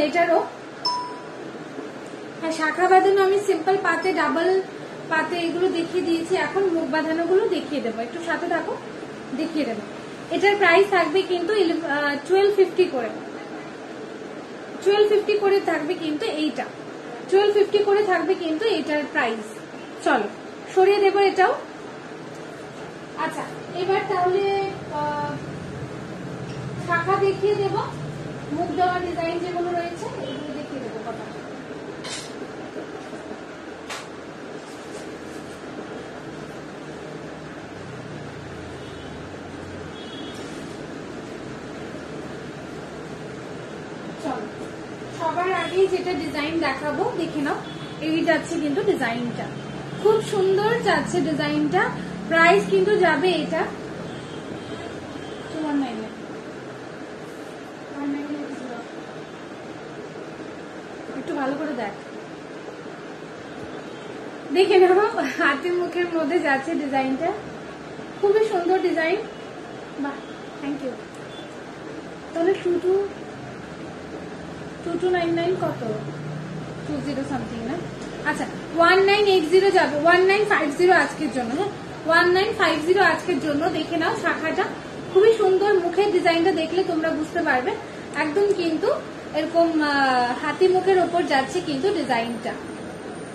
এটারও, হ্যাঁ শাখা বাঁধানো আমি সিম্পল পাতে, ডাবল পাতে এগুলো দেখিয়ে দিয়েছি। এখন মুখ বাঁধানো গুলো দেখিয়ে দেবো, একটু সাথে থাকো, দেখিয়ে দেবো। এটার প্রাইস থাকবে কিন্তু 1250 করে। 1250 করে থাকবে কিন্তু এইটা, 1250 করে থাকবে কিন্তু এটার প্রাইস। চলো সরিয়ে দেবো এটাও। আচ্ছা এবার তাহলে শাখা দেখিয়ে দেবো, মুখ দেওয়া ডিজাইন যেগুলো রয়েছে এগুলো দেখিয়ে দেবো কথা। চলো সবার আগেই যেটা ডিজাইন দেখাবো দেখে নাও। এই যাচ্ছে কিন্তু ডিজাইনটা, খুব সুন্দর যাচ্ছে ডিজাইনটা। প্রাইস কিন্তু যাবে এটা 219। একটু ভালো করে দেখে নেবো। হাতের মুখের মধ্যে যাচ্ছে ডিজাইনটা, খুবই সুন্দর ডিজাইন। বাহ থ্যাংক ইউ। তাহলে 2299 কত, 20 সামথিং না? আচ্ছা 1980 যাবে, 1950 আজকের জন্য। হ্যাঁ 1950 আজকের জন্য। দেখে নাও শাখাটা খুবই সুন্দর। মুখের ডিজাইনটা দেখলে তোমরা বুঝতে পারবে, একদম কিন্তু এরকম হাতি মুখের ওপর যাচ্ছে কিন্তু ডিজাইনটা,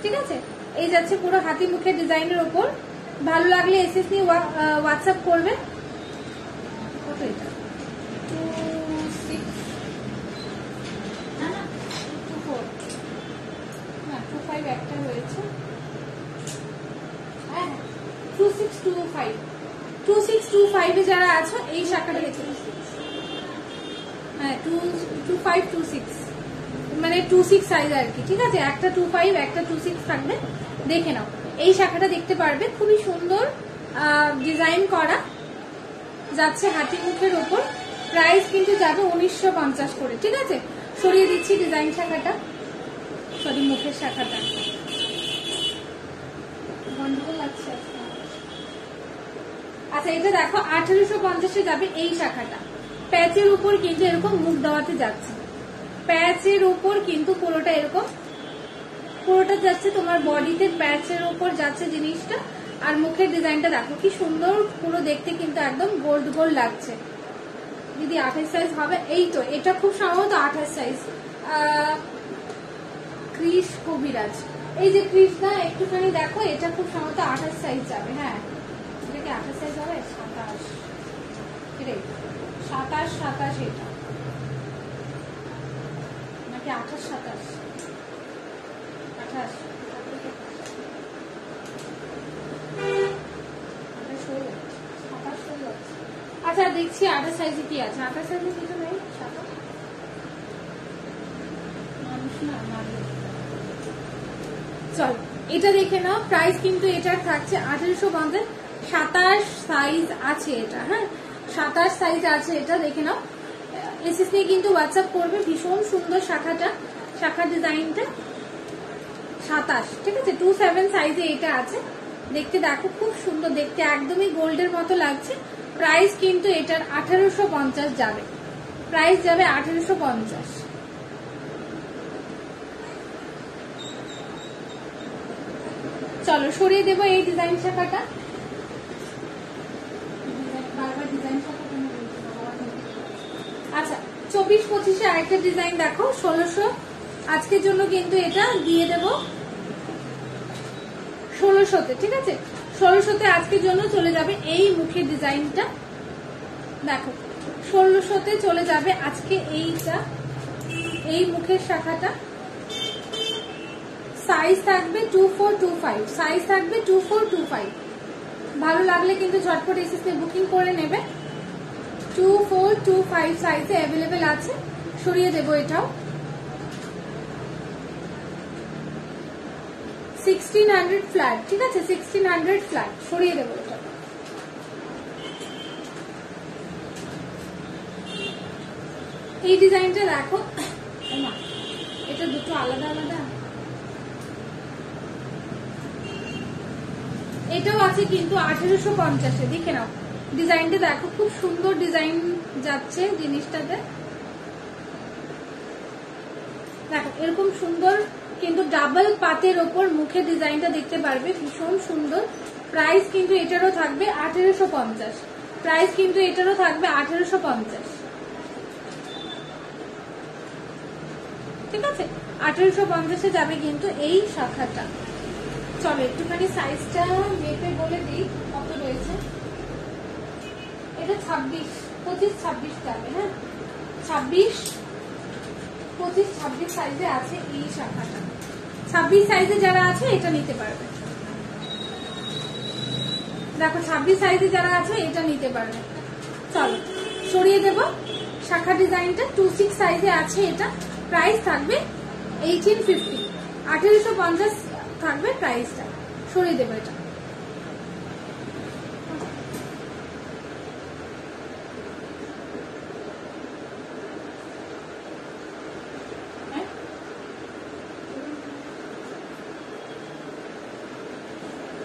ঠিক আছে? এই যাচ্ছে পুরো হাতি মুখের ডিজাইনের ওপর। ভালো লাগলে এসএস নিয়ে হোয়াটসঅ্যাপ করবে। কত এটা? 26 না 24 না 25 একটা হয়েছে। হ্যাঁ 2625 2625 এ যারা আছো এই শাখাটা দেখে। হ্যাঁ 2526 মানে 26 সাইজ আর কি, ঠিক আছে? একটা 25 একটা 26 থাকবে। দেখে নাও এই শাখাটা দেখতে পারবে, খুবই সুন্দর ডিজাইন করা যাচ্ছে হাতি মুখের ওপর। প্রাইস কিন্তু যাবে 1950 করে, ঠিক আছে? সরিয়ে দিচ্ছি ডিজাইন শাখাটা, সরি মুখের শাখাটা, গন্ডগোল লাগছে। আচ্ছা এটা দেখো 1850 যাবে এই শাখাটা। প্যাচের উপর কিন্তু এরকম মুখ দেওয়াতে যাচ্ছে, প্যাচের উপর কিন্তু পুরোটা এরকম, পুরোটা যাচ্ছে তোমার বডিতে প্যাচের উপর যাচ্ছে জিনিসটা। আর মুখের ডিজাইনটা দেখো কি সুন্দর, পুরো দেখতে কিন্তু একদম গোল্ড গোল্ড লাগছে। দিদি 28 সাইজ হবে? এই তো এটা খুব সম্ভবত 28 সাইজ। ক্রিস কবিরাজ, এই যে ক্রিস না একটুখানি দেখো, এটা খুব সম্ভবত 28 সাইজ যাবে। হ্যাঁ এটা কি 28 সাইজ হবে? 27 27 এটা নাকি 28 27 28 আচ্ছা দেখছি 28 সাইজে কি আছে। 28 সাইজে কিছু নেই। চল এটা দেখে নাও। প্রাইস কিন্তু এটার থাকছে 1850। 27 সাইজ আছে এটা। হ্যাঁ 27 সাইজ আছে এটা, দেখে নাও। এসএস নিয়ে কিন্তু হোয়াটসঅ্যাপ করবে। ভীষণ সুন্দর শাখাটা, শাখা ডিজাইনটা 27, ঠিক আছে? 27 সাইজে এটা আছে। দেখতে দেখো খুব সুন্দর দেখতে, একদমই গোল্ডের মতো লাগছে। প্রাইস কিন্তু এটার 1850 যাবে, প্রাইস যাবে 1850। চলো সরিয়ে দেবো এই ডিজাইন শাখাটা। আচ্ছা 24-25 আরেকটা ডিজাইন দেখো 1600 আজকের জন্য কিন্তু এটা দিয়ে দেব 1600-তে, ঠিক আছে? 1600-তে আজকের জন্য চলে যাবে এই মুখের ডিজাইনটা। দেখো 1600-তে চলে যাবে আজকে এইটা, এই মুখের শাখাটা। সাইজ থাকবে 2425, সাইজ থাকবে 2425। ভালো লাগলে কিন্তু ঝটপট এসএসসি বুকিং করে নেবে। 2425 সাইজে অ্যাভেলেবেল আছে। সরিয়ে দেবো এটাও। 1600 ফ্ল্যাট, ঠিক আছে? 1600 ফ্ল্যাট, সরিয়ে দেবো এটা। এই ডিজাইনটা দেখো না, এটা দুটো আলাদা আলাদা। এটাও আছে কিন্তু 1850-এ। দেখে নাও ডিজাইনটা, দেখো খুব সুন্দর ডিজাইন যাচ্ছে জিনিসটাতে। দেখো এরকম সুন্দর কিন্তু ডাবল পাতের ওপর মুখে ডিজাইনটা দেখতে পারবে, ভীষণ সুন্দর। প্রাইস কিন্তু এটারও থাকবে 1850। প্রাইস কিন্তু এটারও থাকবে 1850। ঠিক আছে, 1850-এ যাবে কিন্তু এই শাখাটা। চলো একটুখানি সাইজটা মেপে বলে দিই কত রয়েছে। এটা 26, 25, 26 যাবে। হ্যাঁ, 26, 25, 26 সাইজে আছে এই শাখাটা। 26 সাইজে যারা আছে এটা নিতে পারবে। দেখো 26 সাইজে যারা আছে এটা নিতে পারবে। চলো সরিয়ে দেব শাখা ডিজাইনটা। 26 সাইজে আছে এটা। প্রাইস থাকবে 1850, 1850 থাকবে প্রাইসটা। সরিয়ে দেবো এটা।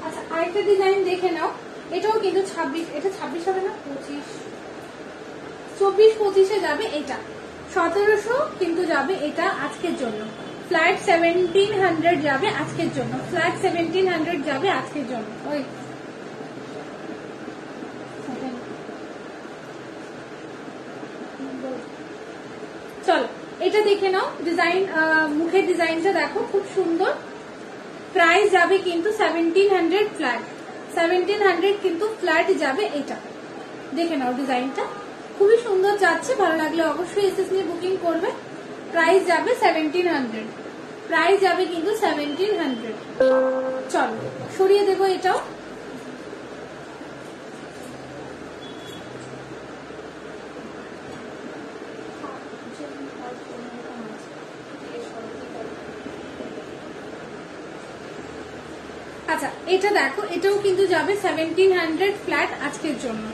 আচ্ছা আরেকটা ডিজাইন দেখে নাও, এটাও কিন্তু 26, এটা 26 হবে না, 25, 24, 25-এ যাবে এটা। 1700 কিন্তু যাবে এটা আজকের জন্য। ফ্ল্যাট 1700 যাবে আজকের জন্য। ফ্ল্যাট 1700 যাবে আজকের জন্য। ওই চলো এটা দেখে নাও, ডিজাইন মুখের ডিজাইনটা দেখো খুব সুন্দর। প্রাইস যাবে কিন্তু 1700 ফ্ল্যাট। 1700 কিন্তু ফ্ল্যাট যাবে এটা। দেখে নাও ডিজাইনটা খুবই সুন্দর যাচ্ছে। ভালো লাগলে অবশ্যই এসএস নিয়ে বুকিং করবে। প্রাইস যাবে 1700। প্রাইস যাবে কিন্তু 1700। চলো সরিয়ে দেবো এটাও। আচ্ছা এটা দেখো, এটাও কিন্তু যাবে 1700 ফ্ল্যাট আজকের জন্য।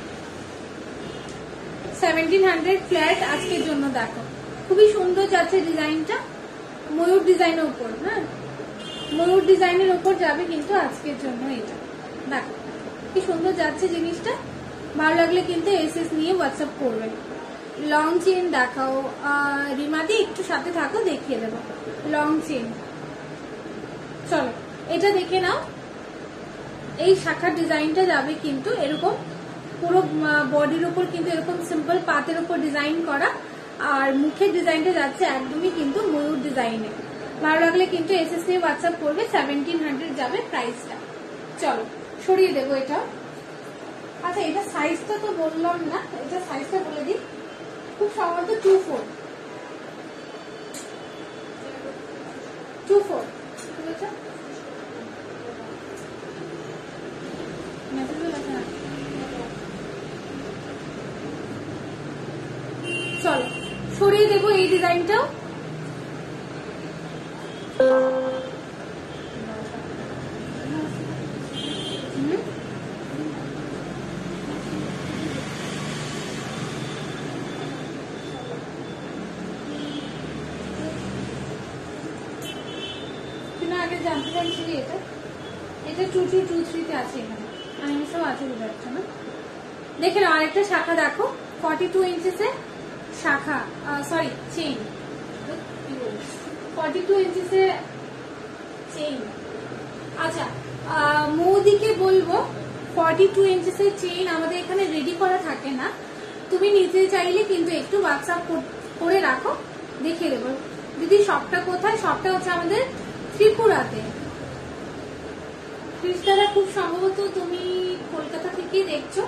1700 ফ্ল্যাট আজকের জন্য। দেখো খুবই সুন্দর যাচ্ছে ডিজাইনটা, ময়ূর ডিজাইনের উপর। হ্যাঁ, ময়ূর ডিজাইনের উপর যাবে কিন্তু আজকের জন্য এটা। দেখো কি সুন্দর যাচ্ছে জিনিসটা। ভালো লাগলে কিন্তু এসএস নিয়ে হোয়াটসঅ্যাপ করবে। লং চেন দেখাও রিমাদি, একটু সাথে থাকো দেখিয়ে দেবো লং চেন। চলো এটা দেখে নাও। এই শাখার ডিজাইনটা যাবে কিন্তু এরকম পুরো বডির উপর কিন্তু এরকম সিম্পল পাতের উপর ডিজাইন করা, আর মুখের ডিজাইনটা যাচ্ছে একদমই কিন্তু ময়ূর ডিজাইনে। ভালো লাগলে কিন্তু এসএস নিয়ে হোয়াটসঅ্যাপ করবে। 1700 যাবে প্রাইসটা। চলো সরিয়ে দেবো এটা। আচ্ছা এটা সাইজটা তো বললাম না, এটা সাইজটা বলে দিই। খুব সম্ভবত 24, 24 ঠিক আছে। চলো সরিয়ে দেবো এই ডিজাইনটাও। আগে জানতে চাইছিলি এটা, এটা 2223-তে আছে এখানে। আমি সব আছে বুঝে যাচ্ছে না। দেখে নাও আরেকটা শাখা দেখো, 42 ইঞ্চিসের শাখা, সরি চেইন, 42 ইঞ্চিসের চেইন। আচ্ছা মৌদিকে বলবো 42 ইঞ্চিসের চেইন আমাদের এখানে রেডি করা থাকে না। তুমি নিতে চাইলে কিন্তু একটু হোয়াটসঅ্যাপ করে রাখো, দেখিয়ে দেবো। দিদি শপটা কোথায়? শপটা হচ্ছে আমাদের ত্রিপুরাতে। ক্রিস্টারা খুব সম্ভবত তুমি কলকাতা থেকে দেখছো,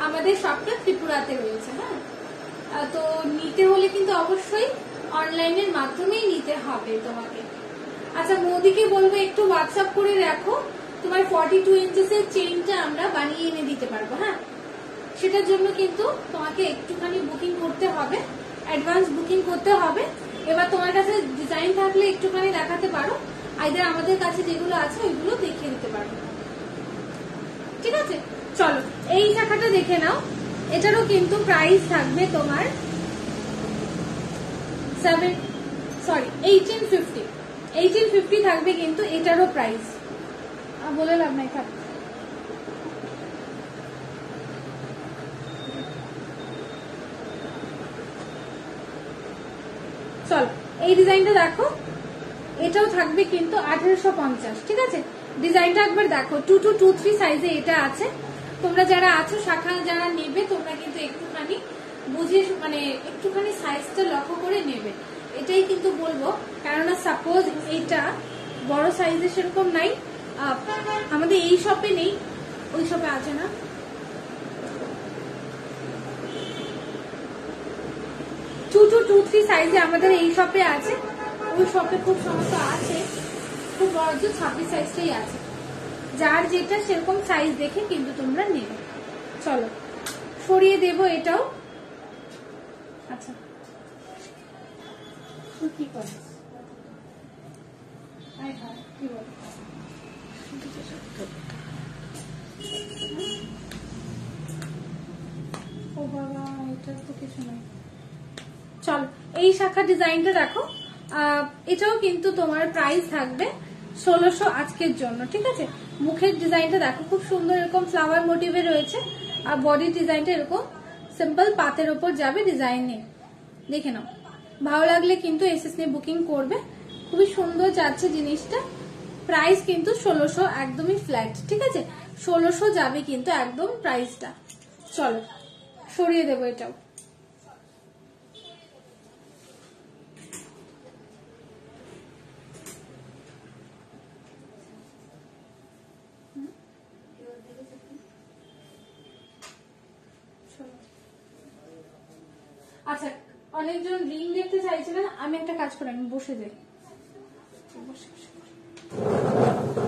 আমাদের শপটা ত্রিপুরাতে রয়েছে। হ্যাঁ, তো নিতে হলে কিন্তু অবশ্যই অনলাইনের মাধ্যমেই নিতে হবে তোমাকে। আচ্ছা মোদিকে বলবো একটু হোয়াটসঅ্যাপ করে রাখো, তোমার 42 ইঞ্চিসের চেইনটা আমরা বানিয়ে এনে দিতে পারবো। হ্যাঁ, সেটার জন্য কিন্তু তোমাকে একটুখানি বুকিং করতে হবে, অ্যাডভান্স বুকিং করতে হবে। এবার তোমার কাছে ডিজাইন থাকলে একটুখানি দেখাতে পারো, আইদার আমাদের কাছে যেগুলো আছে ওইগুলো দেখিয়ে দিতে পারবো। ঠিক আছে, চলো এই শাখাটা দেখে নাও। এটারও কিন্তু প্রাইস থাকবে তোমার 1850 থাকবে কিন্তু এটারও প্রাইস। বলে লাভ নাই, থাক চল এই ডিজাইনটা দেখো, এটাও থাকবে কিন্তু 1850, ঠিক আছে। ডিজাইনটা একবার দেখো, 2 to 2-3 সাইজে এটা আছে। তোমরা যারা আছো শাখা যারা নেবে তোমরা কিন্তু একটুখানি বুঝে মানে একটুখানি সাইজটা লক্ষ্য করে নেবে, এটাই কিন্তু বলবো। কেননা সাপোজ এইটা বড় সাইজে সেরকম নাই, আমাদের এই শপে নেই, ওই শপে আছে না, 2 to 2-3 সাইজে আমাদের এই শপে আছে, ওই শপে খুব সমস্যা আছে, খুব বড় 26 সাইজটাই আছে। যার যেটা সেরকম সাইজ দেখে কিন্তু তোমরা নেবে। চলো সরিয়ে দেবো এটাও। আচ্ছা কি করে কি বল, ও বাবা এটা তো কিছু নাই। চল এই শাখা ডিজাইনটা দেখো, এটাও কিন্তু তোমার প্রাইস থাকবে 1600 আজকের জন্য, ঠিক আছে। মুখের ডিজাইনটা দেখো খুব সুন্দর, এরকম ফ্লাওয়ার মোটিভে রয়েছে, আর বডি ডিজাইনটা এরকম সিম্পল পাতের ওপর যাবে ডিজাইন নিয়ে, দেখে নাও। ভালো লাগলে কিন্তু এসএস নিয়ে বুকিং করবে, খুবই সুন্দর যাচ্ছে জিনিসটা। প্রাইস কিন্তু 1600 একদমই ফ্ল্যাট, ঠিক আছে। 1600 যাবে কিন্তু একদম প্রাইসটা। চলো সরিয়ে দেবো এটাও। আচ্ছা অনেকজন রিং দেখতে চাইছিলেন, আমি একটা কাজ করি, আমি বসে যাই,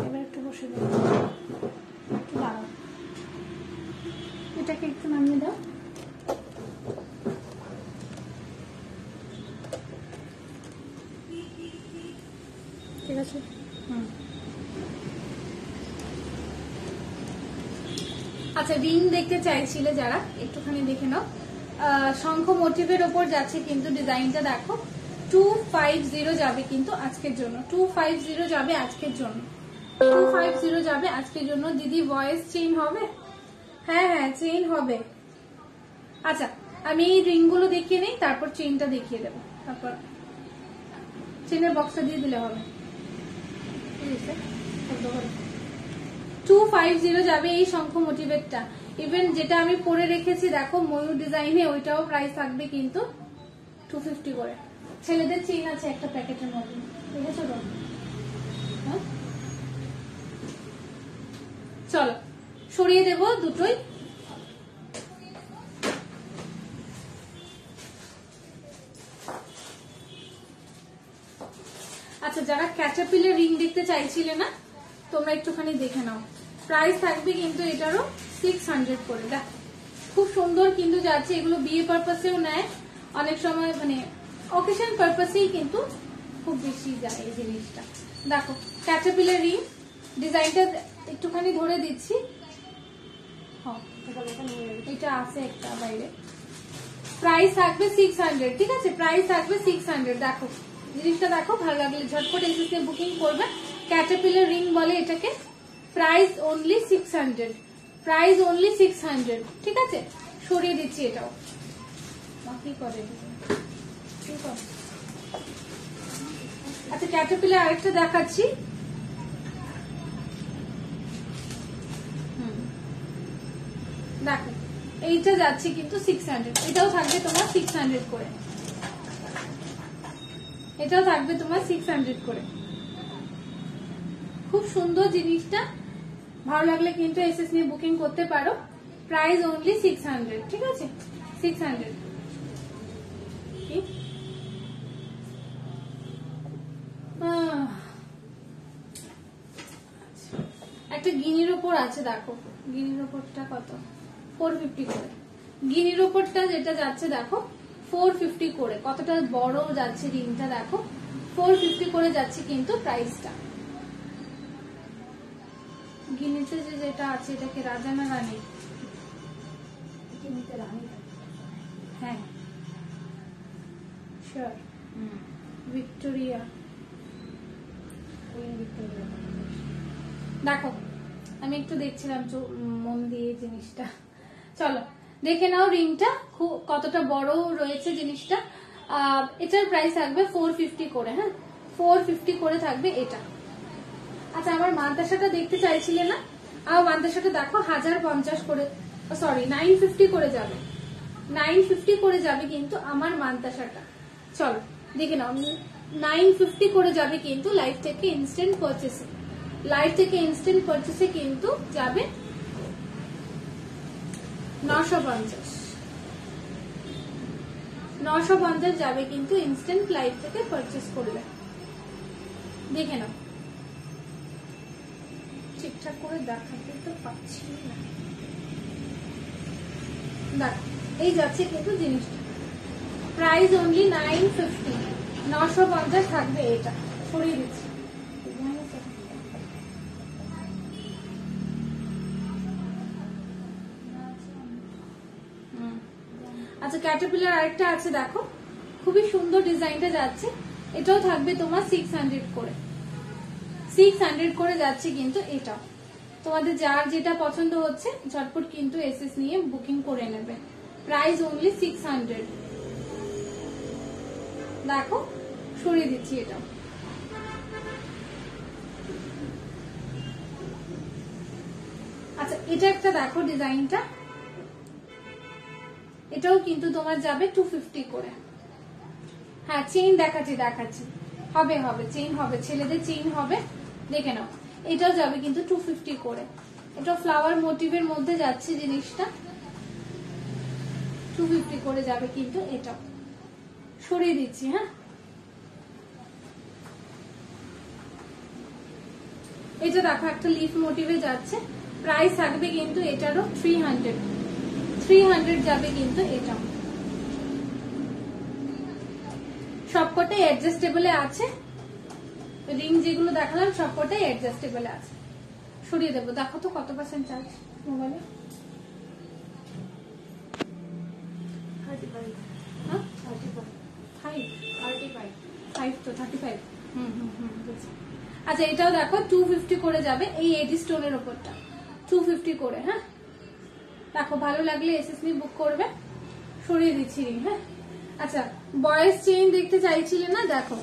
এবার একটু বসে যাই, একটু দাঁড়াও, এটাকে একটু নামিয়ে দাও। ঠিক আছে, আচ্ছা রিং দেখতে চাইছিলে যারা একটুখানি দেখে নাও, শঙ্খ মোটিভের ওপর যাচ্ছে কিন্তু ডিজাইনটা দেখো, 250 যাবে কিন্তু আজকের জন্য, 250 যাবে আজকের জন্য, 250 যাবে আজকের জন্য। দিদি ভয়েস চেইন হবে? হ্যাঁ হ্যাঁ চেইন হবে। আচ্ছা আমি এই রিং গুলো দেখিয়ে নেই, তারপর চেইনটা দেখিয়ে দেবো, তারপর চেইনের বক্সটা দিয়ে দিলে হবে। 250 যাবে এই শঙ্খ মোটিভেটটা। ইভেন যেটা আমি পরে রেখেছি দেখো ময়ূর ডিজাইনে, ওইটাও প্রাইস থাকবে কিন্তু 250 করে। ছেলেদের চেইন আছে একটা প্যাকেটের মধ্যে, দেখেছো তো? হ্যাঁ চলো সরিয়ে দেবো দুটোই। আচ্ছা যারা ক্যাটারপিলার রিং দেখতে চাইছিলে না, তোমরা একটুখানি দেখে নাও, প্রাইস থাকবে কিন্তু এটারও 600 করে। দেখ খুব সুন্দর কিন্তু যাচ্ছে, এগুলো বিয়ে পারপাসেও নেয়, অনেক সময় মানে অকেশন পারপাসেই কিন্তু খুব বেশি যায় এই জিনিসটা। দেখো ক্যাটারপিলার রিং ডিজাইনটা একটুখানি ধরে দিচ্ছি, এটা আছে একটা বাইরে, প্রাইস থাকবে 600, ঠিক আছে, প্রাইস থাকবে 600। দেখো জিনিসটা দেখো, ভালো লাগলে ঝটপট এসএস এ বুকিং করবে। ক্যাটারপিলার রিং বলে এটাকে, প্রাইস অনলি 600, প্রাইস অনলি 600, ঠিক আছে। সরিয়ে দিচ্ছি এটাও, কি করে আচ্ছা ক্যাটারপিলার আরেকটা দেখাচ্ছি, দেখো এইটা যাচ্ছে কিন্তু 600, এটাও থাকবে তোমার 600 করে, এটাও থাকবে তোমার 600 করে। খুব সুন্দর জিনিসটা, ভালো লাগলে কিন্তু এসএস নিয়ে বুকিং করতে পারো। প্রাইস অনলি 600, ঠিক আছে, 600। একটা গিনির ওপর আছে, দেখো গিনির ওপরটা কত, 450 করে। গিনির ওপরটা যেটা যাচ্ছে দেখো 450 করে, কতটা বড় যাচ্ছে রিংটা দেখো, 450 করে যাচ্ছে কিন্তু প্রাইসটা। গিনিতে যেটা আছে এটাকে রাজা না রানী? রানী, হ্যাঁ শিওর, ভিক্টোরিয়া। দেখো আমি একটু দেখছিলাম মন দিয়ে জিনিসটা, চলো দেখে নাও রিংটা কতটা বড় রয়েছে জিনিসটা। এটার প্রাইস থাকবে 450 করে। হ্যাঁ 450 করে থাকবে এটা। আচ্ছা আমার মান্তাসাটা দেখতে চাইছিলে না, আর মান্তাসাটা দেখো 1050 করে, সরি 950 করে যাবে, 950 করে যাবে কিন্তু আমার মান্তাসাটা। চলো দেখে নাও, 950 করে যাবে কিন্তু লাইভ থেকে ইনস্ট্যান্ট পারচেসে, লাইভ থেকে ইনস্ট্যান্ট পারচেসে কিন্তু যাবে 950 যাবে কিন্তু ইনস্ট্যান্ট লাইভ থেকে পারচেস করলে। দেখে নাও, ঠিকঠাক করে দেখাতে তো পাচ্ছি না, দেখো এই যাচ্ছে কিন্তু জিনিসটা। প্রাইস অনলি 950, 950 থাকবে এটা। সরিয়ে দিচ্ছি। আচ্ছা ক্যাটারপিলার আরেকটা আছে দেখো, খুবই সুন্দর ডিজাইনটা যাচ্ছে, এটাও থাকবে তোমার 600 করে, 600 করে যাচ্ছে কিন্তু এটাও। তোমাদের যার যেটা পছন্দ হচ্ছে ঝটপট কিন্তু এসএস নিয়ে বুকিং করে নেবে। Price only 600। দেখো সরিয়ে দিচ্ছি এটাও। আচ্ছা এটা একটা দেখো ডিজাইনটা, এটাও কিন্তু তোমার যাবে 250 করে। হ্যাঁ চেইন দেখাচ্ছি, হবে হবে চেইন হবে, ছেলেদের চেইন হবে, দেখে নাও। এটাও যাবে কিন্তু 250 করে, এটা ফ্লাওয়ার মোটিভের মধ্যে যাচ্ছে জিনিসটা, 250 করে যাবে কিন্তু এটাও। সরিয়ে দিচ্ছি। হ্যাঁ এটা দেখো একটা লিফ মোটিভে যাচ্ছে, প্রাইস থাকবে কিন্তু এটারও 300 যাবে কিন্তু এটাও। সবকটাই অ্যাডজাস্টেবলে আছে, রিং যেগুলো দেখালাম সবকটাই অ্যাডজাস্টেবলে আছে। সরিয়ে দেবো, দেখো তো কত পার্সেন্ট চার্জ মোবাইলে। 35 তো 35। আচ্ছা এটাও দেখো 250 করে যাবে, এই এডি স্টোনের ওপরটা 250 করে। হ্যাঁ দেখো ভালো লাগলে এসএসনি বুক করবে। সরিয়ে দিচ্ছি রিং। হ্যাঁ আচ্ছা বয়েজ চেইন দেখতে চাইছিলে না, দেখো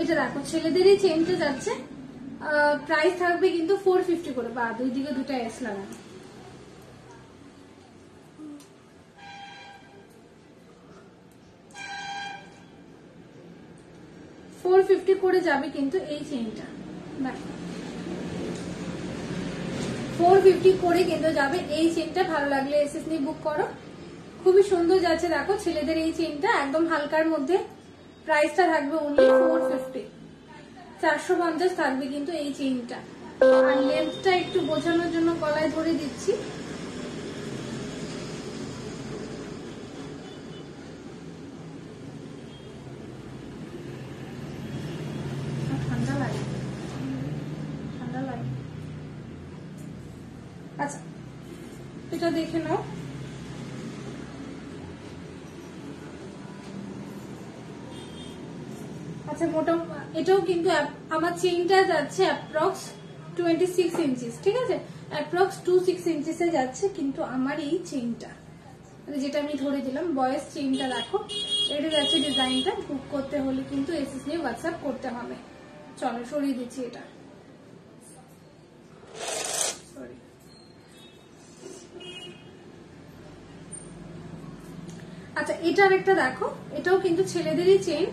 এটা দেখো ছেলেদের এই চেইনটা যাচ্ছে, প্রাইস থাকবে কিন্তু 450 করে, বা দুই দিকে দুটা এস লাগানো। $450 করে যাবে কিন্তু এই চেইনটা, দেখো 450 করে কিন্তু যাবে এই চেইনটা। ভালো লাগলে এসএস নিয়ে বুক করো, খুবই সুন্দর যাচ্ছে। দেখো ছেলেদের এই চেইনটা একদম হালকার মধ্যে, প্রাইসটা থাকবে অনলি 450, 450 থাকবে কিন্তু এই চেইনটা। আর লেন্থটা একটু বোঝানোর জন্য গলায় ধরে দিচ্ছি। ঠান্ডা লাগে, ঠান্ডা লাগে। আচ্ছা এটা দেখে নাও, আচ্ছা এটাও কিন্তু আমার চেইনটা যাচ্ছে অ্যাপ্রক্স 26 ইঞ্চিস, ঠিক আছে, অ্যাপ্রক্স 26 ইঞ্চিসে যাচ্ছে কিন্তু আমার এই চেইনটা, যেটা আমি ধরে দিলাম বয়েস চেইনটা। দেখো এটা যাচ্ছে ডিজাইনটা, বুক করতে হলে কিন্তু এসএস নিয়ে হোয়াটসঅ্যাপ করতে হবে। চলো সরিয়ে দিচ্ছি এটা। আচ্ছা এটার একটা দেখো, এটাও কিন্তু ছেলেদেরই চেইন,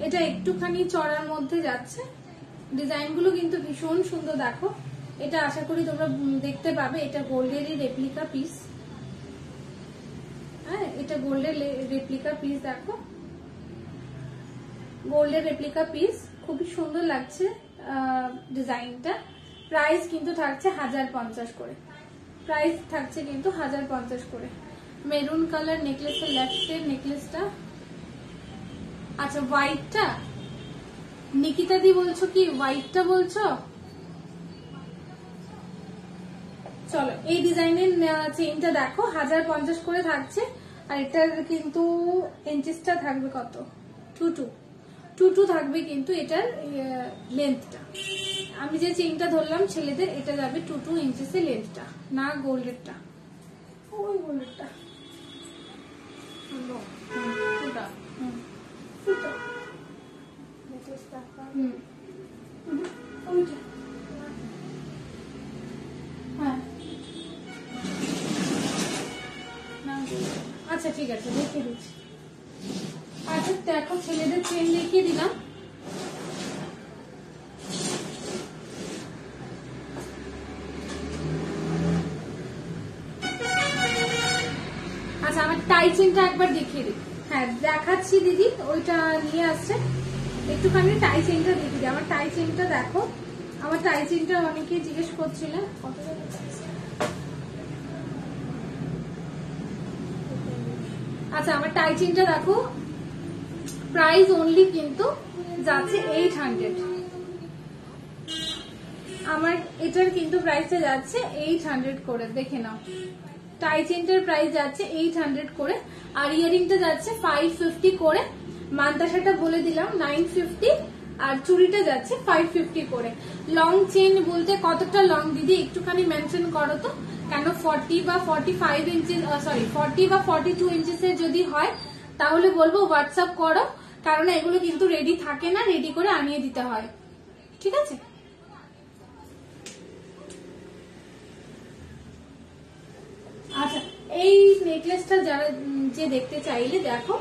এটা একটুখানি চড়ার মধ্যে যাচ্ছে, ডিজাইনগুলো কিন্তু ভীষণ সুন্দর। দেখো এটা আশা করি তোমরা দেখতে পাবে, এটা গোল্ডেরই রেপ্লিকা পিস। হ্যাঁ এটা গোল্ডের রেপ্লিকা পিস, দেখো গোল্ডের রেপ্লিকা পিস, খুবই সুন্দর লাগছে ডিজাইনটা। প্রাইস কিন্তু থাকছে 1050 করে, প্রাইস থাকছে কিন্তু 1050 করে। মেরুন কালার নেকলেসের লেফটের নেকলেসটা, আচ্ছা হোয়াইটটা নিকিতা দি বলছো কি হোয়াইটটা বলছো? চলো এই ডিজাইনের চেইনটা দেখো 1050 করে থাকছে, আর এটার কিন্তু ইঞ্চিসটা থাকবে কত, 22 থাকবে কিন্তু এটার লেন্থটা। আমি যে চেইনটা ধরলাম ছেলেদের, এটা যাবে 22 ইঞ্চিসের লেন্থটা, না গোল্ডেরটা, ওই গোল্ডেরটা। আচ্ছা ঠিক আছে, দেখিয়ে দিচ্ছি। আচ্ছা দেখো, ছেলেদের চেন দেখিয়ে দিলাম। আচ্ছা আমার টাই চেনটা একবার দেখিয়ে দিই। হ্যাঁ দেখাচ্ছি দিদি, ওইটা নিয়ে আসছে, একটুখানি টাই চেনটা দেখিয়ে দিই। আমার টাই চেনটা দেখো, আমার টাই চেনটা অনেকে জিজ্ঞেস করছিলেন কত টাকা। আচ্ছা আমার টাই চেনটা দেখো, প্রাইস অনলি কিন্তু যাচ্ছে 800। আমার এটার কিন্তু প্রাইসটা যাচ্ছে 800 করে, দেখে নাও। টাই চেনটার প্রাইস যাচ্ছে 800 করে, আর ইয়ারিংটা যাচ্ছে 550 করে। মান্তাসাটা বলে দিলাম 950, আর চুড়িটা যাচ্ছে 550 করে। লং চেন বলতে কতটা লং দিদি একটুখানি মেনশন করো তো, কেন 40 বা 45 ইঞ্চি, সরি 40 বা 42 ইঞ্চিসের যদি হয় তাহলে বলবো হোয়াটসঅ্যাপ করো, কারণ এগুলো কিন্তু রেডি থাকে না, রেডি করে আনিয়ে দিতে হয়, ঠিক আছে। আচ্ছা এই নেকলেসটা যারা যে দেখতে চাইলে দেখো,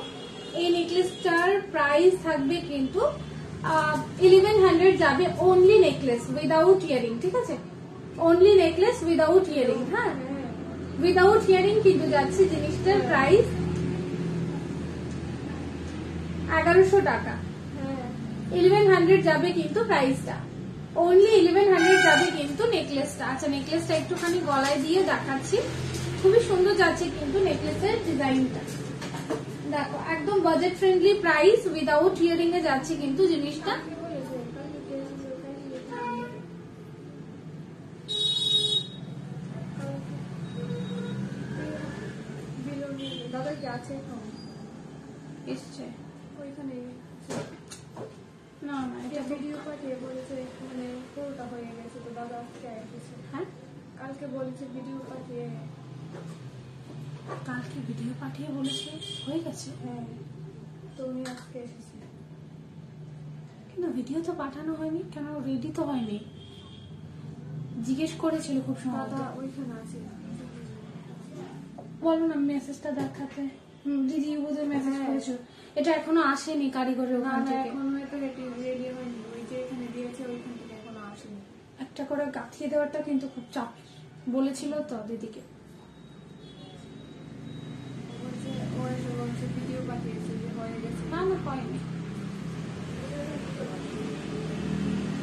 এই নেকলেসটার প্রাইস থাকবে কিন্তু 1100 যাবে, অনলি নেকলেস উইদাউট ইয়ারিং, ঠিক আছে, অনলি নেকলেস উইদাউট ইয়ারিং। হ্যাঁ উইদাউট ইয়ারিং কিন্তু যাচ্ছে জিনিসটার প্রাইস 1100 টাকা। 1100 যাবে কিন্তু প্রাইসটা, অনলি 1100 যাবে কিন্তু নেকলেসটা। আচ্ছা নেকলেসটা একটুখানি গলায় দিয়ে দেখাচ্ছি, খুবই সুন্দর যাচ্ছে কিন্তু নেকলেসের ডিজাইনটা। দেখো একদম budget friendly price, without earring এ যাচ্ছে কিন্তু জিনিসটা। দাদা কি আছে এসছে ওইখানে? না না, এটা ভিডিও পাঠিয়ে বলেছে মানে পুরোটা হয়ে গেছে, তো দাদা আজকে এসেছে। হ্যাঁ কালকে বলেছে ভিডিও পাঠিয়ে, কালকে ভিডিও পাঠিয়ে বলেছে হয়ে গেছে। হ্যাঁ তো উনি আজকে এসেছে। কিন্তু ভিডিও তো পাঠানো হয়নি কেন, রেডি তো হয়নি, জিজ্ঞেস করেছিল খুব সম্ভবত। দাদা ওইখানে আছে, বলো না মেসেজটা দেখাতে। দিদি বোধহয় মেসেজ করেছিল, এটা এখনো আসেনি কারিগরের ওখান থেকে। এখন হয়তো রেডি হয়নি, ওই যে এখানে দিয়েছে ওইখান থেকে এখনো আসেনি। একটা করে গাঁথিয়ে দেওয়াটা কিন্তু খুব চাপ, বলেছিল তো দিদিকে। ভিডিও পাঠিয়েছে যে হয়ে গেছে। না না হয়নি,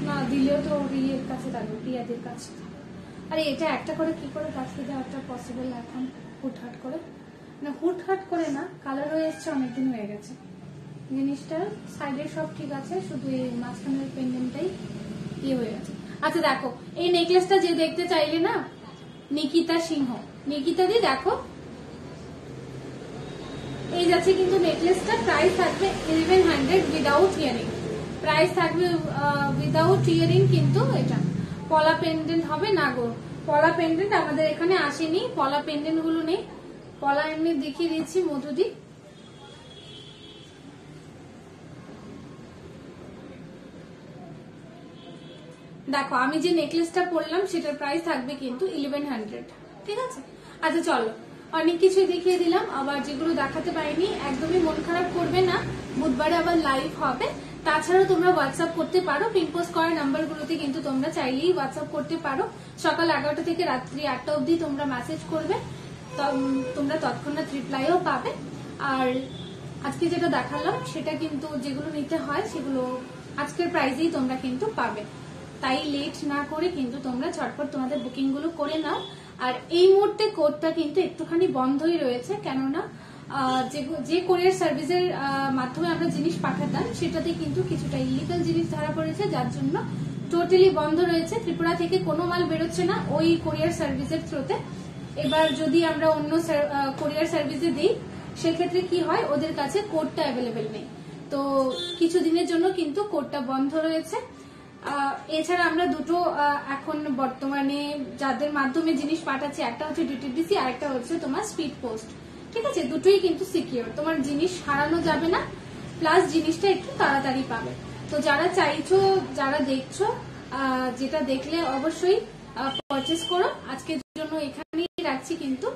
না দিলেও তো রিয়ের কাছে থাকবে, প্রিয়াদের কাছে। আরে এটা একটা করে কি করে গাঁথিয়ে দেওয়াটা পসিবল এখন হুটহাট করে, না হুটহাট করে না, কালার হয়ে এসছে, অনেকদিন হয়ে গেছে জিনিসটা। সাইডের সব ঠিক আছে, শুধু এই মাঝখানের পেন্ডেন্টটাই ইয়ে হয়ে গেছে। আচ্ছা দেখো এই নেকলেসটা যে দেখতে চাইলে না, নিকিতা সিংহ, নিকিতা দি দেখো এই যাচ্ছে কিন্তু নেকলেসটা। প্রাইস থাকবে 1100 উইদাউট ইয়ারিং, প্রাইস থাকবে উইদাউট ইয়ারিং কিন্তু। এটা পলা পেন্ডেন্ট হবে না গো, পলা পেন্ডেন্ট আমাদের এখানে আসেনি, পলা পেন্ডেন্ট গুলো নেই। পলা এমনি দেখিয়ে দিচ্ছি মধুদি। দেখো আমি যে নেকলেসটা পরলাম সেটার প্রাইস থাকবে কিন্তু 1100, ঠিক আছে। আচ্ছা চলো, অনেক কিছু দেখিয়ে দিলাম, আবার যেগুলো দেখাতে পারিনি একদমই মন খারাপ করবে না, বুধবারে আবার লাইভ হবে। তাছাড়াও তোমরা হোয়াটসঅ্যাপ করতে পারো, পিনপোস্ট করা নাম্বারগুলোতে কিন্তু তোমরা চাইলেই হোয়াটসঅ্যাপ করতে পারো। সকাল 11টা থেকে রাত্রি 8টা অবধি তোমরা মেসেজ করবে, তোমরা তৎক্ষণাৎ রিপ্লাইও পাবে। আর আজকে যেটা দেখালাম সেটা কিন্তু যেগুলো নিতে হয় সেগুলো আজকের প্রাইসেই তোমরা কিন্তু পাবে, তাই লেট না করে কিন্তু তোমরা ঝটপট তোমাদের বুকিং গুলো করে নাও। আর এই মুহূর্তে কোডটা কিন্তু একটুখানি বন্ধই রয়েছে, কেননা যে কোরিয়ার সার্ভিসের মাধ্যমে আমরা জিনিস পাঠাতাম সেটাতে কিন্তু কিছুটা ইলিগাল জিনিস ধরা পড়েছে, যার জন্য টোটালি বন্ধ রয়েছে। ত্রিপুরা থেকে কোনো মাল বেরোচ্ছে না ওই কোরিয়ার সার্ভিসের থ্রুতে। এবার যদি আমরা অন্য কোরিয়ার সার্ভিসে দিই সেক্ষেত্রে কি হয়, ওদের কাছে কোডটা অ্যাভেলেবেল নেই, তো কিছুদিনের জন্য কিন্তু কোডটা বন্ধ রয়েছে। এছাড়া আমরা দুটো এখন বর্তমানে যাদের মাধ্যমে জিনিস পাঠাচ্ছি, একটা হচ্ছে ডিটিডিসি আর একটা হচ্ছে তোমার স্পিড পোস্ট। ঠিক আছে, দুটোই কিন্তু সিকিউর, তোমার জিনিস হারানো যাবে না, প্লাস জিনিসটা একটু তাড়াতাড়ি পাবে। তো যারা চাইছো, যারা দেখছো, যেটা দেখলে অবশ্যই পারচেস করো। আজকের জন্য এখানেই রাখছি কিন্তু।